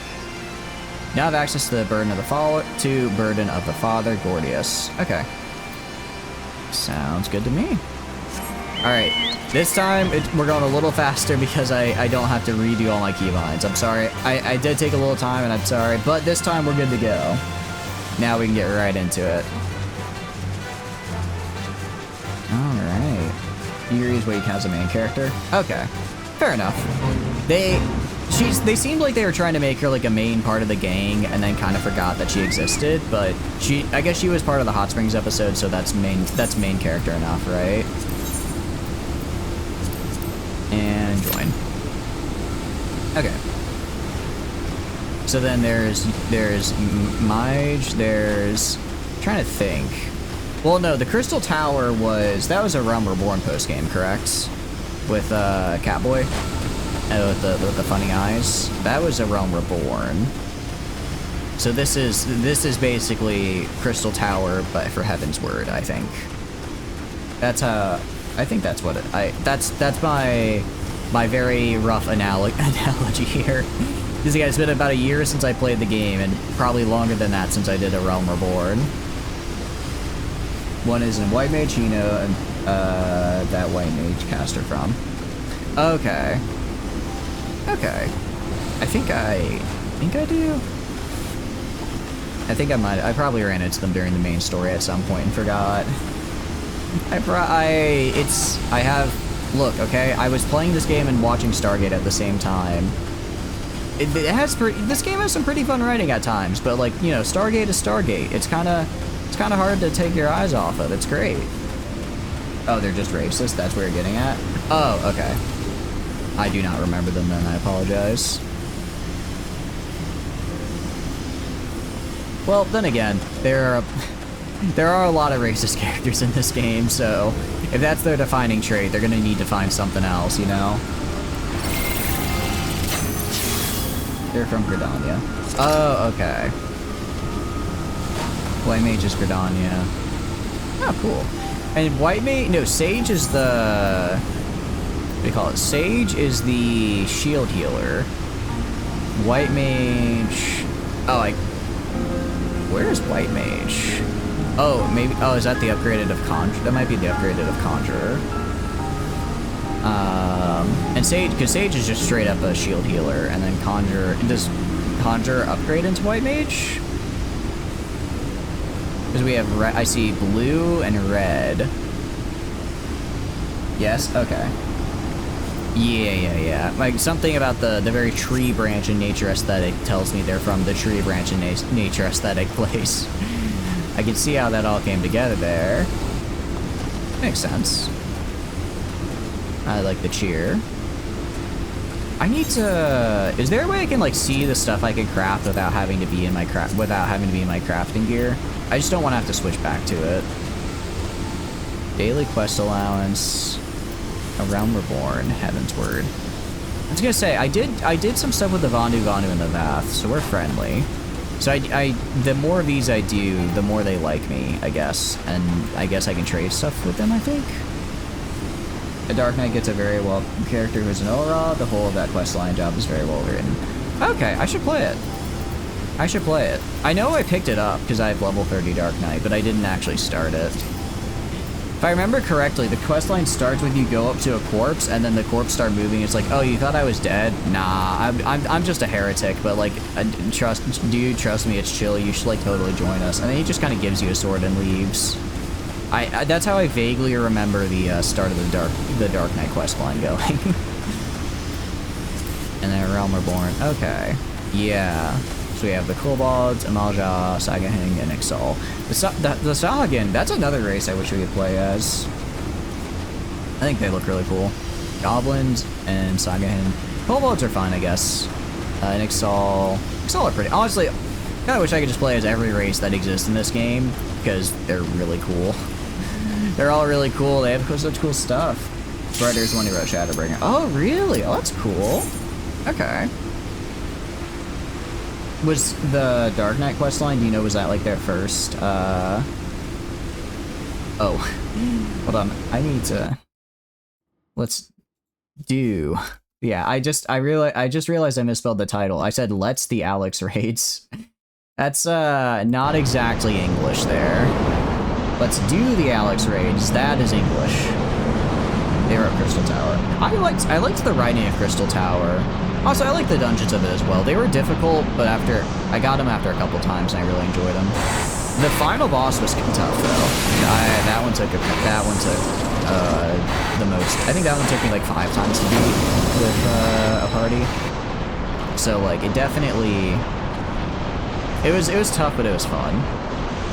Speaker 1: Now I have access to the burden of the father, Gordius. Okay. Sounds good to me. Alright, this time we're going a little faster because I don't have to redo all my keybinds. I'm sorry. I did take a little time and I'm sorry, but this time we're good to go. Now we can get right into it. Alright. Yuri's Wake has a main character. Okay. Fair enough. They seemed like they were trying to make her like a main part of the gang and then kind of forgot that she existed, but I guess she was part of the Hot Springs episode, so that's main character enough, right? And join. Okay. So then there's Mige, I'm trying to think. Well, no, the Crystal Tower that was a Realm Reborn post game, correct? With Catboy. with the funny eyes. That was a Realm Reborn. So this is basically Crystal Tower, but for Heaven's Word, I think. That's I think that's what it. That's my very rough analogy here. Because yeah, it's been about a year since I played the game, and probably longer than that since I did a Realm Reborn. One is in White Mage, you know, and that White Mage caster from. Okay. Okay. I think I do. I think I probably ran into them during the main story at some point and forgot. Look, okay, I was playing this game and watching Stargate at the same time. This game has some pretty fun writing at times, but like, you know, Stargate is Stargate. It's kind of hard to take your eyes off of. It's great. Oh, they're just racist? That's where you're getting at? Oh, okay. I do not remember them then, I apologize. Well, then again, there are a lot of racist characters in this game, so if that's their defining trait, they're gonna need to find something else, you know? They're from Gridania. Oh, okay. White Mage is Gridania. Oh, cool. And White Mage, no, Sage is the, what do you call it? Sage is the shield healer. White Mage, oh, where is White Mage? Oh, maybe, oh, is that the upgraded of Conjurer? That might be the upgraded of Conjurer. And Sage, because Sage is just straight up a shield healer, and then Conjurer, does Conjurer upgrade into White Mage? Because we have red, I see blue and red. Yes, okay. Yeah. Like, something about the very tree branch and nature aesthetic tells me they're from the tree branch and nature aesthetic place. I can see how that all came together there. Makes sense. I like the cheer. I need to... Is there a way I can, like, see the stuff I can craft without having to be in my crafting gear? I just don't want to have to switch back to it. Daily quest allowance. A Realm Reborn. Heaven's Word. I was gonna say, I did some stuff with the Vandu and the Vath, so we're friendly. So the more of these I do, the more they like me, I guess. And I guess I can trade stuff with them, I think. A Dark Knight gets a very well character who's an Aura. The whole of that questline job is very well written. Okay, I should play it. I know I picked it up because I have level 30 Dark Knight, but I didn't actually start it. If I remember correctly, the questline starts with you go up to a corpse, and then the corpse start moving. It's like, oh, you thought I was dead? Nah, I'm just a heretic, but like, trust me, it's chill. You should like totally join us. And then he just kind of gives you a sword and leaves. That's how I vaguely remember the start of the Dark Knight questline going. And then Realm Reborn. Okay, yeah. So we have the Kobolds, Amalja, Sagahing, and Ixal. The Sahuagin, that's another race I wish we could play as. I think they look really cool. Goblins and Sagahing. Kobolds are fine, I guess. And Ixal are pretty. Honestly, kind of wish I could just play as every race that exists in this game, because they're really cool. They're all really cool. They have such cool stuff. Brighter's one who wrote Shadowbringer. Oh, really? Oh, that's cool. Okay. Was the Dark Knight questline, do you know, was that like their first, oh. Hold on, I need to... Let's do... Yeah, I just realized I misspelled the title. I said, let's the Alex raids. That's, not exactly English there. Let's do the Alex raids, that is English. They were at Crystal Tower. I liked the writing of Crystal Tower. Also, I like the dungeons of it as well. They were difficult, but I got them after a couple times, and I really enjoyed them. The final boss was tough, though. That one took the most. I think that one took me like 5 times to beat with a party. So like, it definitely, it was tough, but it was fun.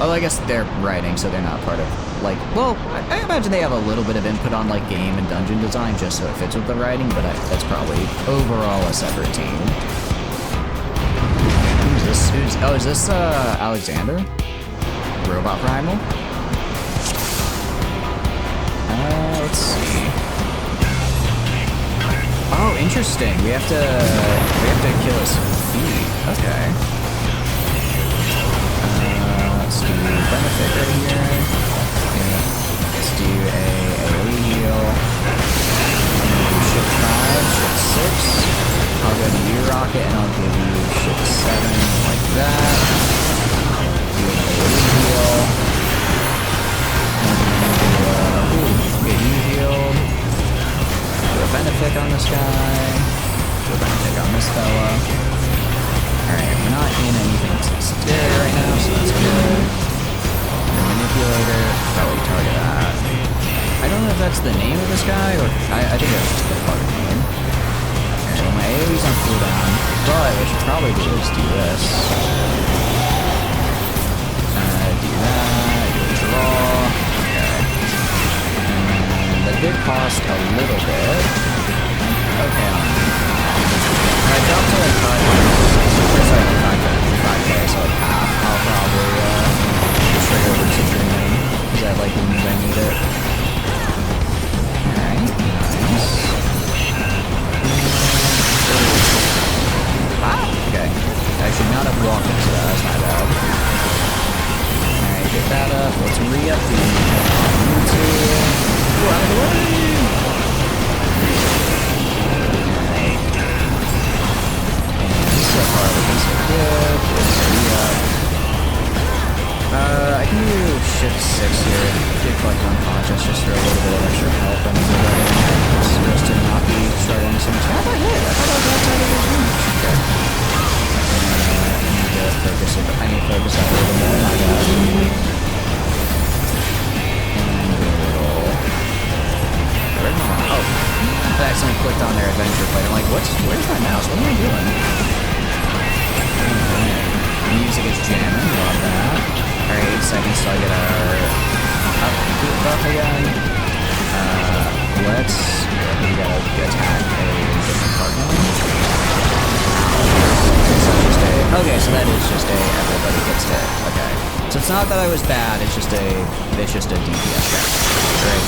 Speaker 1: Although I guess they're writing, so they're not part of, like, well, I imagine they have a little bit of input on, like, game and dungeon design just so it fits with the writing, but that's probably overall a separate team. Who's this? Oh, is this, Alexander? Robot Primal? Let's see. Oh, interesting. We have to kill his feet. Okay. Let's do benefit right here. Yeah. Let's do a AoE heal. I'm gonna do shift 5, shift 6. I'll go to you, Rocket, and I'll give you shift 7 like that. Do an AoE heal. And get you healed. Do a benefit on this guy. Do a benefit on this fella. Alright, we're not in anything scary right now, so that's good. Manipulator, probably target that. I don't know if that's the name of this guy, or I think that's just the part of the name. Alright, well my AoE's on cooldown, but I should probably do is do this. Do that, do a draw. Okay. And that did cost a little bit. Okay, I dropped to like 5k, so like half. I'll probably trigger over to dreaming, because I like when I need it. Alright, nice. Okay. I should not have walked into that, that's my bad. Alright, get that up. Let's re-up the YouTube. Run away! So far, looking so good. I can do shift 6 here. Get like unconscious just for a little bit of extra help and supposed to not be starting so much. How did I hit? I thought I was outside of his reach. Okay. I need to focus out a little more. My bad. Oh. I accidentally clicked on their adventure plate. I'm like, where's my mouse? What am I doing? Music is jamming, love that. Alright, 8 seconds till I get our upbeat buff again. We gotta attack a different partner. Okay, so that is just a everybody gets hit. Okay. So it's not that I was bad, it's just a DPS check. Right.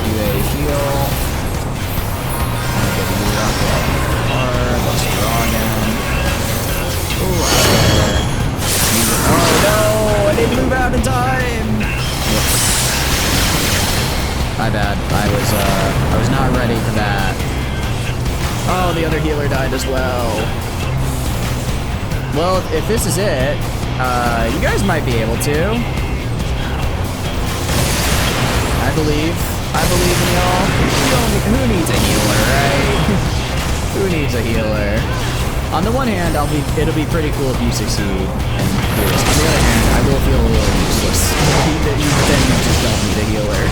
Speaker 1: Do a heal. Let's draw again. Oh no! I didn't move out in time! Whoops. My bad. I was not ready for that. Oh, the other healer died as well. Well, if this is it, you guys might be able to. I believe in y'all. Who needs a healer, right? Who needs a healer? On the one hand, it'll be pretty cool if you succeed and do this. On the other hand, I will feel a little useless. Then you just don't need a healer.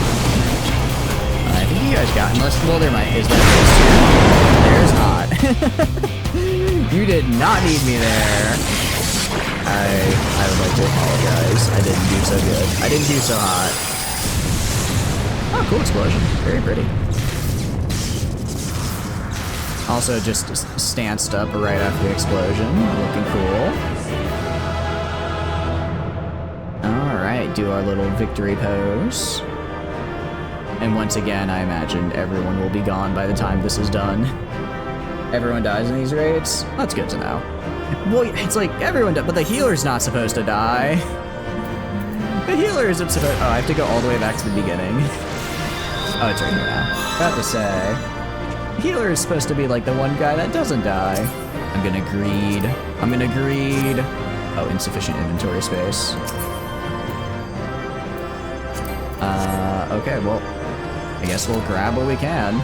Speaker 1: I think you guys got, well, there might, is that there's not. You did not need me there. I would like to apologize. I didn't do so good. I didn't do so hot. Oh, cool explosion. Very pretty. Also just stanced up right after the explosion. Looking cool. Alright, do our little victory pose. And once again, I imagine everyone will be gone by the time this is done. Everyone dies in these raids? That's good to know. Well, it's like everyone dies, but the healer's not supposed to die. The healer isn't supposed. Oh, I have to go all the way back to the beginning. Oh, it's right here now. About to say. The healer is supposed to be like the one guy that doesn't die. I'm gonna greed. Oh, insufficient inventory space. Okay, well, I guess we'll grab what we can.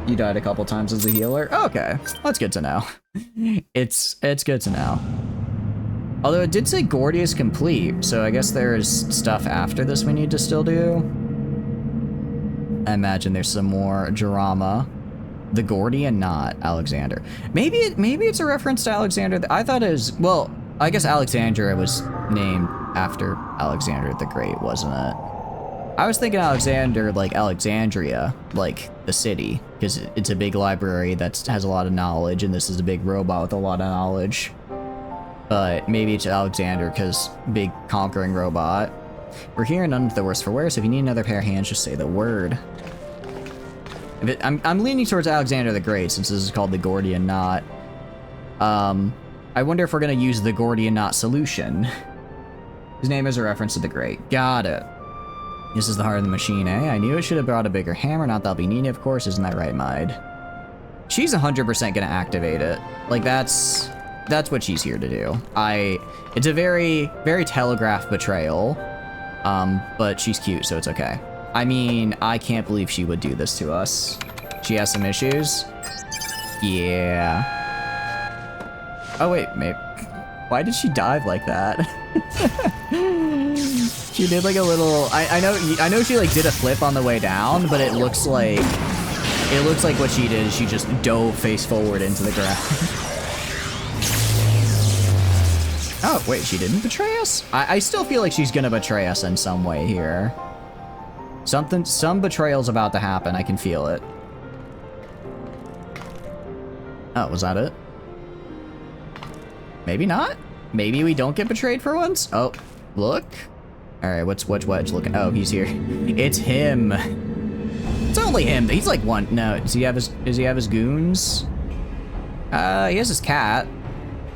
Speaker 1: You died a couple times as a healer? Okay, that's good to know. It's good to know. Although it did say Gordy is complete, so I guess there's stuff after this we need to still do. I imagine there's some more drama. The Gordian, not Alexander. Maybe it's a reference to Alexander. I thought it was, well, I guess Alexandria was named after Alexander the Great, wasn't it? I was thinking Alexander, like Alexandria, like the city, because it's a big library that has a lot of knowledge, and this is a big robot with a lot of knowledge. But maybe it's Alexander, because big conquering robot. We're here and none of the worse for wear, so if you need another pair of hands, just say the word. I'm leaning towards Alexander the Great, since this is called the Gordian Knot. I wonder if we're gonna use the Gordian Knot solution. His name is a reference to the Great. Got it. This is the heart of the machine, eh? I knew it should have brought a bigger hammer, not that'll be needed, of course, isn't that right, Mide? She's 100% gonna activate it. Like, that's what she's here to do. It's a very, very telegraphed betrayal, but she's cute, so it's okay. I mean, I can't believe she would do this to us. She has some issues. Yeah. Oh wait, maybe. Why did she dive like that? She did like a little. I know she like did a flip on the way down, but it looks like what she did is she just dove face forward into the ground. Oh wait, she didn't betray us? I still feel like she's gonna betray us in some way here. Some betrayal's about to happen. I can feel it. Oh, was that it? Maybe not. Maybe we don't get betrayed for once. Oh, look. All right, what's Wedge looking? Oh, he's here. It's him. It's only him. He's like one. No, does he have his goons? He has his cat.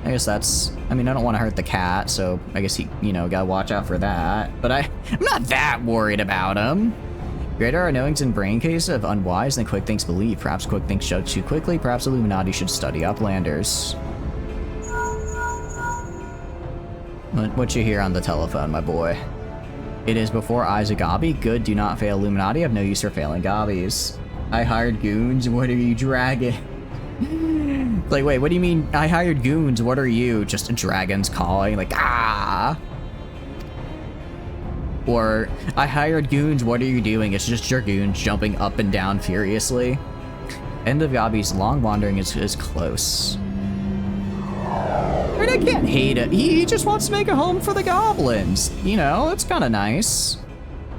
Speaker 1: I guess that's. I mean, I don't want to hurt the cat, so I guess he, gotta watch out for that. But I'm not that worried about him. Greater our knowings in brain case of unwise than Quick thinks believe. Perhaps Quick thinks judge too quickly. Perhaps Illuminati should study Uplanders. What you hear on the telephone, my boy? It is before Isaac Gobby. Good, do not fail Illuminati. I have no use for failing Gobbies. I hired goons. What are you, dragon? Like, wait, what do you mean? I hired goons. What are you? Just a dragon's calling, like, ah. Or, I hired goons. What are you doing? It's just your goons jumping up and down furiously. End of Gobby's long wandering is close. I can't hate it. He just wants to make a home for the goblins. It's kind of nice.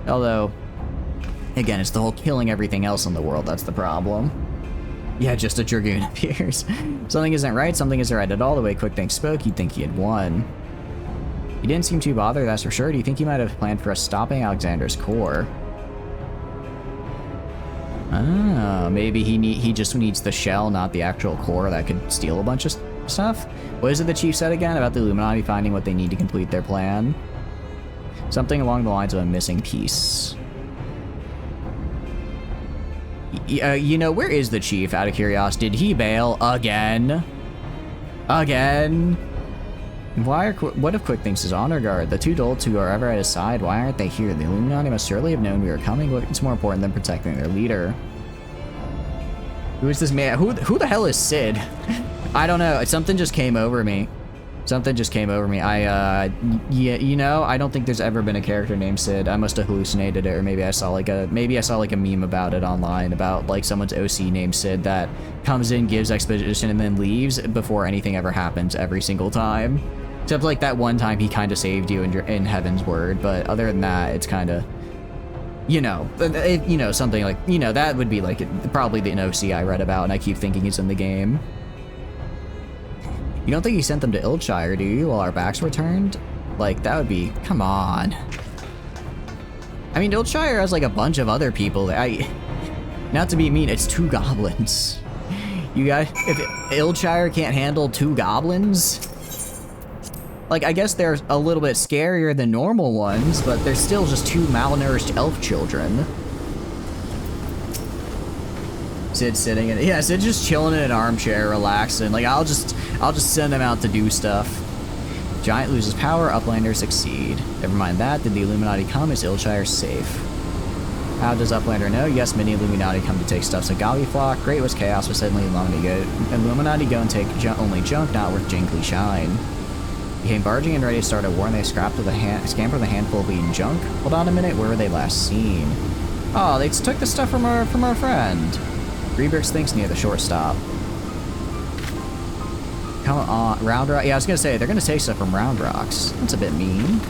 Speaker 1: Although, again, it's the whole killing everything else in the world that's the problem. Yeah, just a dragoon appears. Something isn't right, something isn't right at all. The way Quick Think spoke, you'd think he had won. He didn't seem too bothered, that's for sure. Do you think he might have planned for us stopping Alexander's core? Ah, maybe he just needs the shell, not the actual core that could steal a bunch of stuff. What is it the chief said again about the Illuminati finding what they need to complete their plan? Something along the lines of a missing piece. Where is the chief, out of curiosity? Did he bail again? Again? What if Quick thinks his honor guard? The two dolts who are ever at his side, why aren't they here? The Illuminati must surely have known we were coming. What's more important than protecting their leader? Who is this man? Who the hell is Sid? I don't know. Something just came over me. Something just came over me. I don't think there's ever been a character named Sid. I must have hallucinated it, or maybe I saw like a meme about it online about like someone's OC named Sid that comes in, gives exposition, and then leaves before anything ever happens every single time. Except like that one time he kind of saved you in Heaven's Word, but other than that, it's kind of, something like, that would be like probably the OC I read about, and I keep thinking he's in the game. You don't think he sent them to Ilshire, do you, while our backs were turned? Like, that would be... Come on. I mean, Ilshire has, like, a bunch of other people. Not to be mean, it's 2 goblins. You guys... If Ilshire can't handle 2 goblins... Like, I guess they're a little bit scarier than normal ones, but they're still just 2 malnourished elf children. Sid's sitting in, yeah, Sid's just chilling in an armchair, relaxing. Like, I'll just send him out to do stuff. Giant loses power, Uplanders succeed. Never mind that, did the Illuminati come? Is Ilshire safe? How does Uplander know? Yes, many Illuminati come to take stuff. So Golly Flock, great was chaos, but suddenly Illuminati go and take only junk, not worth jingly shine. He came barging and ready to start a war, and they scampered with a handful of eating junk. Hold on a minute, where were they last seen? Oh, they took the stuff from our friend. Rebricks thinks near the shortstop. Come on, Round Rock. Yeah, I was gonna say they're gonna take stuff from Round Rocks. That's a bit mean.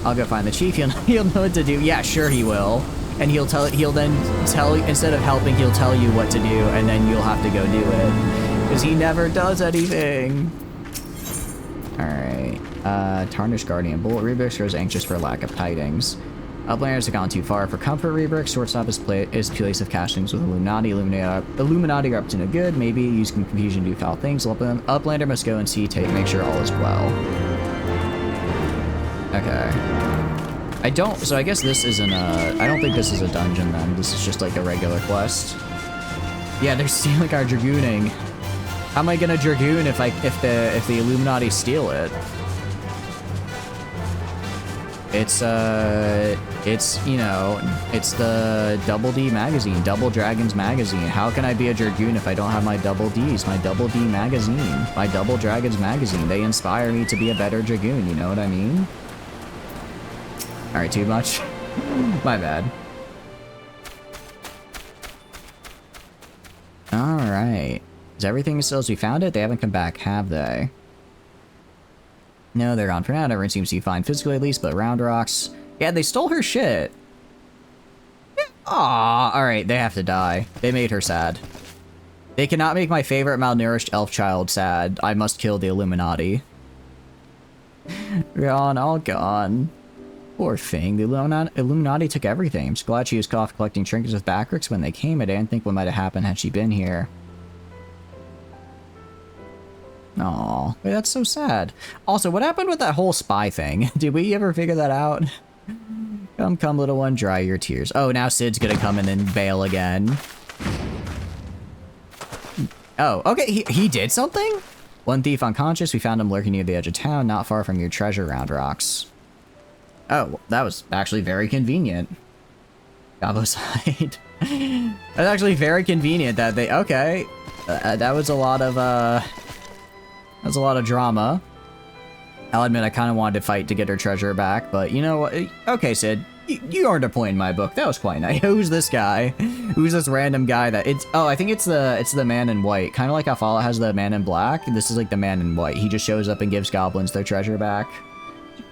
Speaker 1: I'll go find the chief. He'll know what to do. Yeah, sure he will. And he'll then tell instead of helping, he'll tell you what to do, and then you'll have to go do it because he never does anything. Alright. Tarnished Guardian. Bullet Rebricks grows anxious for lack of tidings. Uplanders have gone too far. For comfort, Rebricks, Shortstop is place of castings with Illuminati. Illuminati are up to no good. Maybe using confusion to do foul things. Uplander must go and see, make sure all is well. Okay. So I guess this isn't I don't think this is a dungeon then. This is just like a regular quest. Yeah, they're stealing our Dragooning. How am I gonna Dragoon if the Illuminati steal it? It's you know, it's the Double D magazine, Double Dragons magazine. How can I be a Dragoon if I don't have my Double Ds, my Double D magazine, my Double Dragons magazine? They inspire me to be a better Dragoon, you know what I mean? Alright, too much? My bad. Alright. Is everything still as we found it? They haven't come back, have they? No, they're gone for now. Everyone seems to be fine physically at least, but Round Rocks... Yeah, they stole her shit. Aww, alright, they have to die. They made her sad. They cannot make my favorite malnourished elf child sad. I must kill the Illuminati. Gone, all gone. Poor thing. The Illuminati took everything. I'm just glad she was caught collecting trinkets with Backricks when they came. I didn't think what might have happened had she been here. Aw, that's so sad. Also, what happened with that whole spy thing? Did we ever figure that out? Come, little one, dry your tears. Oh, now Sid's gonna come in and bail again. Oh, okay, he did something? One thief unconscious. We found him lurking near the edge of town, not far from your treasure, Round Rocks. Oh, that was actually very convenient. Gabo side. That's actually very convenient that they... Okay. That was a lot of, That's a lot of drama. I'll admit I kind of wanted to fight to get her treasure back, but you know what? Okay, Sid. You earned a point in my book. That was quite nice. Who's this guy? Who's this random guy that... Oh, I think it's the man in white. Kind of like how Fallout has the man in black. This is like the man in white. He just shows up and gives goblins their treasure back.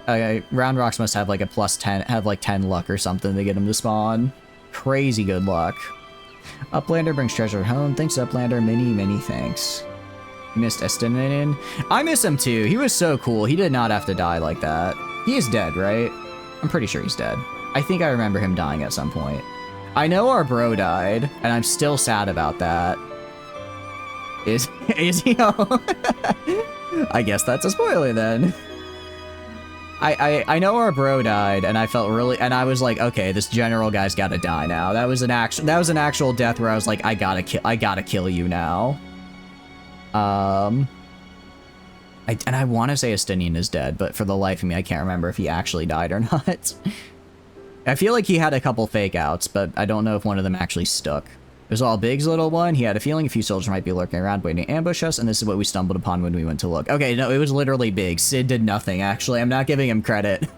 Speaker 1: Round Rocks must have like a plus 10, have like 10 luck or something to get him to spawn. Crazy good luck. Uplander brings treasure home. Thanks, Uplander. Many thanks. You missed Estinanin. I miss him too. He was so cool. He did not have to die like that. He is dead, right? I'm pretty sure he's dead. I think I remember him dying at some point. I know our bro died, and I'm still sad about that. Is he? I guess that's a spoiler then. I know our bro died, and I felt really, and I was like, okay, this general guy's got to die now. That was an actual death where I was like, I gotta kill you now. And I want to say Estinian is dead, but for the life of me, I can't remember if he actually died or not. I feel like he had a couple fake outs, but I don't know if one of them actually stuck. It was all Big's little one. He had a feeling a few soldiers might be lurking around waiting to ambush us, and this is what we stumbled upon when we went to look. Okay, no, it was literally Big. Sid did nothing, actually. I'm not giving him credit.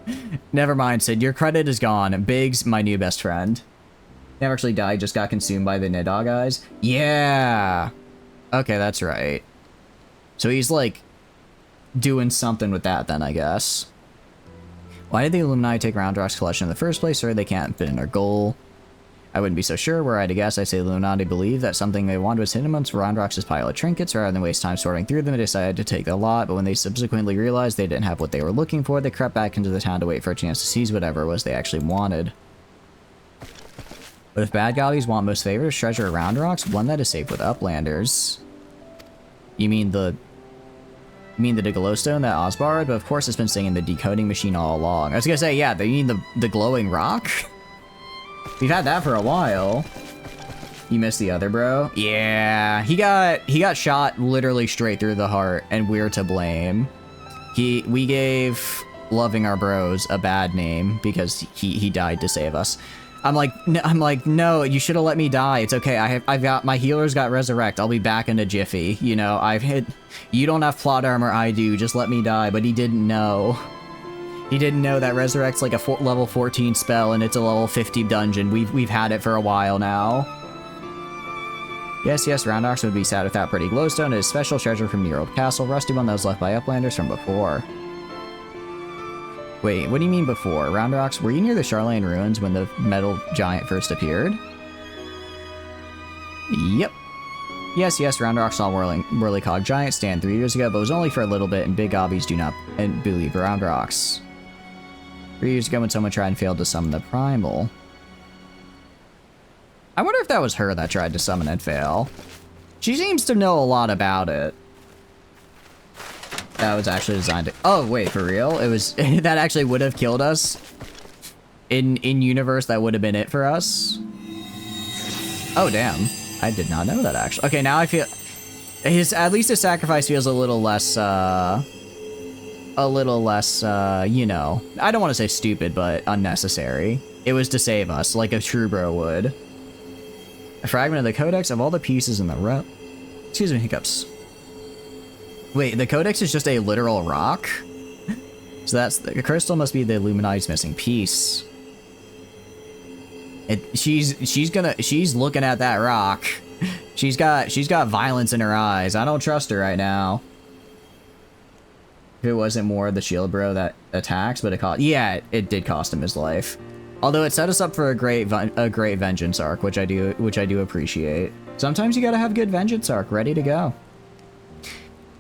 Speaker 1: Never mind, Sid. Your credit is gone. Big's my new best friend. Never actually died, just got consumed by the Nidog guys. Yeah! Okay, that's right. So he's, like, doing something with that then, I guess. Why did the Illuminati take Round Rock's collection in the first place, or they can't fit in their goal? I wouldn't be so sure. Were I to guess, I'd say Illuminati believed that something they wanted was hidden amongst Round Rock's pile of trinkets. Rather than waste time sorting through them, they decided to take the lot, but when they subsequently realized they didn't have what they were looking for, they crept back into the town to wait for a chance to seize whatever it was they actually wanted. But if bad gobbies want most favored treasure at Round Rocks, one that is safe with Uplanders. You mean the glowstone that Oz borrowed? But of course it's been singing the decoding machine all along. I was gonna say, yeah, they mean the glowing rock? We've had that for a while. You missed the other bro? Yeah, he got shot literally straight through the heart, and we're to blame. We gave loving our bros a bad name because he died to save us. I'm like, no, you should have let me die. It's okay. I've got my healers got resurrect. I'll be back in a jiffy. You know, you don't have plot armor. I do. Just let me die. But he didn't know. He didn't know that resurrect's like a level 14 spell, and it's a level 50 dungeon. We've had it for a while now. Yes, Round Rocks would be sad without pretty glowstone. It is special treasure from the old castle, rusty one that was left by Uplanders from before. Wait, what do you mean before? Round Rocks, were you near the Charlane ruins when the metal giant first appeared? Yep. Yes, Round Rock saw Whirly-Cog Giant stand 3 years ago, but it was only for a little bit, and big obbies do not believe Round Rocks. 3 years ago when someone tried and failed to summon the Primal. I wonder if that was her that tried to summon and fail. She seems to know a lot about it. That was actually designed to... Oh, wait, for real? It was... that actually would have killed us? In universe, that would have been it for us? Oh, damn. I did not know that, actually. Okay, now I feel... At least his sacrifice feels a little less, you know... I don't want to say stupid, but unnecessary. It was to save us, like a true bro would. A fragment of the codex of all the pieces in the row. Excuse me, hiccups. Wait, the codex is just a literal rock? So that's the crystal must be the Illuminati's missing piece. She's looking at that rock. She's got violence in her eyes. I don't trust her right now. If it wasn't more of the shield bro that attacks, but it did cost him his life. Although it set us up for a great vengeance arc, which I do appreciate. Sometimes you gotta have good vengeance arc ready to go.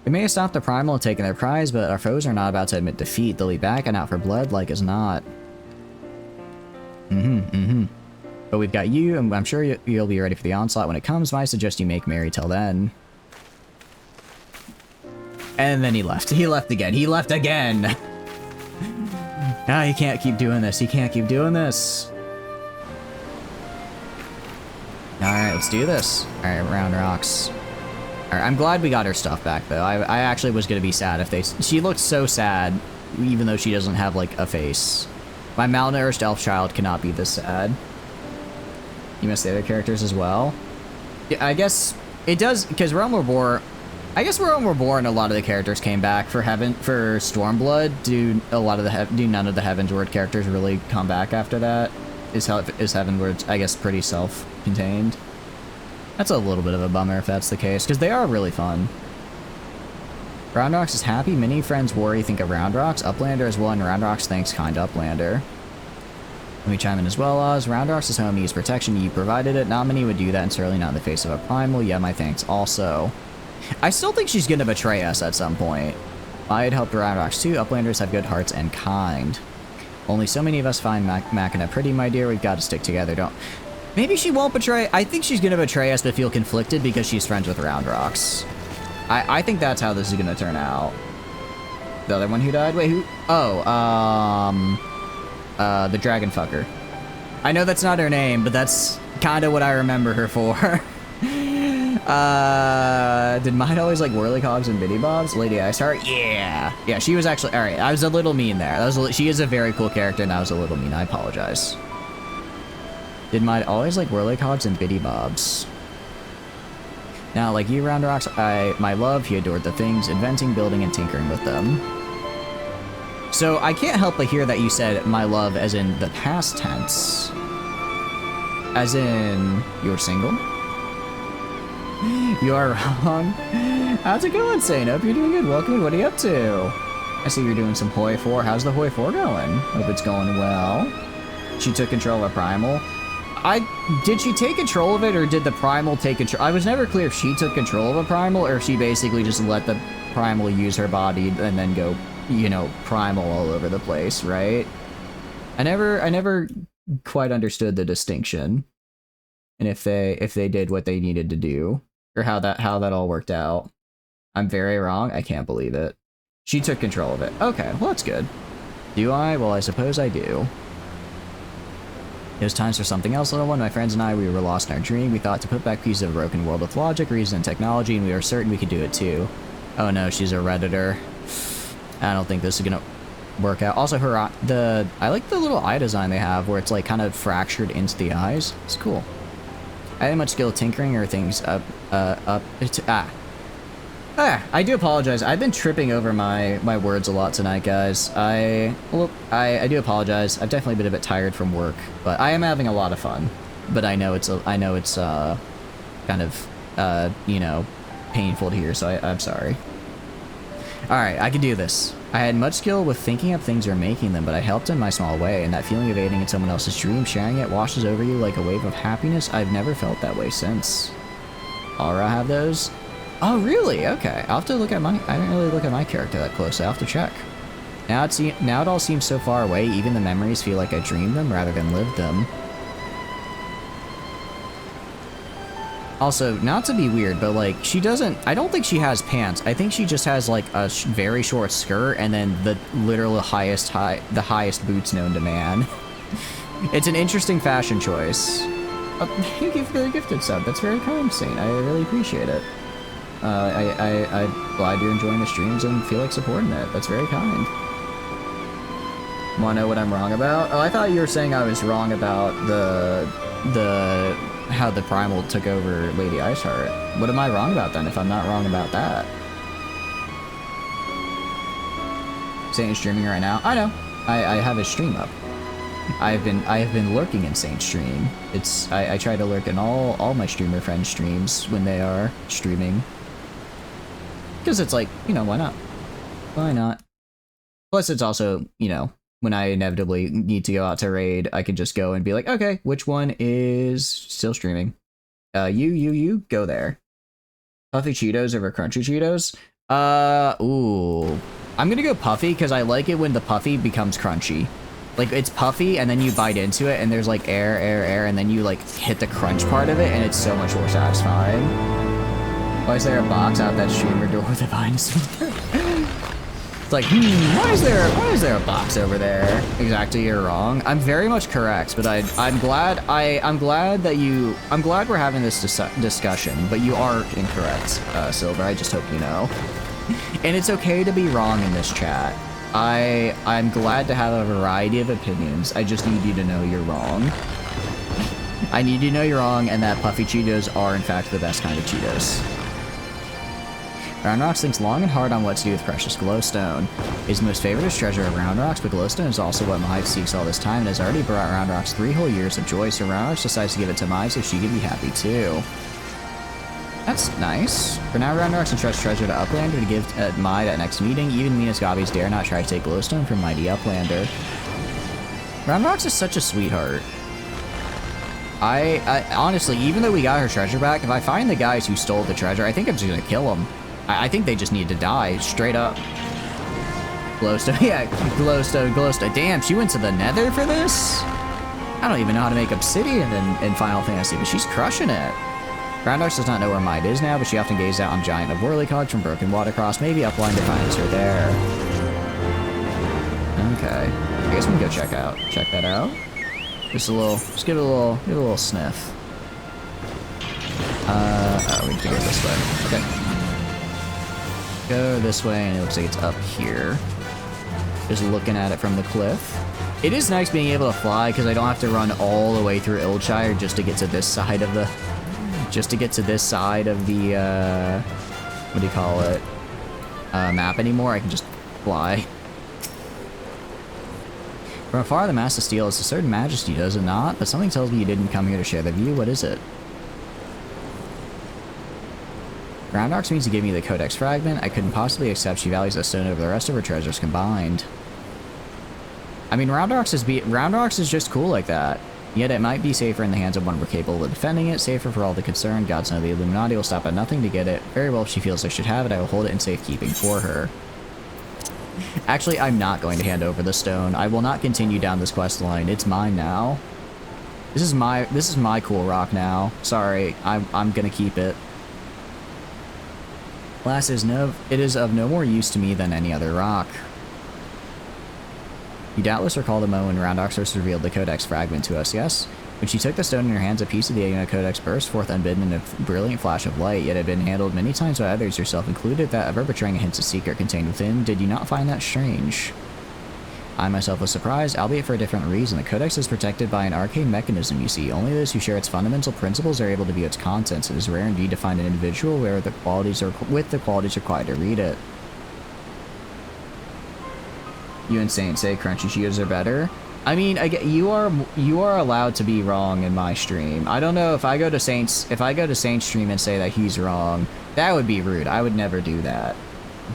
Speaker 1: They may have stopped the Primal and taken their prize, but our foes are not about to admit defeat. They'll be back and out for blood like as not. But we've got you, and I'm sure you'll be ready for the onslaught when it comes. I suggest you make merry till then. And then he left. He left again. He left again! Ah, he can't keep doing this. He can't keep doing this. Alright, let's do this. Alright, Round Rocks. Alright, I'm glad we got her stuff back, though. I actually was gonna be sad if they... She looked so sad, even though she doesn't have, like, a face. My malnourished elf child cannot be this sad. You missed the other characters as well? Yeah, I guess it does, because Realm Reborn... I guess Realm Reborn, a lot of the characters came back. For Stormblood, do none of the Heavensward characters really come back after that? Is Heavenward, I guess, pretty self-contained? That's a little bit of a bummer if that's the case, because they are really fun. Round Rocks is happy. Many friends worry, think of Round Rocks. Uplander as well, and Round Rocks thanks kind Uplander. Let me chime in as well, Oz. Round Rocks is home, needs protection. You provided it. Not many would do that, and certainly not in the face of a Primal. Yeah, my thanks also. I still think she's gonna betray us at some point. I'd help Round Rocks too. Uplanders have good hearts and kind. Only so many of us find Machina pretty, my dear. We've got to stick together, don't... Maybe she won't betray... I think she's gonna betray us but feel conflicted because she's friends with Round Rocks. I think that's how this is gonna turn out. The other one who died? Wait, who? Oh, the dragon fucker. I know that's not her name, but that's kind of what I remember her for. Did mine always like Whirlycogs and Bitty Bobs? Lady Iceheart? Yeah. Yeah, she was actually... Alright, I was a little mean there. She is a very cool character, and I was a little mean. I apologize. Did mine always like Whirlycogs and Bitty Bobs? Now, like you, Round Rocks, my love, he adored the things, inventing, building, and tinkering with them. So, I can't help but hear that you said my love as in the past tense. As in, you're single? You are wrong. How's it going, Saint? Hope you're doing good. Welcome. What are you up to? I see you're doing some Hoi 4. How's the Hoi 4 going? Hope it's going well. She took control of Primal. Did she take control of it, or did the Primal take control? I was never clear if she took control of a Primal, or if she basically just let the Primal use her body and then go, you know, Primal all over the place, right? I never quite understood the distinction, and if they did what they needed to do, or how that all worked out. I'm very wrong. I can't believe it. She took control of it. Okay, well that's good. Do I? Well, I suppose I do. It was times for something else, little one. My friends and I, we were lost in our dream. We thought to put back pieces of a broken world with logic, reason, and technology, and we were certain we could do it too. Oh no, she's a Redditor. I don't think this is gonna work out. Also, I like the little eye design they have, where it's like kind of fractured into the eyes. It's cool. I didn't much skill tinkering or things I do apologize. I've been tripping over my words a lot tonight, guys. I do apologize. I've definitely been a bit tired from work, but I am having a lot of fun. But I know it's kind of you know, painful to hear, so I'm sorry. All right, I can do this. I had much skill with thinking up things or making them, but I helped in my small way, and that feeling of aiding in someone else's dream, sharing it, washes over you like a wave of happiness. I've never felt that way since. Aura have those. Oh, really? Okay. I'll have to look at my... I didn't really look at my character that closely. I'll have to check. Now it all seems so far away, even the memories feel like I dreamed them rather than lived them. Also, not to be weird, but like, she doesn't... I don't think she has pants. I think she just has like a very short skirt and then the literal the highest boots known to man. It's an interesting fashion choice. Thank you for the gifted sub. That's very kind, Saint. I really appreciate it. I'm glad you're enjoying the streams and feel like supporting it. That's very kind. Wanna know what I'm wrong about? Oh, I thought you were saying I was wrong about how the Primal took over Lady Iceheart. What am I wrong about then if I'm not wrong about that? Saint is streaming right now. I know. I have his stream up. I have been lurking in Saint's stream. I try to lurk in all my streamer friends' streams when they are streaming. Because it's like, you know, why not? Why not? Plus it's also, you know, when I inevitably need to go out to raid, I can just go and be like, okay, which one is still streaming? You, go there. Puffy Cheetos over Crunchy Cheetos? Ooh. I'm gonna go Puffy, because I like it when the Puffy becomes crunchy. Like, it's puffy, and then you bite into it, and there's like air, and then you like hit the crunch part of it, and it's so much more satisfying. Why is there a box out that streamer door with a vine? It's like, why is there a box over there? Exactly, you're wrong. I'm very much correct, but I'm glad we're having this discussion, but you are incorrect, Silver. I just hope you know. And it's okay to be wrong in this chat. I'm glad to have a variety of opinions. I just need you to know you're wrong. I need you to know you're wrong, and that Puffy Cheetos are in fact the best kind of Cheetos. Roundrocks thinks long and hard on what to do with precious glowstone. His most favorite is treasure of Roundrocks, but glowstone is also what Mahive seeks all this time and has already brought Roundrocks 3 whole years of joy, so Roundrocks decides to give it to Mahive so she can be happy too. That's nice. For now, Roundrocks entrusts treasure to Uplander to give at Mahive at next meeting. Even meanest Gobbies dare not try to take glowstone from mighty Uplander. Roundrocks is such a sweetheart. I honestly, even though we got her treasure back, if I find the guys who stole the treasure, I think I'm just gonna kill them. I think they just need to die, straight up. Glowstone, yeah, glowstone. Damn, she went to the nether for this? I don't even know how to make obsidian in Final Fantasy, but she's crushing it. Roundrocks does not know where Might is now, but she often gazes out on Giant of Whirlycogs from Broken Watercross. Maybe Uplander finds her there. Okay, I guess we can go check that out. Just give it a little sniff. Oh, we need to go this way. Okay. Go this way, and it looks like it's up here. Just looking at it from the cliff. It is nice being able to fly, because I don't have to run all the way through Ildshire just to get to this side of the... what do you call it? Map anymore. I can just fly. From afar, the mass of steel is a certain majesty, does it not? But something tells me you didn't come here to share the view. What is it? Roundrocks means to give me the Codex fragment. I couldn't possibly accept she values that stone over the rest of her treasures combined. I mean, Roundrocks is just cool like that. Yet it might be safer in the hands of one we're capable of defending it, safer for all the concerned. Gods know the Illuminati will stop at nothing to get it. Very well, if she feels I should have it, I will hold it in safekeeping for her. Actually, I'm not going to hand over the stone. I will not continue down this quest line. It's mine now. This is my cool rock now. Sorry, I'm gonna keep it. Alas, it is of no more use to me than any other rock. You doubtless recall the moment when Roundrocks first revealed the Codex fragment to us, yes? When she took the stone in her hands, a piece of the Aeona Codex burst forth unbidden in a brilliant flash of light, yet it had been handled many times by others, yourself included, that ever betraying a hint of secret contained within. Did you not find that strange? I myself was surprised, albeit for a different reason. The Codex is protected by an arcane mechanism, you see. Only those who share its fundamental principles are able to view its contents. It is rare indeed to find an individual with the qualities required to read it. You and Saint say Crunchy Cheetos are better. I mean, you are allowed to be wrong in my stream. I don't know if I go to Saint's stream and say that he's wrong, that would be rude. I would never do that.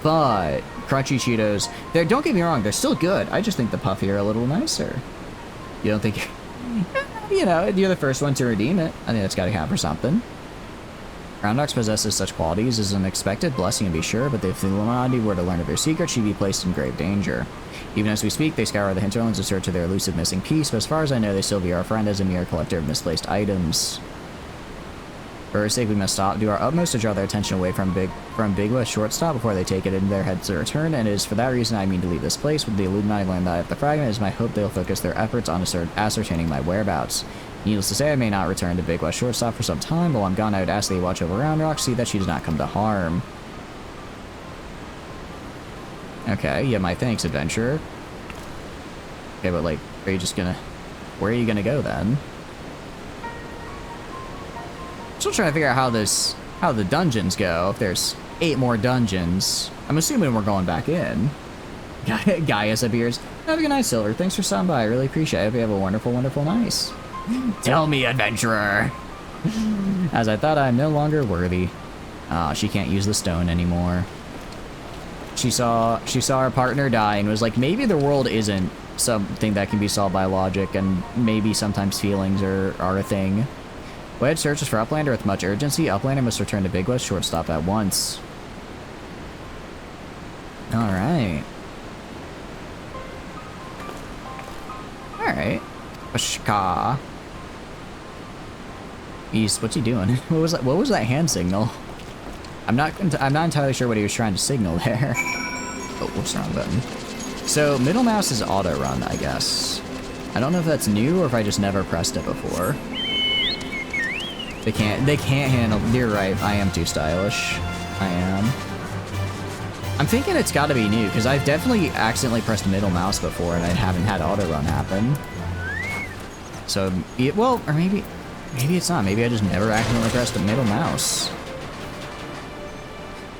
Speaker 1: But Crunchy Cheetos, don't get me wrong, they're still good. I just think the Puffy are a little nicer. You don't think? You know, you're the first one to redeem it. I think that's got to count for something. Groundox possesses such qualities is an expected blessing to be sure, but if the Illuminati were to learn of their secret, she'd be placed in grave danger. Even as we speak, they scour the hinterlands in search of their elusive missing piece, but as far as I know, they still view our friend as a mere collector of misplaced items. For her sake, we must do our utmost to draw their attention away from Big West shortstop before they take it into their heads to return, and it is for that reason I mean to leave this place. With the Illuminati learn that I have the fragment, it is my hope they'll focus their efforts on ascertaining my whereabouts. Needless to say, I may not return to Big West shortstop for some time, but while I'm gone, I would ask that you watch over Round Rock, see that she does not come to harm. Okay, yeah, my thanks, adventurer. Okay, but like, are you just gonna... Where are you gonna go then? Still trying to figure out how the dungeons go. If there's 8 more dungeons, I'm assuming we're going back in. Gaius appears. Have a good night, Silver. Thanks for stopping by. I really appreciate it. I hope you have a wonderful, wonderful night. Tell me, adventurer. As I thought, I'm no longer worthy. She can't use the stone anymore. She saw her partner die and was like, maybe the world isn't something that can be solved by logic, and maybe sometimes feelings are a thing. Wedge searches for Uplander with much urgency. Uplander must return to Big West shortstop at once. Alright. Alright. Ashka. What's he doing? What was that hand signal? I'm not entirely sure what he was trying to signal there. Oh, whoops, wrong button. So middle mouse is auto run, I guess. I don't know if that's new or if I just never pressed it before. They can't handle. You're right. I am too stylish. I am. I'm thinking it's got to be new because I've definitely accidentally pressed middle mouse before and I haven't had auto run happen. So, well, or maybe it's not. Maybe I just never accidentally pressed a middle mouse.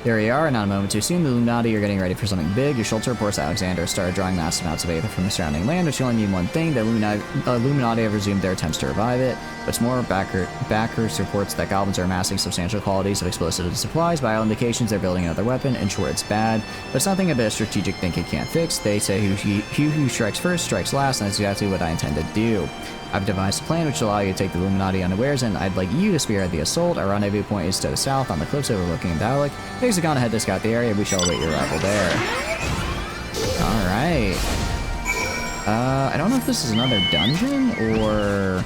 Speaker 1: There we are, not a moment too soon. The Illuminati are getting ready for something big. Your Schultz reports Alexander started drawing massive amounts of aether from the surrounding land, which only mean one thing. The Illuminati have resumed their attempts to revive it. What's more, Backers reports that goblins are amassing substantial quantities of explosives and supplies. By all indications, they're building another weapon. In short, it's bad, but it's nothing a bit of strategic thinking can't fix. They say who strikes first strikes last, and that's exactly what I intend to do. I've devised a plan which will allow you to take the Illuminati unawares, and I'd like you to spearhead the assault. Our rendezvous point is to the south on the cliffs overlooking Dalek. Take gone ahead to scout the area. We shall await your arrival there. Alright. I don't know if this is another dungeon, or...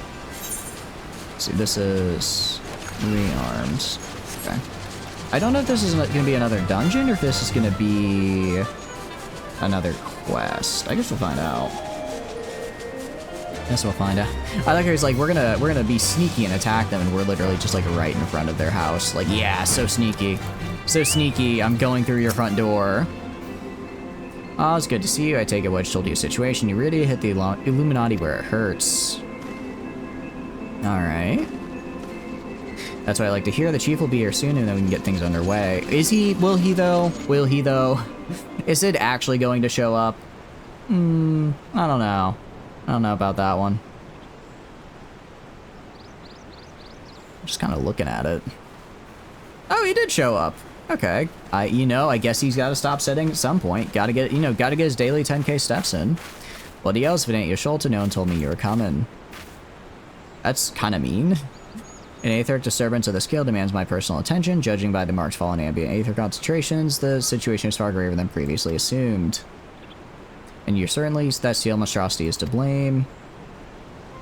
Speaker 1: Let's see, this is... rearms. Okay. I don't know if this is going to be another dungeon, or if this is going to be... another quest. I guess we'll find out. Guess we'll find out. I like how he's like, we're gonna be sneaky and attack them, and we're literally just like right in front of their house. Like, yeah, so sneaky. So sneaky, I'm going through your front door. Oh, it's good to see you. I take it Wedge told you a situation. You really hit the Illuminati where it hurts. Alright. That's what I like to hear. The chief will be here soon, and then we can get things underway. Is he? Will he though? Will he though? Is it actually going to show up? I don't know. I don't know about that one. I'm just kind of looking at it. Oh, he did show up. Okay. I guess he's got to stop setting at some point. Gotta get his daily 10k steps in. Bloody else if it ain't your Schultz, no one told me you were coming. That's kind of mean. An aetheric disturbance of the scale demands my personal attention. Judging by the marked fall in ambient aether concentrations, the situation is far greater than previously assumed. And you're certainly that seal monstrosity is to blame.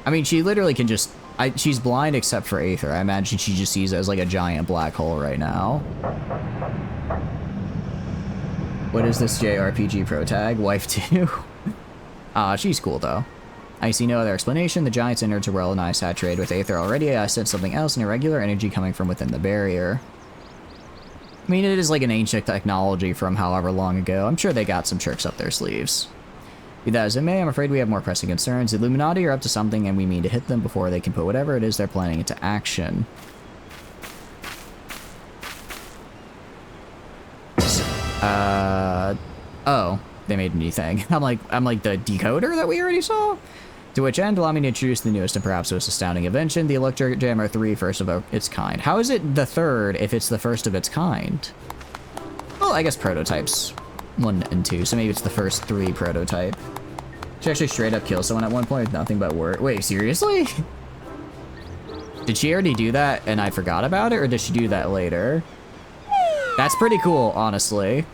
Speaker 1: I mean, she literally can just... she's blind except for aether. I imagine she just sees it as like a giant black hole right now. What is this JRPG pro tag? Wife 2? She's cool though. I see no other explanation. The giant's innards are well and I saturated with aether already. I sense something else, an irregular energy coming from within the barrier. I mean, it is like an ancient technology from however long ago. I'm sure they got some tricks up their sleeves. Be that as it may, I'm afraid we have more pressing concerns. The Illuminati are up to something and we mean to hit them before they can put whatever it is they're planning into action. Oh, they made a new thing. I'm like the decoder that we already saw? To which end, allow me to introduce the newest and perhaps most astounding invention, the Electric Jammer 3, first of its kind. How is it the third if it's the first of its kind? Well, I guess prototypes 1 and 2, so maybe it's the first 3 prototype. She actually straight up killed someone at one point with nothing but word. Wait, seriously? Did she already do that and I forgot about it, or did she do that later? That's pretty cool, honestly.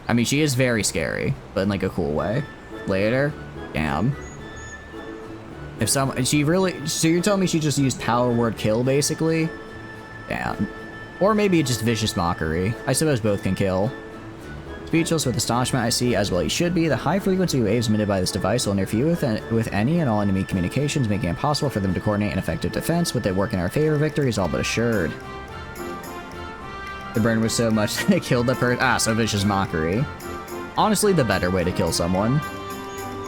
Speaker 1: I mean, she is very scary, but in like a cool way. Later? Damn. If so you're telling me she just used power word kill, basically? Damn. Or maybe just vicious mockery. I suppose both can kill. Speechless with astonishment, I see, as well you should be. The high frequency waves emitted by this device will interfere with any and all enemy communications, making it impossible for them to coordinate an effective defense. With it work in our favor, victory is all but assured. The burn was so much that it killed the person. So vicious mockery. Honestly, the better way to kill someone.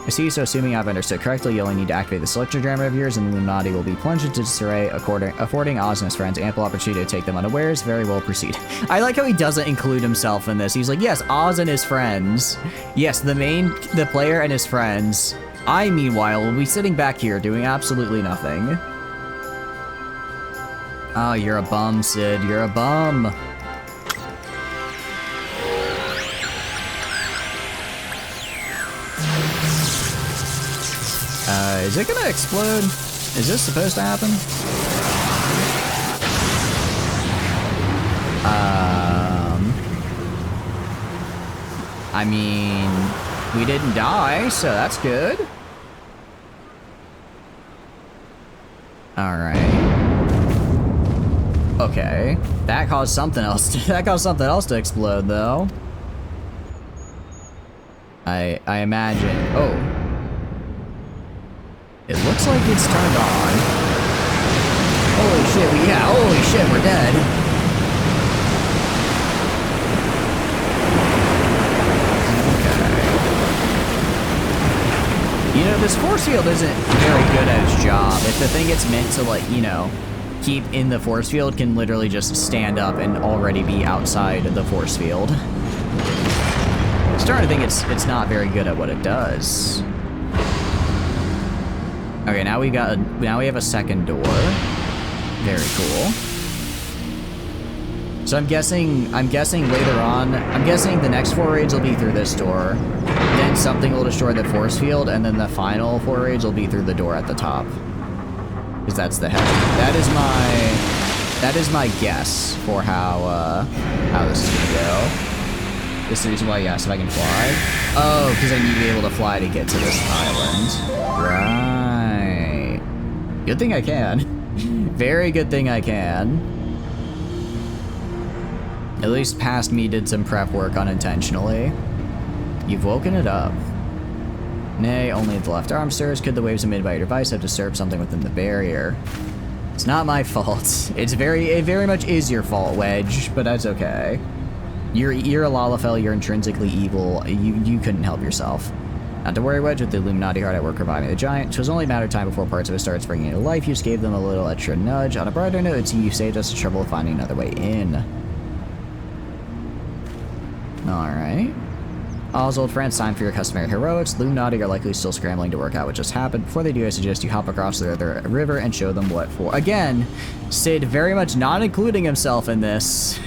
Speaker 1: I see, so assuming I've understood correctly, you only need to activate this electrodrammer of yours, and the Illuminati will be plunged into disarray, affording Oz and his friends ample opportunity to take them unawares. Very well, proceed. I like how he doesn't include himself in this. He's like, yes, Oz and his friends. Yes, the player and his friends. I, meanwhile, will be sitting back here doing absolutely nothing. Oh, you're a bum, Sid. You're a bum. Is it gonna explode? Is this supposed to happen? I mean, we didn't die, so that's good. Alright. Okay. That caused something else to explode, though. I imagine. Oh. It looks like it's turned on. Holy shit, holy shit, we're dead. Okay. You know, this force field isn't very good at its job. If the thing gets meant to, like, you know, keep in the force field, can literally just stand up and already be outside of the force field. I'm starting to think it's not very good at what it does. Okay, now we have a second door. Very cool. So I'm guessing later on, the next 4 raids will be through this door. Then something will destroy the force field, and then the final 4 raids will be through the door at the top. Because that's the head. That is my guess for how this is gonna go. This is the reason why you asked if I can fly. Oh, because I need to be able to fly to get to this island. Right. Good thing I can. Very good thing I can. At least past me did some prep work unintentionally. You've woken it up. Nay, only the left arm stirs. Could the waves emitted by your device have disturbed something within the barrier? It's not my fault. It very much is your fault, Wedge, but that's okay. You're a Lalafell, you're intrinsically evil. You couldn't help yourself. Not to worry, Wedge, with the Illuminati hard at work reviving the giant. 'Twas only a matter of time before parts of it started springing into life. You just gave them a little extra nudge. On a brighter note, it seems you saved us the trouble of finding another way in. Alright. Oz, old friends, time for your customary heroics. Illuminati are likely still scrambling to work out what just happened. Before they do, I suggest you hop across the river and show them what for. Again, Sid very much not including himself in this.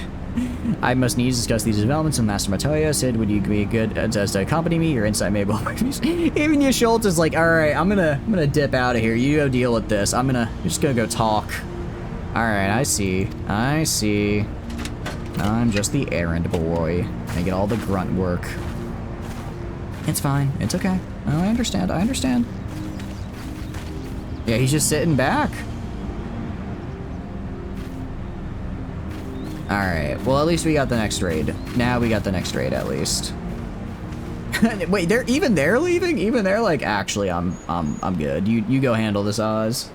Speaker 1: I must needs discuss these developments with Master Matoya. Sid, would you be good as to accompany me? Your insight may be even your Schultz is like, alright, I'm gonna dip out of here. You go deal with this. I'm just gonna go talk. Alright, I see. I'm just the errand boy. I get all the grunt work. It's fine. It's okay. Oh, I understand. Yeah, he's just sitting back. Alright, well at least we got the next raid. Now we got the next raid at least. Wait, they're leaving? Even they're like, actually, I'm good. You go handle this, Oz.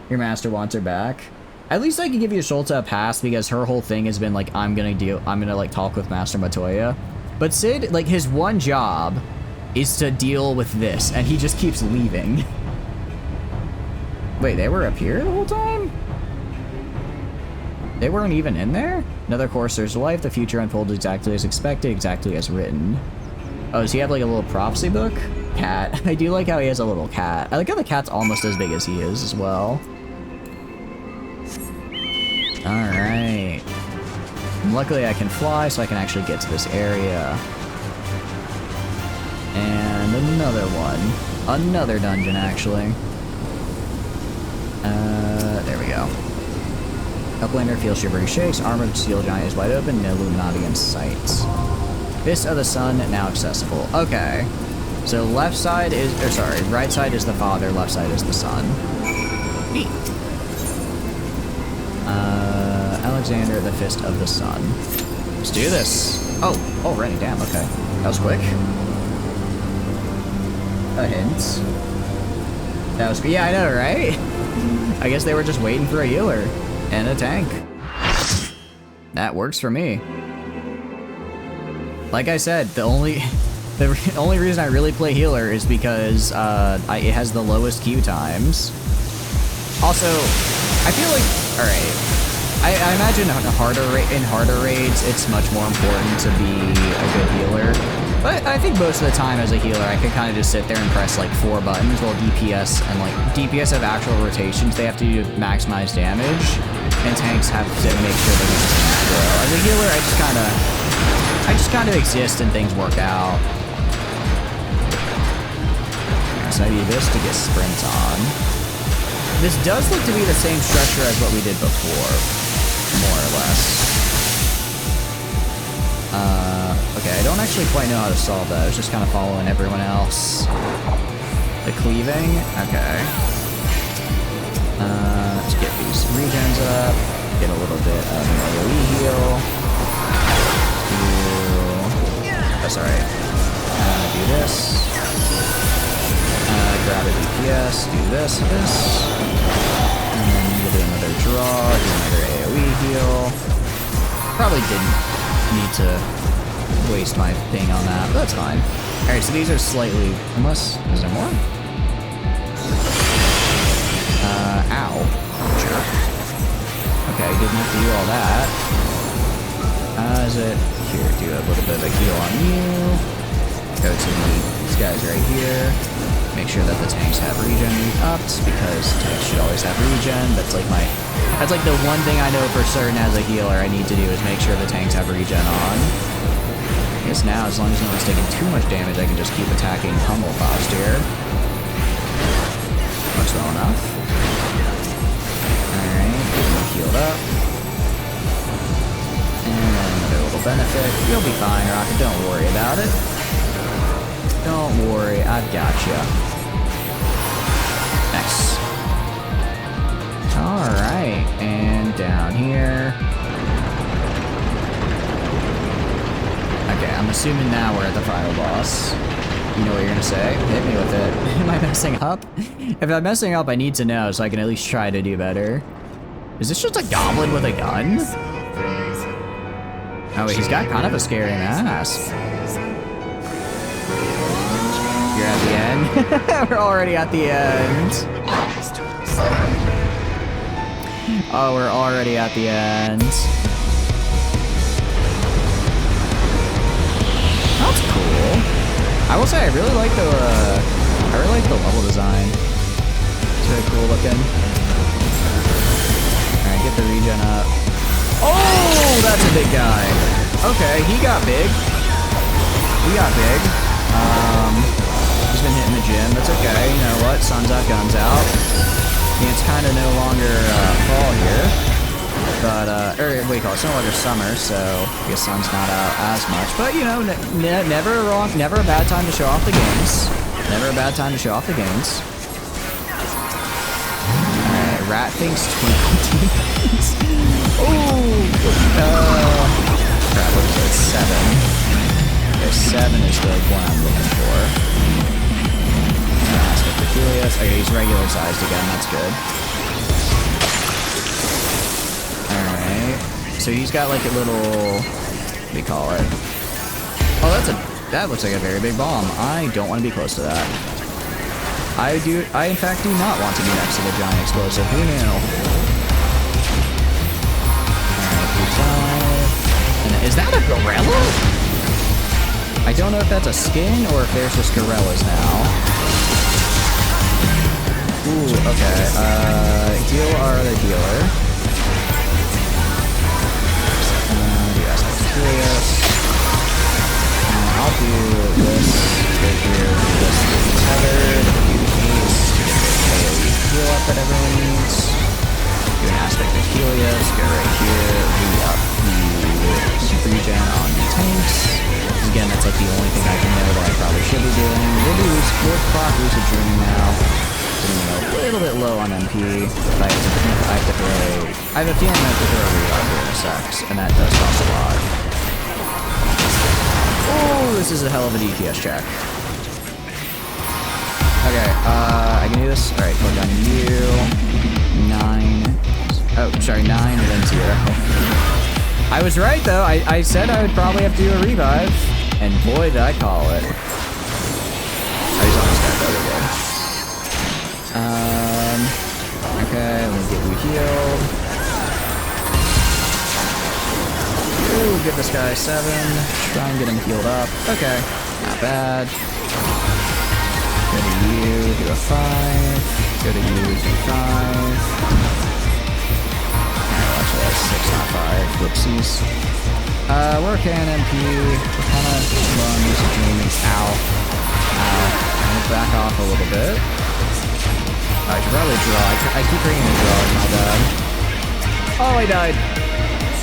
Speaker 1: Your master wants her back. At least I can give you Schultz a pass because her whole thing has been like, I'm gonna like talk with Master Matoya. But Sid, like his one job is to deal with this, and he just keeps leaving. Wait, they were up here the whole time? They weren't even in there? Another course, there's life. The future unfolds exactly as expected, exactly as written. Oh, does he have like a little prophecy book? Cat. I do like how he has a little cat. I like how the cat's almost as big as he is as well. Alright. Luckily I can fly, so I can actually get to this area. And another one. Another dungeon, actually. There Uplander field shivering shakes. Armored steel giant is wide open. No Illuminati in sight. Fist of the Sun now accessible. Okay. So left side is, or sorry, right side is the father, left side is the son. Neat. Alexander, the Fist of the Sun. Let's do this. Oh, already, damn, okay. That was quick. A hint. That was, yeah, I know, right? I guess they were just waiting for a healer and a tank. That works for me. Like I said, the only reason I really play healer is because it has the lowest queue times. Also, I feel like, all right, I imagine in harder raids, it's much more important to be a good healer. But I think most of the time as a healer, I can kind of just sit there and press like 4 buttons, while DPS and like DPS have actual rotations. They have to maximize damage, and tanks have to make sure that resistance grow. As a healer, I just kind of exist and things work out. So I need this to get sprint on. This does look to be the same structure as what we did before, more or less. Okay, I don't actually quite know how to solve that. I was just kind of following everyone else. The cleaving? Okay. Let's get these regens up. Get a little bit of an AoE heal. That's alright. Do this. Grab a DPS. Do this. And then we'll do another draw. Do another AoE heal. Probably didn't need to waste my thing on that, but that's fine. Alright, so these are slightly, unless, is there more? Ow. Sure. Okay, didn't have to do all that. Is it, here, do a little bit of a heal on you. Go to these guys right here. Make sure that the tanks have regen upped, because tanks should always have regen. That's like the one thing I know for certain as a healer I need to do is make sure the tanks have regen on. I guess now, as long as no one's taking too much damage, I can just keep attacking pummel fast here. Looks well enough. Alright, get them healed up. And then another little benefit. You'll be fine, Rocket, don't worry about it. Don't worry, I've got you. Nice. Alright, and down here. Okay, I'm assuming now we're at the final boss. You know what you're gonna say? Hit me with it. Am I messing up? If I'm messing up, I need to know so I can at least try to do better. Is this just a goblin with a gun? Oh wait, he's got kind of a scary mask. You're at the end? We're already at the end. Oh, we're already at the end. That's cool. I will say I really like the level design. It's very cool looking. Alright, get the regen up. Oh, that's a big guy. Okay, he got big. He got big. He's been hitting the gym. That's okay. You know what? Sun's out, guns out. It's kind of no longer fall here. But, or what do you call it? It's no longer summer, so I guess sun's not out as much. But, you know, never a bad time to show off the games. Never a bad time to show off the games. Alright, Rat thinks 20. Oh! Crap, what is it? 7. Okay, 7 is the one I'm looking for. Okay, he's regular sized again, that's good. Alright. So he's got like a little, what do you call it? Oh, that looks like a very big bomb. I don't want to be close to that. I in fact do not want to be next to the giant explosive. Who knew? Alright, is that a gorilla? I don't know if that's a skin or if there's just gorillas now. Ooh, okay, heal our other healer. Do aspect of Helios. I'll do this, right here, do this, tethered, do haste, AoE heal up that everyone needs. Do an aspect of Helios. Julius, go right here, re-up the super regen on the tanks. Again, that's like the only thing I can know that I probably should be doing. We'll proc Lucid Dreaming now. Getting a little bit low on MP. But I have to throw... I have a feeling I have to throw a re-up here in a sec, and that does cost a lot. Oh, this is a hell of a DPS check. Okay, I can do this. Alright, click on you. 9. Oh, sorry, 9 and then 0. I was right, though. I said I would probably have to do a revive. And boy, did I call it. I just almost got that again. Okay, let me get you healed. Ooh, give this guy 7. Try and get him healed up. Okay, not bad. Go to you, do a 5. Go to you, do 5. Actually, that's 6, not 5. Whoopsies. We're okay on MP. We're kind of low on Lucid Dreaming. Ow. Ow. I'm gonna back off a little bit. I should probably draw. I keep bringing the draw, my bad. Oh, I died.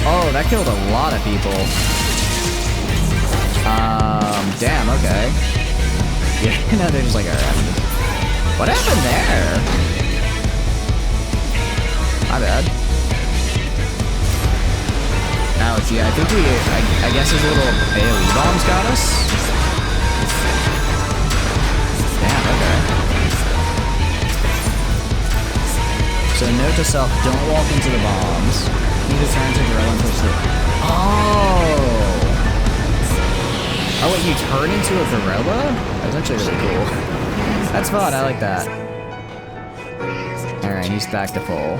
Speaker 1: Oh, that killed a lot of people. Damn, okay. Yeah, no, they're just like, alright. What happened there? My bad. Ouch, yeah, I think I guess his little AoE bombs got us. Damn, okay. So note to self, don't walk into the bombs. Need to turn to Gorilla and push the... Oh! Oh, wait, you turn into a gorilla? That's actually really cool. That's fun, I like that. Alright, he's back to full.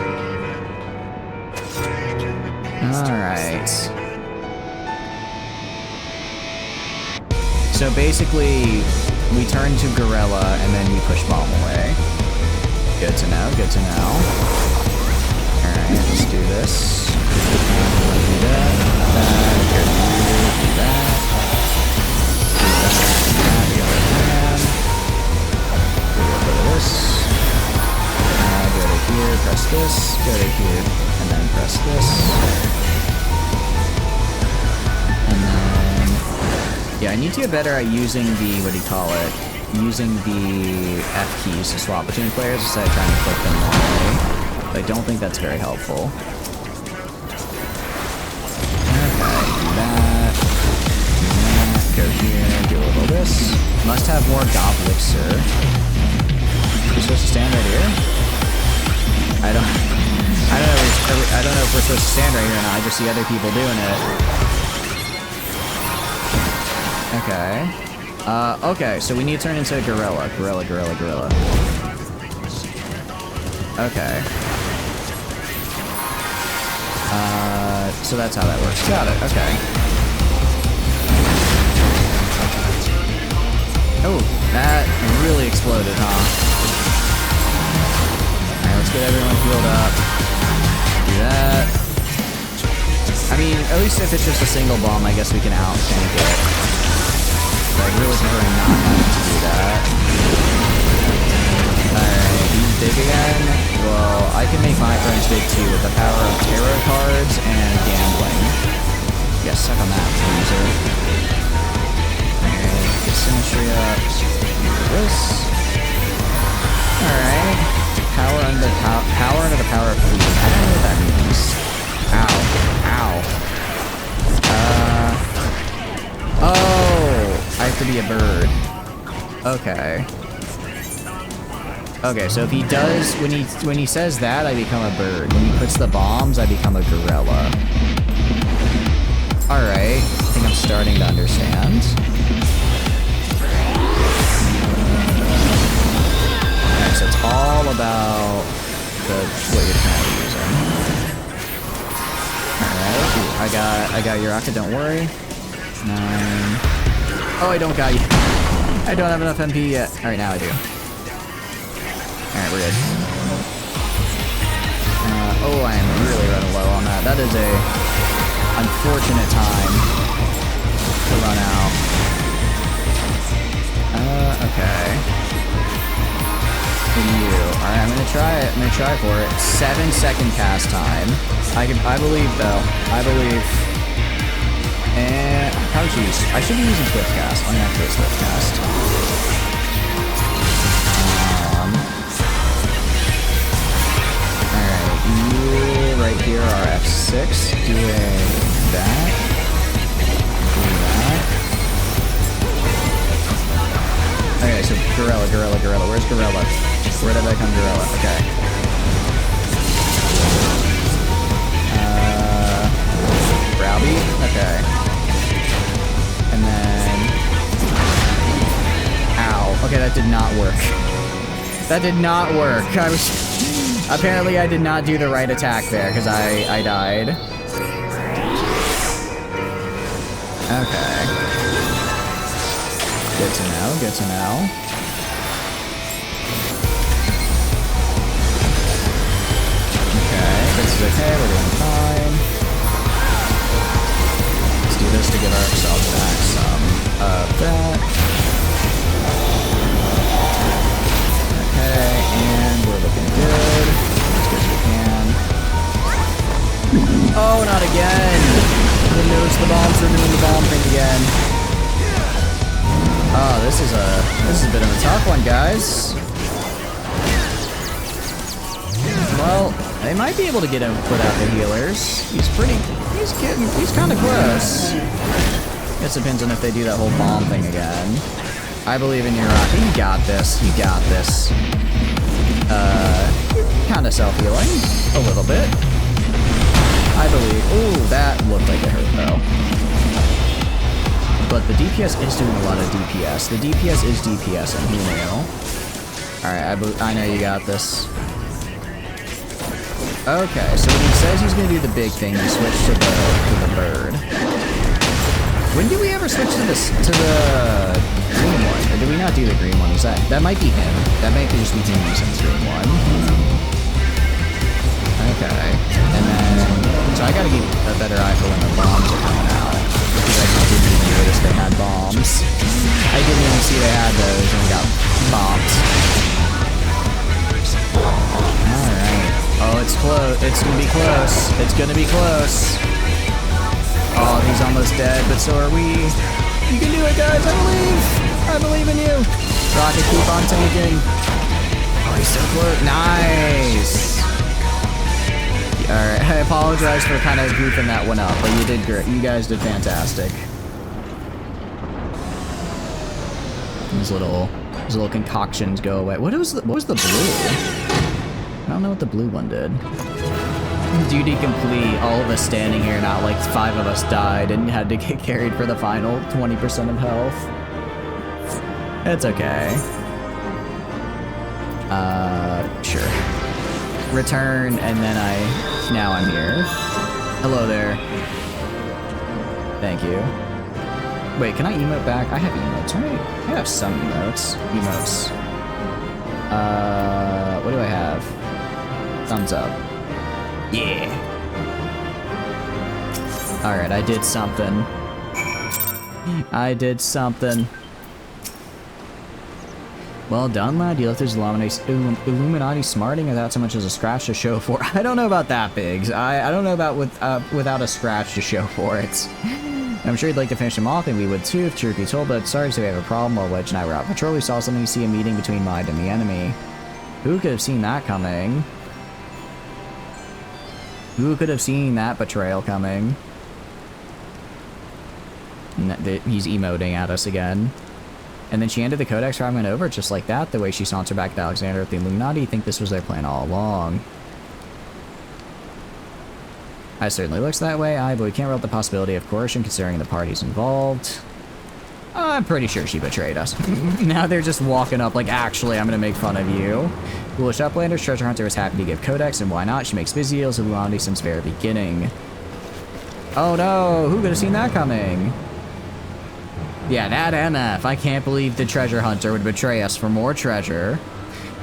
Speaker 1: Alright. So basically, we turn to gorilla and then we push bomb away. Good to know, good to know. Alright, let's do this. Do that. Do that. Go to here, press this, go to here, and then press this. And then... Yeah, I need to get better at using the, what do you call it? Using the F keys to swap between players instead of trying to click them away. But I don't think that's very helpful. Okay, do that. Go here, do a little this. Must have more Goblixer. We're supposed to stand right here? I don't know if we're supposed to stand right here or not. I just see other people doing it. Okay. Okay, so we need to turn into a gorilla. Gorilla. Okay. So that's how that works. Got it, okay. Oh, that really exploded, huh? Alright, let's get everyone healed up. Do that. I mean, at least if it's just a single bomb, I guess we can out-tank it. But I'd really prefer not having to do that. Alright, he's big again. Well, I can make my friends big too with the power of tarot cards and gambling. Yeah, suck on that, loser. Get symmetry up. This. Alright. Power under the power of fleet. I don't know what that means. Ow. Oh! I have to be a bird. Okay. Okay, so if he does, when he says that, I become a bird. When he puts the bombs, I become a gorilla. Alright. I think I'm starting to understand. So it's all about what you're kind of using. Alright, I got your rocket, don't worry. 9. Oh, I don't got you. I don't have enough MP yet. Alright, now I do. Alright, we're good. Oh, I am really running low on that. That is a unfortunate time to run out. Okay. in you. Alright, I'm gonna try it. I'm gonna try for it. 7-second cast time. I believe though. I believe. And how would you use? I should be using Swift Cast. I'm gonna have to do Swift Cast. Alright, you right here are F6 doing that. Doing that. Okay, so Gorilla. Where's Gorilla? Where did I come, Gorilla? Okay. Browbeat? Okay. And then... Ow. Okay, that did not work. That did not work. I was... Apparently I did not do the right attack there, because I died. Okay. Good to know, good to know. Okay, this is okay, we're doing fine. Let's do this to give ourselves back some of that. Okay, and we're looking good. As good as we can. Oh, not again! Didn't notice the bombs are doing the bomb thing again. Oh, this is a bit of a tough one, guys. Well, they might be able to get him without the healers. He's kind of close. Guess it depends on if they do that whole bomb thing again. I believe in your Rocky. You got this. You got this. Kind of self-healing. A little bit. I believe. Ooh, that looked like it hurt, though. But the DPS is doing a lot of DPS. The DPS is DPS, and who knew? Alright, I know you got this. Okay, so when he says he's gonna do the big thing, you switch to the bird. When do we ever switch to the green one? Or did we not do the green one? That might be him. That might just be him using the green one. Okay. And then so I gotta keep a better eye for when the bombs are coming out. Because I just didn't even notice they had bombs. I didn't even see they had those and we got bombed. Alright. Oh, it's close. It's gonna be close. It's gonna be close. Oh, he's almost dead, but so are we. You can do it, guys. I believe. I believe in you. Rocket, keep on taking. Oh, he's so close. Nice. Alright, I apologize for kind of goofing that one up, but you did great. You guys did fantastic. These little concoctions go away. What was the blue? I don't know what the blue one did. Duty complete. All of us standing here, not like 5 of us died and had to get carried for the final 20% of health. It's okay. Sure. Return, and then now I'm here. Hello there. Thank you. Wait, can I emote back? I have emotes, right? I have some emotes. Emotes. What do I have? Thumbs up. Yeah. Alright, I did something. I did something. Well done, lad. You left his Illuminati smarting without so much as a scratch to show for. I don't know about that, Biggs. I don't know about without a scratch to show for it. I'm sure you'd like to finish him off, and we would too, if truth be told, but sorry to say we have a problem while Wedge and I were out patrol. We saw something, see a meeting between Mind and the enemy. Who could have seen that coming? Who could have seen that betrayal coming? He's emoting at us again. And then she ended the codex fragment over just like that, the way she sauntered back to Alexander with the Illuminati. Think this was their plan all along. It certainly looks that way, but we can't rule out the possibility of coercion considering the parties involved. I'm pretty sure she betrayed us. Now they're just walking up like, actually, I'm gonna make fun of you. Foolish Uplanders, Treasure Hunter was happy to give codex, and why not? She makes busy deals with Illuminati since very beginning. Oh no, who could have seen that coming? Yeah, that MF. I can't believe the Treasure Hunter would betray us for more treasure.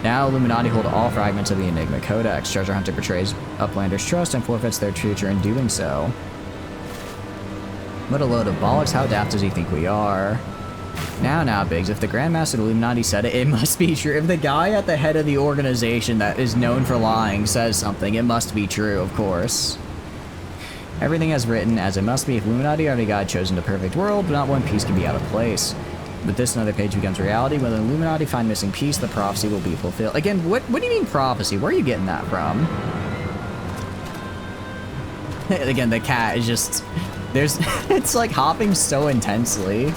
Speaker 1: Now Illuminati hold all fragments of the Enigma Codex. Treasure Hunter betrays Uplanders' trust and forfeits their future in doing so. What a load of bollocks. How daft does he think we are? Now, Biggs, if the Grandmaster Illuminati said it, it must be true. If the guy at the head of the organization that is known for lying says something, it must be true, of course. Everything as written as it must be. If Illuminati already God chosen the perfect world, but not one piece can be out of place. But this another page becomes reality. When the Illuminati find missing piece, the prophecy will be fulfilled. Again, what do you mean prophecy? Where are you getting that from? Again, the cat is just... There's... it's like hopping so intensely.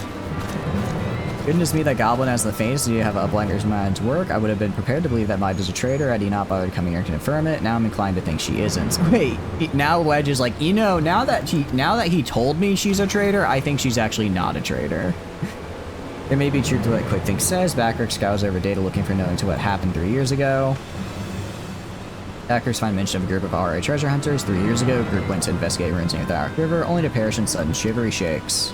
Speaker 1: Goodness me, that goblin has the face. Do you have a blender's mind's work? I would have been prepared to believe that Mide was a traitor had he not bothered coming here to confirm it. Now I'm inclined to think she isn't. Wait, now Wedge is like, you know, now that he told me she's a traitor, I think she's actually not a traitor. There may be truth to what Quick Think says. Backrick scours over data looking for knowing to what happened 3 years ago. Backers find mention of a group of RA treasure hunters 3 years ago. The group went to investigate ruins near the Ark River, only to perish in sudden shivery shakes.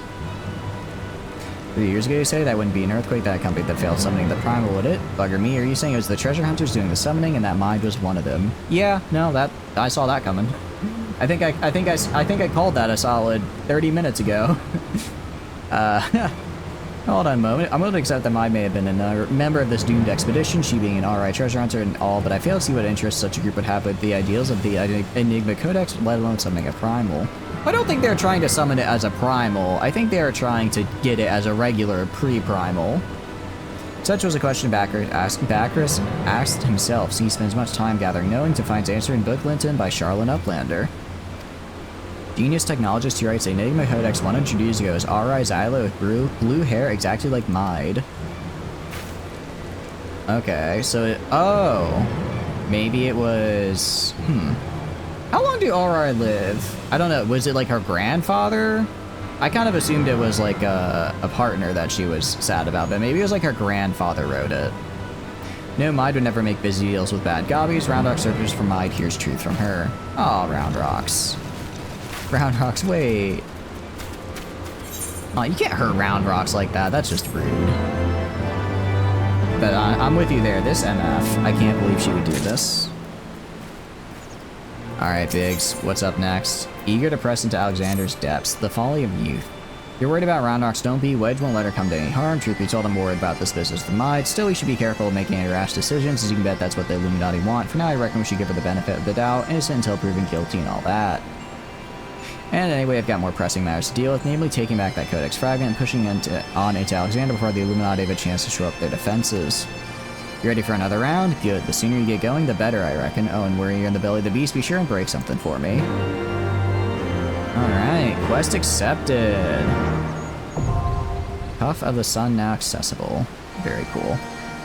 Speaker 1: 3 years ago, you say? That wouldn't be an earthquake that accompanied the failed summoning of the primal, would it? Bugger me, are you saying it was the treasure hunters doing the summoning and that Mide was one of them? Yeah, no, I saw that coming. I think I called that a solid 30 minutes ago. Hold on a moment. I'm going to accept that Mide may have been a member of this doomed expedition, she being an RI treasure hunter and all, but I fail to see what interest such a group would have with the ideals of the Enigma Codex, let alone summoning a primal. I don't think they're trying to summon it as a primal. I think they are trying to get it as a regular pre-primal. Such was a question Bacchus asked himself, so he spends much time gathering knowing to find answer in Book Linton by Charlene Uplander. Genius technologist who writes Enigma Codex 100 years ago is R.I. Xylo with blue hair exactly like Mide. Okay, so oh, maybe it was, How long do R.I. live? I don't know, was it like her grandfather? I kind of assumed it was like a partner that she was sad about, but maybe it was like her grandfather wrote it. No, Mide would never make busy deals with bad gobbies. Round Rock searches for Mide, hears truth from her. Oh, Round Rocks. Round Rocks, wait. Oh, you can't hurt Round Rocks like that. That's just rude. But I'm with you there. This MF, I can't believe she would do this. Alright, Biggs, what's up next? Eager to press into Alexander's depths, the folly of youth. You're worried about Round Rocks, don't be. Wedge won't let her come to any harm. Truth be told, I'm worried about this business with Mide. Still, you should be careful of making any rash decisions, as you can bet that's what the Illuminati want. For now, I reckon we should give her the benefit of the doubt, innocent until proven guilty and all that. And anyway, I've got more pressing matters to deal with, namely taking back that Codex fragment and pushing into Alexander before the Illuminati have a chance to shore up their defenses. You ready for another round? Good. The sooner you get going, the better, I reckon. Oh, and when you're in the belly of the beast, be sure and break something for me. Alright, quest accepted. Cuff of the Sun now accessible. Very cool.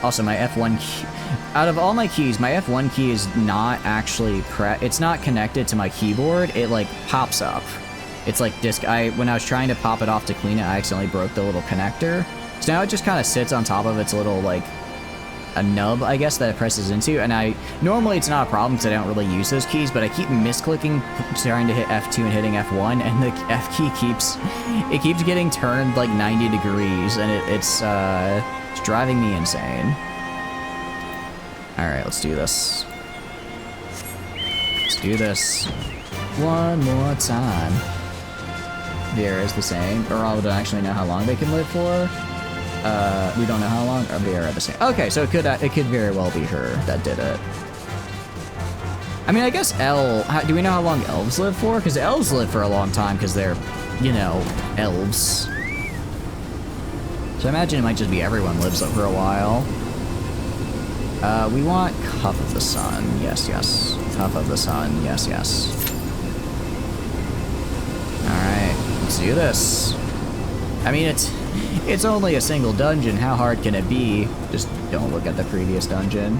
Speaker 1: Also, my F1 key, out of all my keys, my F1 key is not actually it's not connected to my keyboard. It like pops up. It's like when I was trying to pop it off to clean it, I accidentally broke the little connector. So now it just kind of sits on top of its little like a nub, I guess, that it presses into. And normally it's not a problem because I don't really use those keys, but I keep misclicking, trying to hit F2 and hitting F1, and the F key keeps getting turned like 90 degrees, and it's driving me insane. Alright, let's do this. Let's do this. One more time. Vera is the same. Or don't actually know how long they can live for. We don't know how long. Or Vera are the same. Okay, so it could very well be her that did it. I mean, I guess do we know how long elves live for? Because elves live for a long time because they're, you know, elves. So I imagine it might just be everyone lives up for a while. We want Cuff of the Sun. Yes, yes. Cuff of the Sun. Yes, yes. Alright, let's do this. I mean, it's only a single dungeon. How hard can it be? Just don't look at the previous dungeon.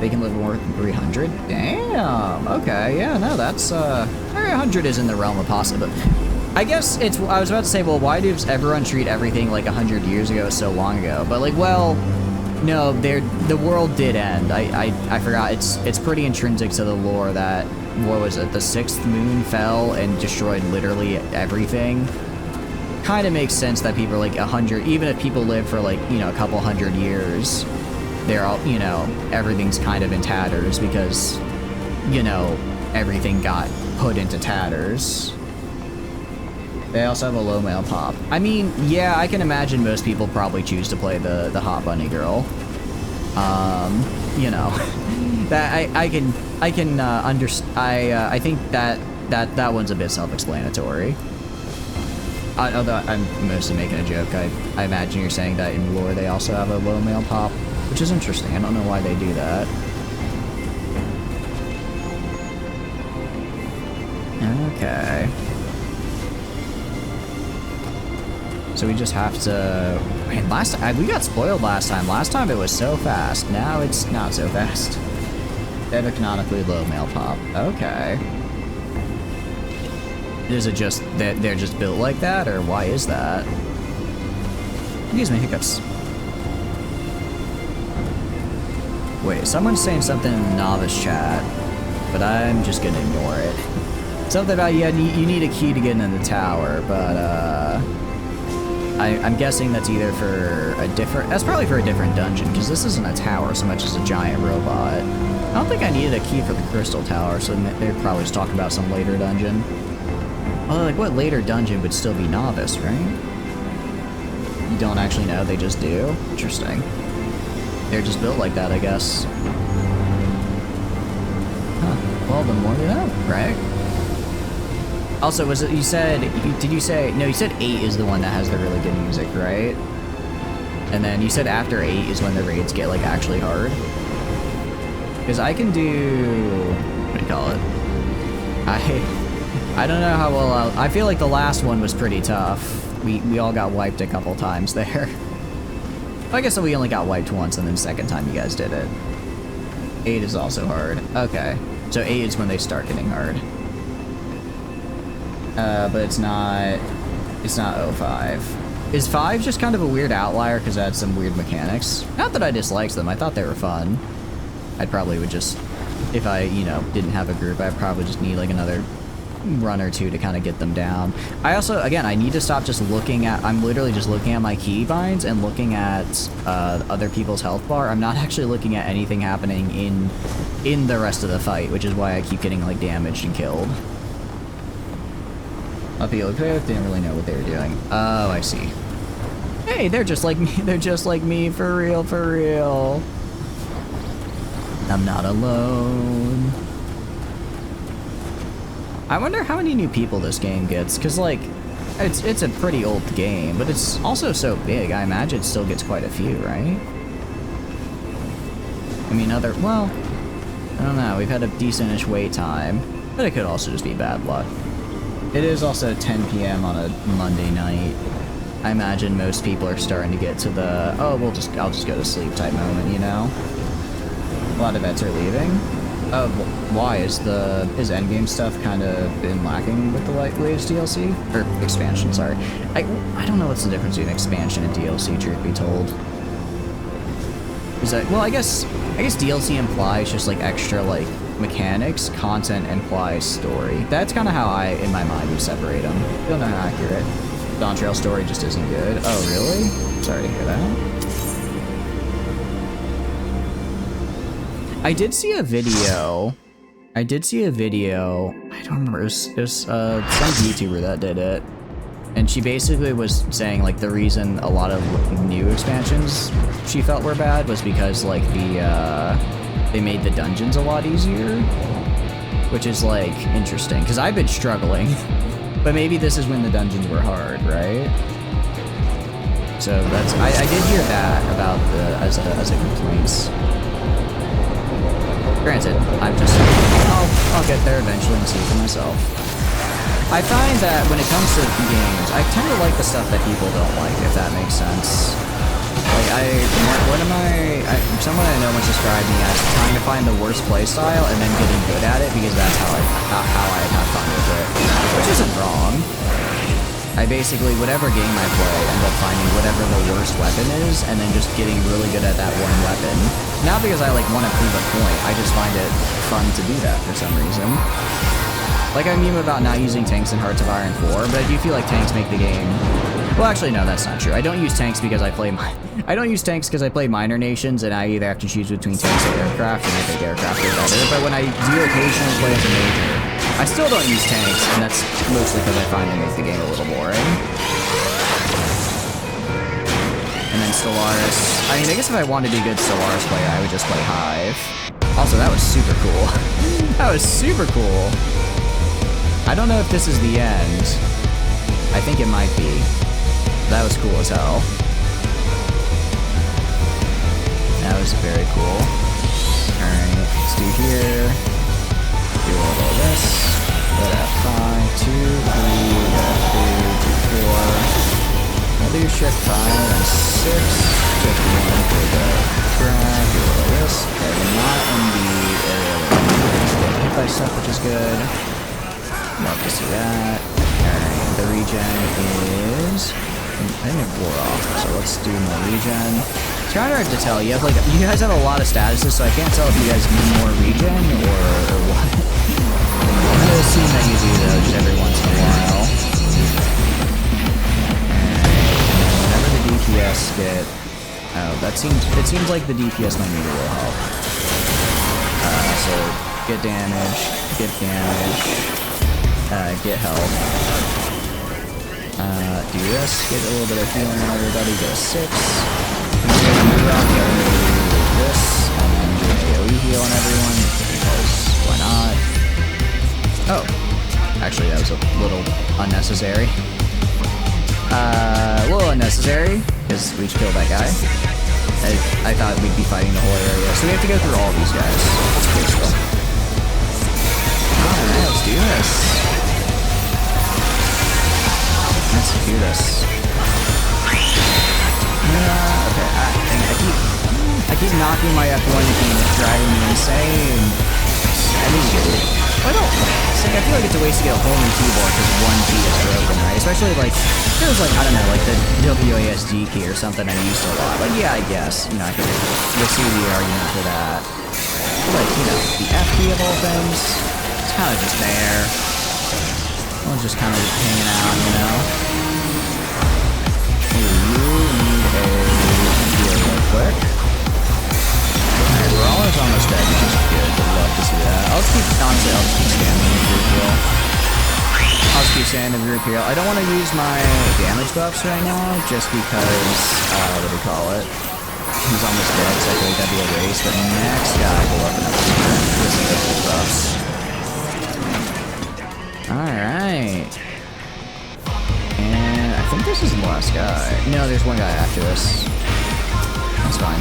Speaker 1: They can live more than 300? Damn! Okay, yeah, no, that's, 100 is in the realm of possible. I guess I was about to say, well, why does everyone treat everything like 100 years ago so long ago? But like, well, no, the world did end. I forgot, it's pretty intrinsic to the lore that, what was it, the 6th moon fell and destroyed literally everything. Kind of makes sense that people are like 100, even if people live for like, you know, a couple hundred years, they're all, you know, everything's kind of in tatters because, you know, everything got put into tatters. They also have a low male pop. I mean, yeah, I can imagine most people probably choose to play the hot bunny girl. You know, that I can understand. I think that one's a bit self-explanatory. Although I'm mostly making a joke, I imagine you're saying that in lore they also have a low male pop, which is interesting. I don't know why they do that. Okay. So we just have to... Man, last time... We got spoiled last time. Last time it was so fast. Now it's not so fast. They have a canonically low male pop. Okay. Is it just that they're just built like that, or why is that? Excuse me, hiccups. Wait, someone's saying something in the novice chat, but I'm just gonna ignore it. Something about, yeah, you need a key to get into the tower, but, I'm guessing that's either for a different... That's probably for a different dungeon, because this isn't a tower so much as a giant robot. I don't think I needed a key for the crystal tower, so they're probably just talking about some later dungeon. Well, like, what later dungeon would still be novice, right? You don't actually know, they just do? Interesting. They're just built like that, I guess. Huh. Well, the more you know, right? Also, was it, you said, did you say, no, you said 8 is the one that has the really good music, right? And then you said after 8 is when the raids get, like, actually hard? Because I can do, what do you call it? I don't know how well I feel like the last one was pretty tough. We all got wiped a couple times there. I guess we only got wiped once, and then second time you guys did it. 8 is also hard. Okay. So 8 is when they start getting hard. But it's not 05. Is 5 just kind of a weird outlier because it had some weird mechanics? Not that I disliked them, I thought they were fun. I probably would just, if I, you know, didn't have a group, I'd probably just need like another run or two to kind of get them down. I also, again, I need to stop just looking at, I'm literally just looking at my keybinds and looking at other people's health bar. I'm not actually looking at anything happening in the rest of the fight, which is why I keep getting like damaged and killed. People didn't really know what they were doing. Oh, I see. Hey, they're just like me. They're just like me, for real, for real. I'm not alone. I wonder how many new people this game gets, because like, it's a pretty old game, but it's also so big. I imagine it still gets quite a few, right? I mean, well, I don't know. We've had a decentish wait time, but it could also just be bad luck. It is also 10 p.m. on a Monday night. I imagine most people are starting to get to the, oh, I'll just go to sleep type moment, you know? A lot of vets are leaving. Oh, why? Is endgame stuff kind of been lacking with the latest DLC? Or expansion, sorry. I don't know what's the difference between expansion and DLC, truth be told. Is that, well, I guess DLC implies just like extra like mechanics, content implies story. That's kind of how I, in my mind, would separate them. I don't know how accurate. Dawn Trail story just isn't good. Oh, really? Sorry to hear that. I did see a video. I don't remember. It was some YouTuber that did it. And she basically was saying, like, the reason a lot of new expansions she felt were bad was because, like, they made the dungeons a lot easier. Which is, like, interesting. Because I've been struggling. But maybe this is when the dungeons were hard, right? So that's... I did hear that about the... as a complaint. Granted, I'll get there eventually and see for myself. I find that when it comes to games, I tend to like the stuff that people don't like, if that makes sense. Like, someone I know once described me as trying to find the worst playstyle and then getting good at it because that's how I'd have fun with it. Which isn't wrong. I basically, whatever game I play, end up finding whatever the worst weapon is, and then just getting really good at that one weapon. Not because I, like, want to prove a point, I just find it fun to do that for some reason. Like, I meme about not using tanks in Hearts of Iron 4, but I do feel like tanks make the game... Well, actually, no, that's not true. I don't use tanks because I play Minor Nations, and I either have to choose between tanks or aircraft, and I think aircraft are better. But when I do occasionally play as a major, I still don't use tanks, and that's mostly because I find they make the game a little boring. And then Stellaris. I mean, I guess if I wanted to be a good Stellaris player, I would just play Hive. Also, that was super cool. That was super cool. I don't know if this is the end. I think it might be. That was cool as hell. That was very cool. Alright, let's do here. Do a little of this. Go to F5, 2, 3, go to F3, 2, 4. We'll do shift 5 and 6. Shift 1 for the drag. Do a little of this. Okay, we're not in the area where we're getting hit by stuff, which is good. Love to see that. Alright, the regen is... I think it wore off, so let's do more regen. It's kind of hard to tell. You guys have a lot of statuses, so I can't tell if you guys need more regen or what. I'm gonna assume that you do though, just every once in a while. And whenever the DPS get... Oh, it seems like the DPS might need a little help. So get damage, get health. Do this, get a little bit of healing on everybody, go 6. This, and then do an AoE heal on everyone, because why not? Oh, actually that was a little unnecessary. A little unnecessary, because we just killed that guy. I thought we'd be fighting the whole area, so we have to go through all these guys. That's pretty cool. Alright, let's do this. Let's do this. Okay, I keep knocking my F1 key and it's driving me insane. I mean, it's like, I feel like it's a waste to get a whole new keyboard because one key is broken, right? Especially like, if it was like, I don't know, like the WASD key or something I used a lot. Like, yeah, I guess, you know, you'll see the argument for that. But like, you know, the F key of all things, it's kind of just there. I was just kind of hanging out, you know? Hey, you need a heal real quick. Alright, we're almost dead, which is good. I'd love to see that. Honestly, I'll just keep scanning the group heal. I'll just keep scanning the group heal. I don't want to use my damage buffs right now, just because, what do we call it? He's almost dead, so I feel like that'd be a waste, but next guy will open up the buffs. Alright. And I think this is the last guy. No, there's one guy after this. That's fine.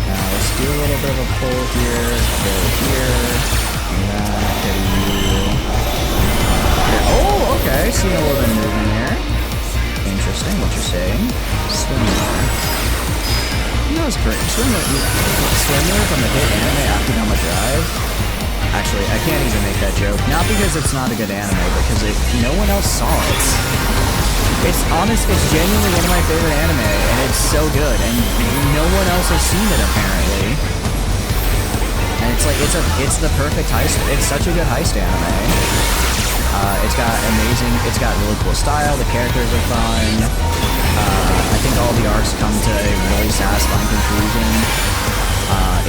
Speaker 1: Let's do a little bit of a pull here. Go here. Go to you. Oh, okay. Seeing a little bit of movement here. Interesting what you're saying. Swimmer. You know, it's great. Swimmer from the hit anime after down my drive. Actually, I can't even make that joke. Not because it's not a good anime, but because no one else saw it. It's genuinely one of my favorite anime, and it's so good, and no one else has seen it apparently. And it's like, it's the perfect heist. It's such a good heist anime. It's got really cool style, the characters are fun. I think all the arcs come to a really satisfying conclusion.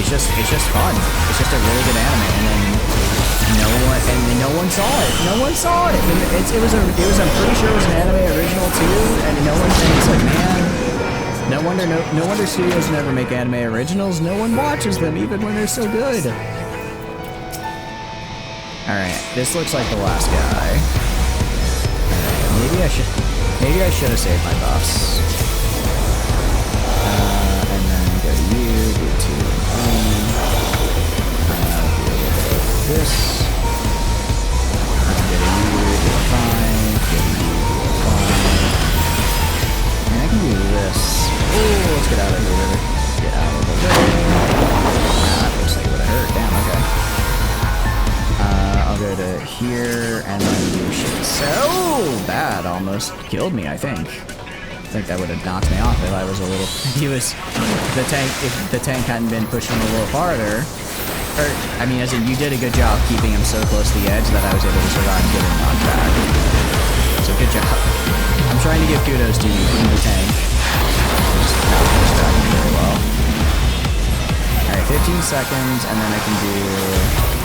Speaker 1: It's just fun. It's just a really good anime, and then no one saw it. No one saw it. I'm pretty sure it was an anime original too, and no one thinks like, man, no wonder studios never make anime originals. No one watches them even when they're so good. All right, this looks like the last guy. Maybe I should have saved my buffs. And then go to you, do 2 and 3. Do a little bit of this. Go to you, do a 5. Go to you, do a 5. And I can do this. Oh, let's get out of here. Get out of the way. That looks like it would have hurt. Damn, okay. I'll go to here and then do shit. So bad, almost killed me, I think. I think that would have knocked me off if I was a little... If the tank hadn't been pushing a little farther. Or, I mean, as in, you did a good job keeping him so close to the edge that I was able to survive and get him on track. So good job. I'm trying to give kudos to you, keeping the tank. Just tracking very well. Alright, 15 seconds, and then I can do...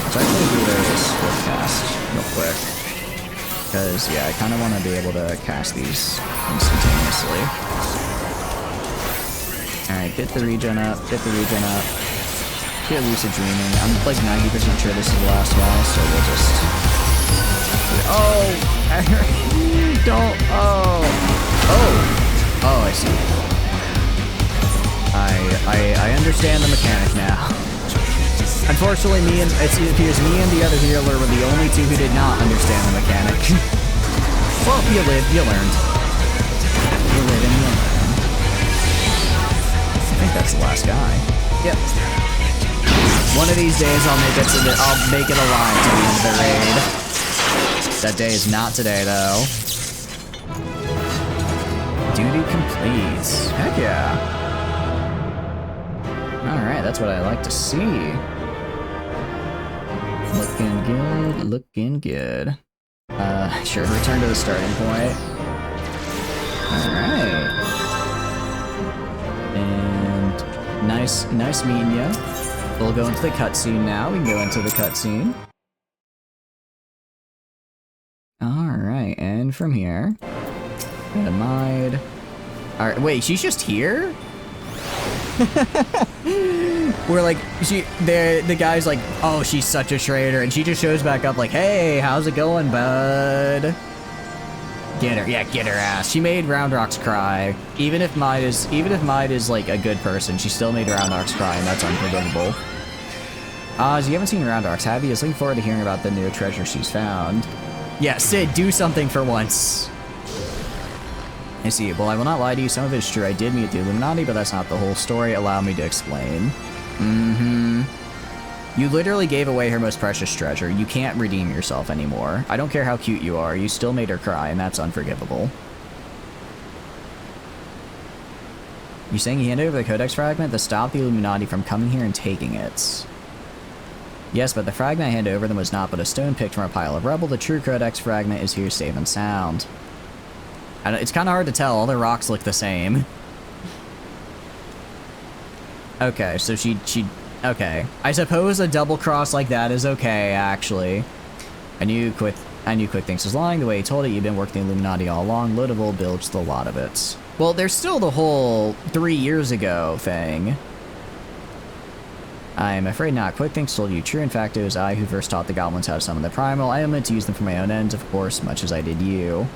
Speaker 1: Let's actually do a swift cast real quick. Because, yeah, I kind of want to be able to cast these instantaneously. Alright, get the regen up, get the regen up. Get lucid dreaming. I'm like 90% sure this is the last guy, so we'll just... Oh! Don't... Oh! Oh! Oh, I see. I understand the mechanic now. Unfortunately, it appears me and the other healer were the only two who did not understand the mechanic. Well, you lived, you learned. You live and you learn. I think that's the last guy. Yep. One of these days I'll make it alive to the end of the raid. That day is not today, though. Duty complete. Heck yeah. Alright, that's what I like to see. Looking good, looking good. Sure, return to the starting point. Alright. And nice meeting ya. We'll go into the cutscene now. We can go into the cutscene. Alright, and from here. Amide. Alright, wait, she's just here? We're like, the guy's like, oh, she's such a traitor, and she just shows back up like, hey, how's it going, bud? Get her, yeah, get her ass. She made Roundrox cry. Even if Mide is like a good person, she still made Roundrox cry, and that's unforgivable. Oz, you haven't seen Roundrox, have you? Is looking forward to hearing about the new treasure she's found. Yeah, Sid, do something for once. I see. Well, I will not lie to you. Some of it is true. I did meet the Illuminati, but that's not the whole story. Allow me to explain. You literally gave away her most precious treasure. You can't redeem yourself anymore. I don't care how cute you are. You still made her cry, and that's unforgivable. You saying you handed over the Codex fragment to stop the Illuminati from coming here and taking it? Yes, but the fragment I handed over them was not but a stone picked from a pile of rubble. The true Codex fragment is here safe and sound. It's kind of hard to tell. All the rocks look the same. Okay, so she okay. I suppose a double cross like that is okay, actually. I knew Quick Thinks was lying. The way he told it, you've been working the Illuminati all along. Load of old bilge, the lot of it. Well, there's still the whole 3 years ago thing. I'm afraid not. Quick Thinks told you true. In fact, it was I who first taught the goblins how to summon the primal. I meant to use them for my own ends, of course, much as I did you.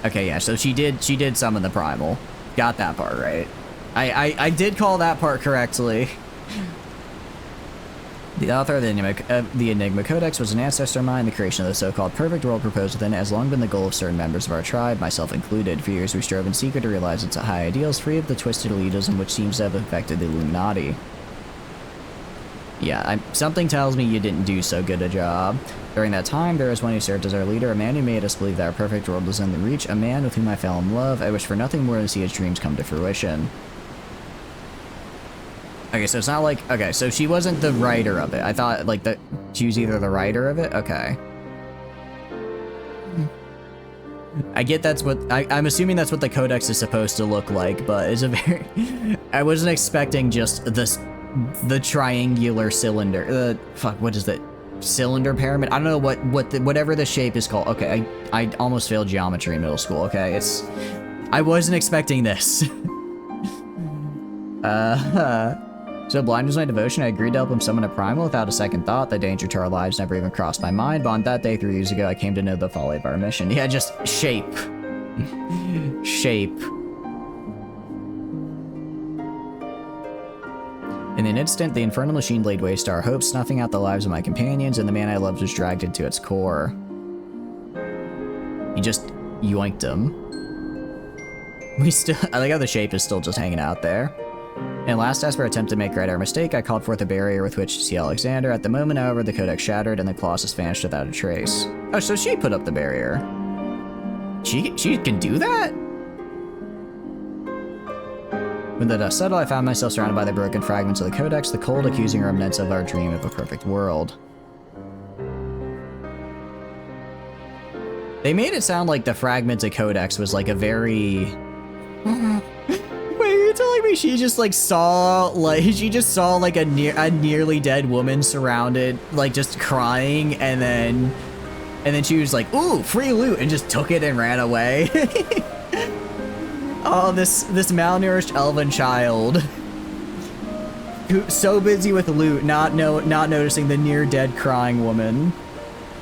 Speaker 1: Okay, yeah, so she did summon the primal. Got that part right. I did call that part correctly. The author of the Enigma Codex was an ancestor of mine. The creation of the so-called perfect world proposed within it has long been the goal of certain members of our tribe, myself included. For years we strove in secret to realize its high ideals, free of the twisted elitism which seems to have affected the Illuminati. Yeah, something tells me you didn't do so good a job. During that time, there was one who served as our leader, a man who made us believe that our perfect world was in the reach, a man with whom I fell in love. I wish for nothing more than to see his dreams come to fruition. Okay, so it's not like... Okay, so she wasn't the writer of it. I thought, like, that she was either the writer of it? Okay. I get that's what... I'm assuming that's what the Codex is supposed to look like, but it's a very... I wasn't expecting just this... The triangular cylinder. Fuck, what is that? Cylinder pyramid? I don't know whatever the shape is called. Okay, I almost failed geometry in middle school. Okay, I wasn't expecting this. So blind was my devotion. I agreed to help him summon a primal without a second thought. The danger to our lives never even crossed my mind. But on that day 3 years ago, I came to know the folly of our mission. Yeah, just shape. Shape. In an instant, the infernal machine laid waste to our hopes, snuffing out the lives of my companions, and the man I loved was dragged into its core. You just yoinked him. I like how the shape is still just hanging out there. In last desperate attempt to make right our mistake, I called forth a barrier with which to see Alexander. At the moment, however, the Codex shattered and the Colossus vanished without a trace. Oh, so she put up the barrier. She can do that? When the dust settled, I found myself surrounded by the broken fragments of the Codex, the cold, accusing remnants of our dream of a perfect world. They made it sound like the fragments of Codex was like a very... Wait, you're telling me she just like saw like a nearly dead woman surrounded, like just crying, and then she was like, ooh, free loot, and just took it and ran away. Oh, this malnourished elven child. So busy with loot, not noticing the near dead crying woman.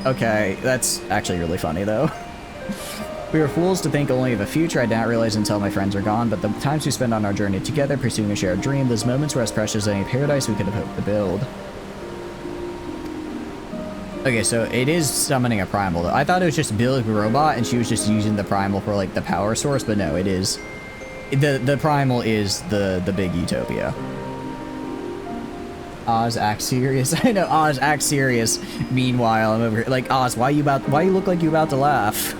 Speaker 1: Okay, that's actually really funny though. We were fools to think only of the future. I did not realize until my friends are gone, but the times we spend on our journey together, pursuing a shared dream, those moments were as precious as any paradise we could have hoped to build. Okay, so it is summoning a primal though. I thought it was just building a robot and she was just using the primal for like the power source, but no, it is. The primal is the big utopia. Oz, act serious. I know, Oz, act serious. Meanwhile, I'm over here like, Oz, why you look like you about to laugh?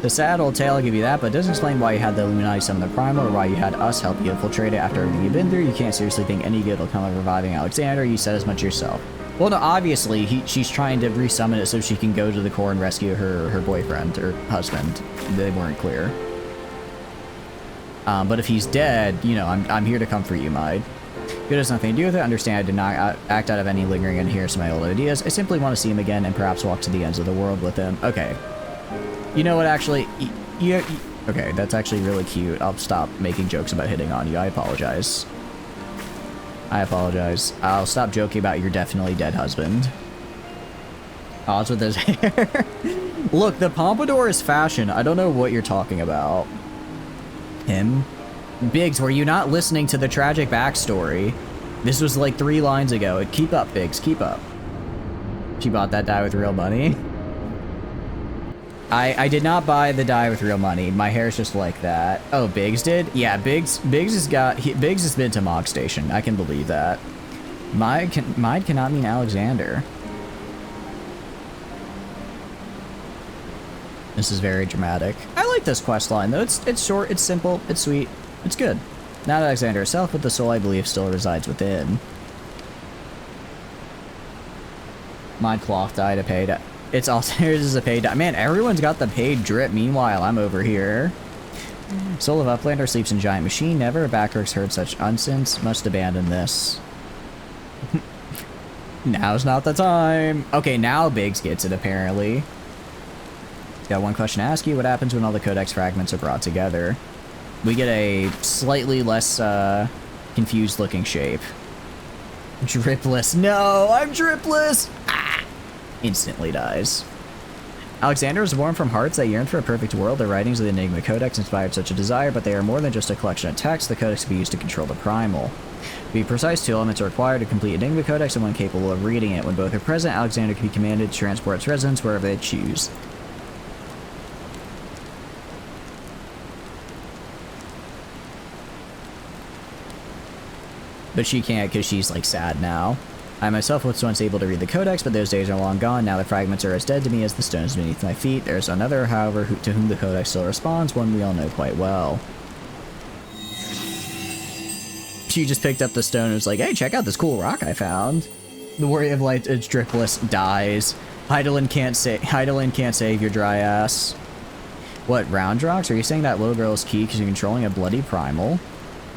Speaker 1: The sad old tale, I'll give you that, but it doesn't explain why you had the Illuminati summon the primal, or why you had us help you infiltrate it after everything you've been through. You can't seriously think any good will come of reviving Alexander. You said as much yourself. Well, no, obviously, she's trying to resummon it so she can go to the core and rescue her boyfriend, or husband. They weren't clear. But if he's dead, you know, I'm here to comfort you, Maid. Good has nothing to do with it. Understand I did not act out of any lingering adherence to my old ideas. I simply want to see him again and perhaps walk to the ends of the world with him. Okay. You know what, actually, okay, that's actually really cute. I'll stop making jokes about hitting on you. I apologize. I apologize. I'll stop joking about your definitely dead husband. Odds with his hair. Look, the pompadour is fashion. I don't know what you're talking about. Him? Biggs, were you not listening to the tragic backstory? This was like 3 lines ago. Keep up, Biggs, keep up. She bought that dye with real money. I did not buy the dye with real money. My hair's just like that. Oh, Biggs did? Yeah, Biggs has been to Mog Station. I can believe that. Maid cannot mean Alexander. This is very dramatic. I like this quest line though. It's short, it's simple, it's sweet, it's good. Not Alexander herself, but the soul I believe still resides within. Maid cloth dye to pay to. It's also here's is a paid. Man, everyone's got the paid drip. Meanwhile, I'm over here. Soul of Uplander sleeps in giant machine. Never a Backrooks heard such nonsense. Must abandon this. Now's not the time. Okay, now Biggs gets it apparently. Got one question to ask you. What happens when all the codex fragments are brought together? We get a slightly less confused looking shape. Dripless. No, I'm dripless. Ah! Instantly dies. Alexander was born from hearts that yearned for a perfect world. The writings of the Enigma Codex inspired such a desire, but they are more than just a collection of texts. The Codex can be used to control the primal. To be precise, 2 elements are required to complete Enigma Codex and one capable of reading it. When both are present, Alexander can be commanded to transport its residents wherever they choose. But she can't because she's like sad now. I myself was once able to read the Codex, but those days are long gone. Now the fragments are as dead to me as the stones beneath my feet. There's another, however, to whom the Codex still responds, one we all know quite well. She just picked up the stone and was like, hey, check out this cool rock I found. The Warrior of Light, it's dripless, dies. Heidelin can't save your dry ass. What, round rocks? Are you saying that little girl is key because you're controlling a bloody primal?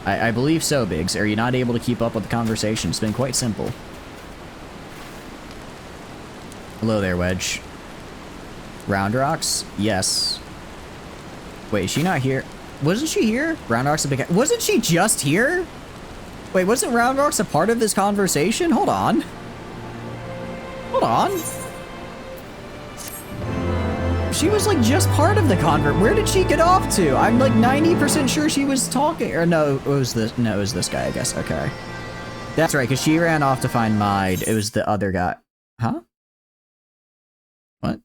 Speaker 1: I believe so, Biggs. Are you not able to keep up with the conversation? It's been quite simple. Hello there, Wedge. Round rocks? Yes. Wait, is she not here? Wasn't she here? Round rocks a big... Wasn't she just here? Wait, wasn't Round rocks a part of this conversation? Hold on. Hold on. She was like just part of the convert. Where did she get off to? I'm like 90% sure she was talking. Or no, it was this. No, it was this guy, I guess. Okay. That's right, because she ran off to find Maid. It was the other guy. Huh? What?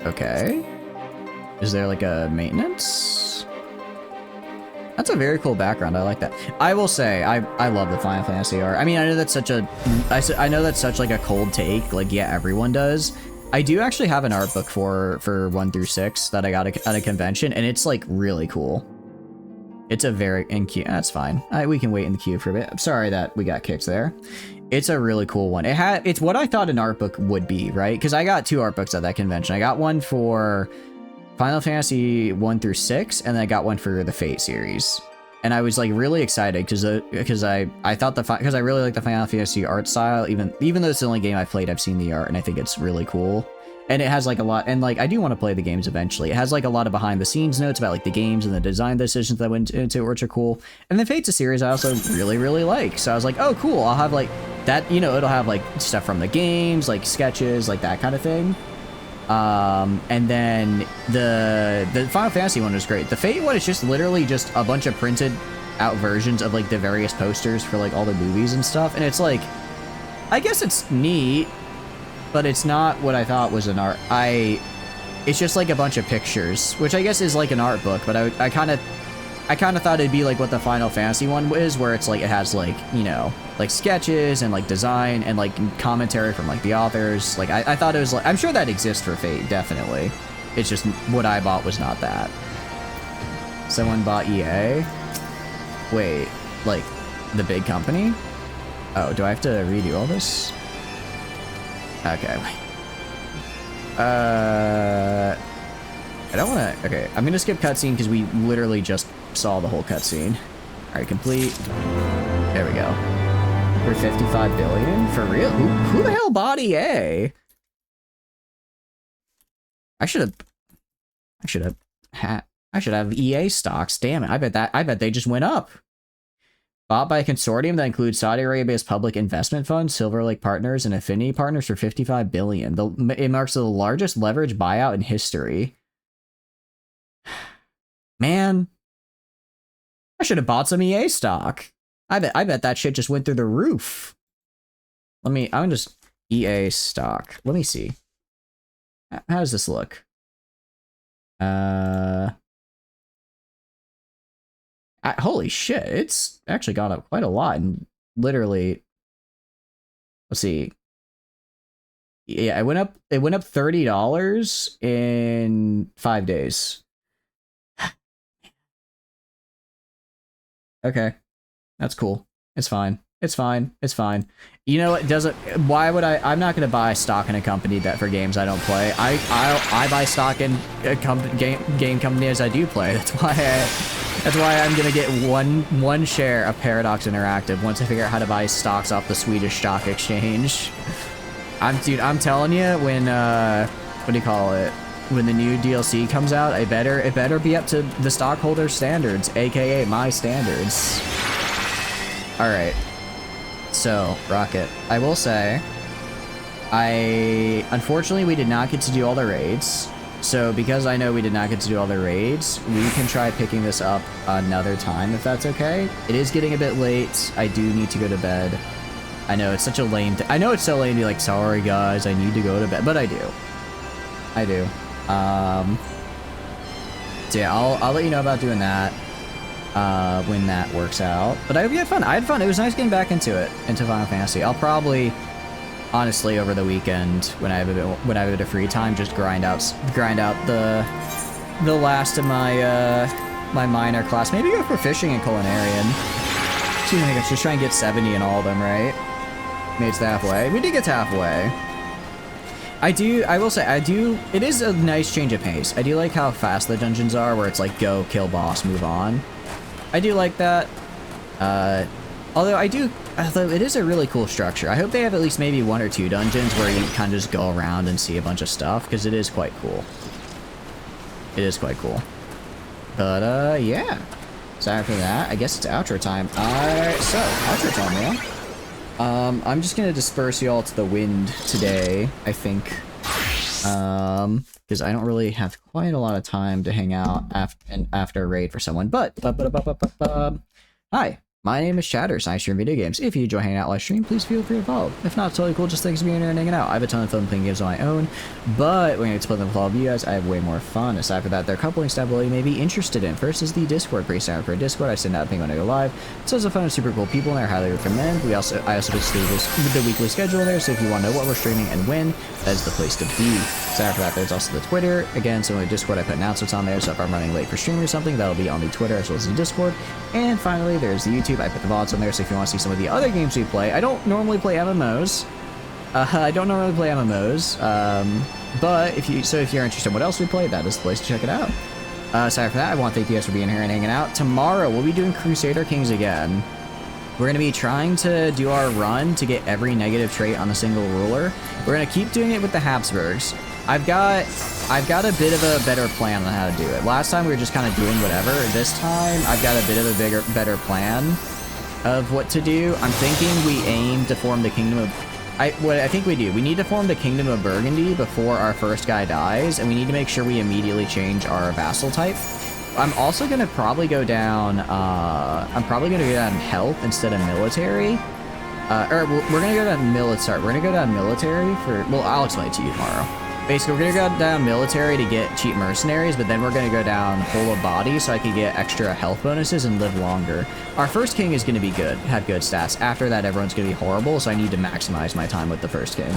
Speaker 1: Okay. Is there like a maintenance? That's a very cool background. I like that. I will say, I love the Final Fantasy art. I mean, I know that's such a, I know that's such like a cold take. Like, yeah, everyone does. I do actually have an art book for 1 through 6 that I got at a convention, and it's like really cool. It's a very in queue. That's fine. We can wait in the queue for a bit. I'm sorry that we got kicked there. It's a really cool one. It's what I thought an art book would be, right? Because I got 2 art books at that convention. I got one for Final Fantasy 1 through 6, and then I got one for the Fate series. And I was like really excited because I thought because I really like the Final Fantasy art style. Even though it's the only game I've played, I've seen the art, and I think it's really cool. And it has like a lot, and like I do want to play the games eventually. It has like a lot of behind the scenes notes about like the games and the design decisions that went into it, which are cool. And the Fate's a series I also really like. So I was like, oh cool, I'll have like that, you know, it'll have like stuff from the games, like sketches, like that kind of thing. And then the Final Fantasy one was great. The Fate one is just literally just a bunch of printed out versions of like the various posters for like all the movies and stuff. And it's like, I guess it's neat, but it's not what I thought was an art. It's just like a bunch of pictures, which I guess is like an art book, but I kind of thought it'd be like what the Final Fantasy one is, where it's like, it has like, you know, like sketches and like design and like commentary from like the authors. Like I thought it was like, I'm sure that exists for Fate, definitely. It's just what I bought was not that. Someone bought EA? Wait, like the big company? Oh, do I have to redo all this? Okay, wait. I don't want to... Okay, I'm going to skip cutscene because we literally just saw the whole cutscene. Alright, complete. There we go. For 55 billion? For real? Who the hell bought EA? I should have EA stocks. Damn it. I bet they just went up. Bought by a consortium that includes Saudi Arabia's public investment fund, Silver Lake Partners, and Affinity Partners for 55 billion. It marks the largest leverage buyout in history. Man, I should have bought some EA stock. I bet that shit just went through the roof. I'm just EA stock. Let me see. How does this look? Holy shit, it's actually gone up quite a lot, and literally, let's see. Yeah, it went up $30 in 5 days. Okay. That's cool. It's fine. It's fine. It's fine. You know what? Why would I'm not gonna buy stock in a company that for games I don't play. I buy stock in a game companies I do play. That's why I'm gonna get one share of Paradox Interactive once I figure out how to buy stocks off the Swedish stock exchange. I'm telling you, when what do you call it? When the new DLC comes out, it better be up to the stockholder standards, aka my standards. All right. So, Rocket, I will say, unfortunately we did not get to do all the raids. So because I know we did not get to do all the raids, we can try picking this up another time if that's okay. It is getting a bit late. I do need to go to bed. I know it's such a lame thing. I know it's so lame to be like, sorry guys, I need to go to bed, but I do. I do. So yeah, I'll let you know about doing that when that works out. But I hope you had fun. I had fun. It was nice getting back into Final Fantasy. I'll probably, honestly, over the weekend when I have a bit of free time, just grind out the last of my minor class. Maybe go for fishing and culinarian. Excuse me, let's just try and get 70 in all of them, right? Made it halfway. We did get to halfway. I will say, it is a nice change of pace. I do like how fast the dungeons are, where it's like, go, kill boss, move on. I do like that. Although it is a really cool structure. I hope they have at least maybe 1 or 2 dungeons where you kind of just go around and see a bunch of stuff, because it is quite cool. It is quite cool. But, yeah. So after that, I guess it's outro time. So, outro time, man. I'm just gonna disperse y'all to the wind today, I think. Because I don't really have quite a lot of time to hang out after a raid for someone. But, hi. My name is Chatters, and I stream video games. If you enjoy hanging out live stream, please feel free to follow. If not, it's totally cool, just thanks for being here and hanging out. I have a ton of fun playing games on my own, but when I get to play them with all of you guys, I have way more fun. Aside from that, there are a couple links down below you may be interested in. First is the Discord. Please sign up for a Discord. I send out a ping when I go live. It's also fun and super cool people in there. I highly recommend. I also post the weekly schedule there, so if you want to know what we're streaming and when, that is the place to be. Aside from that, there's also the Twitter. Again, similar to Discord, I put announcements on there, so if I'm running late for stream or something, that'll be on the Twitter as well as the Discord. And finally, there's the YouTube. YouTube. I put the VODs on there, so if you want to see some of the other games we play, I don't normally play MMOs. But if you're interested in what else we play, that is the place to check it out. Aside from that, I want to thank you guys for being here and hanging out. Tomorrow, we'll be doing Crusader Kings again. We're going to be trying to do our run to get every negative trait on a single ruler. We're going to keep doing it with the Habsburgs. I've got a bit of a better plan on how to do it. Last time we were just kind of doing whatever. This time, I've got a bit of a better plan of what to do. I'm thinking we aim to form the Kingdom of... what I think we do, we need to form the Kingdom of Burgundy before our first guy dies, and we need to make sure we immediately change our vassal type. I'm also going to probably go down, health instead of military. We're going to go down military. We're going to go down military for, well, I'll explain it to you tomorrow. Basically, we're going to go down military to get cheap mercenaries, but then we're going to go down whole of body so I can get extra health bonuses and live longer. Our first king is going to be good, have good stats. After that, everyone's going to be horrible, so I need to maximize my time with the first king.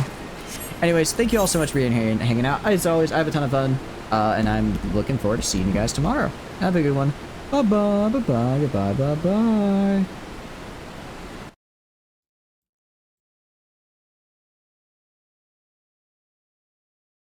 Speaker 1: Anyways, thank you all so much for being here and hanging out. As always, I have a ton of fun, and I'm looking forward to seeing you guys tomorrow. Have a good one. Bye-bye, bye-bye, bye-bye, bye-bye.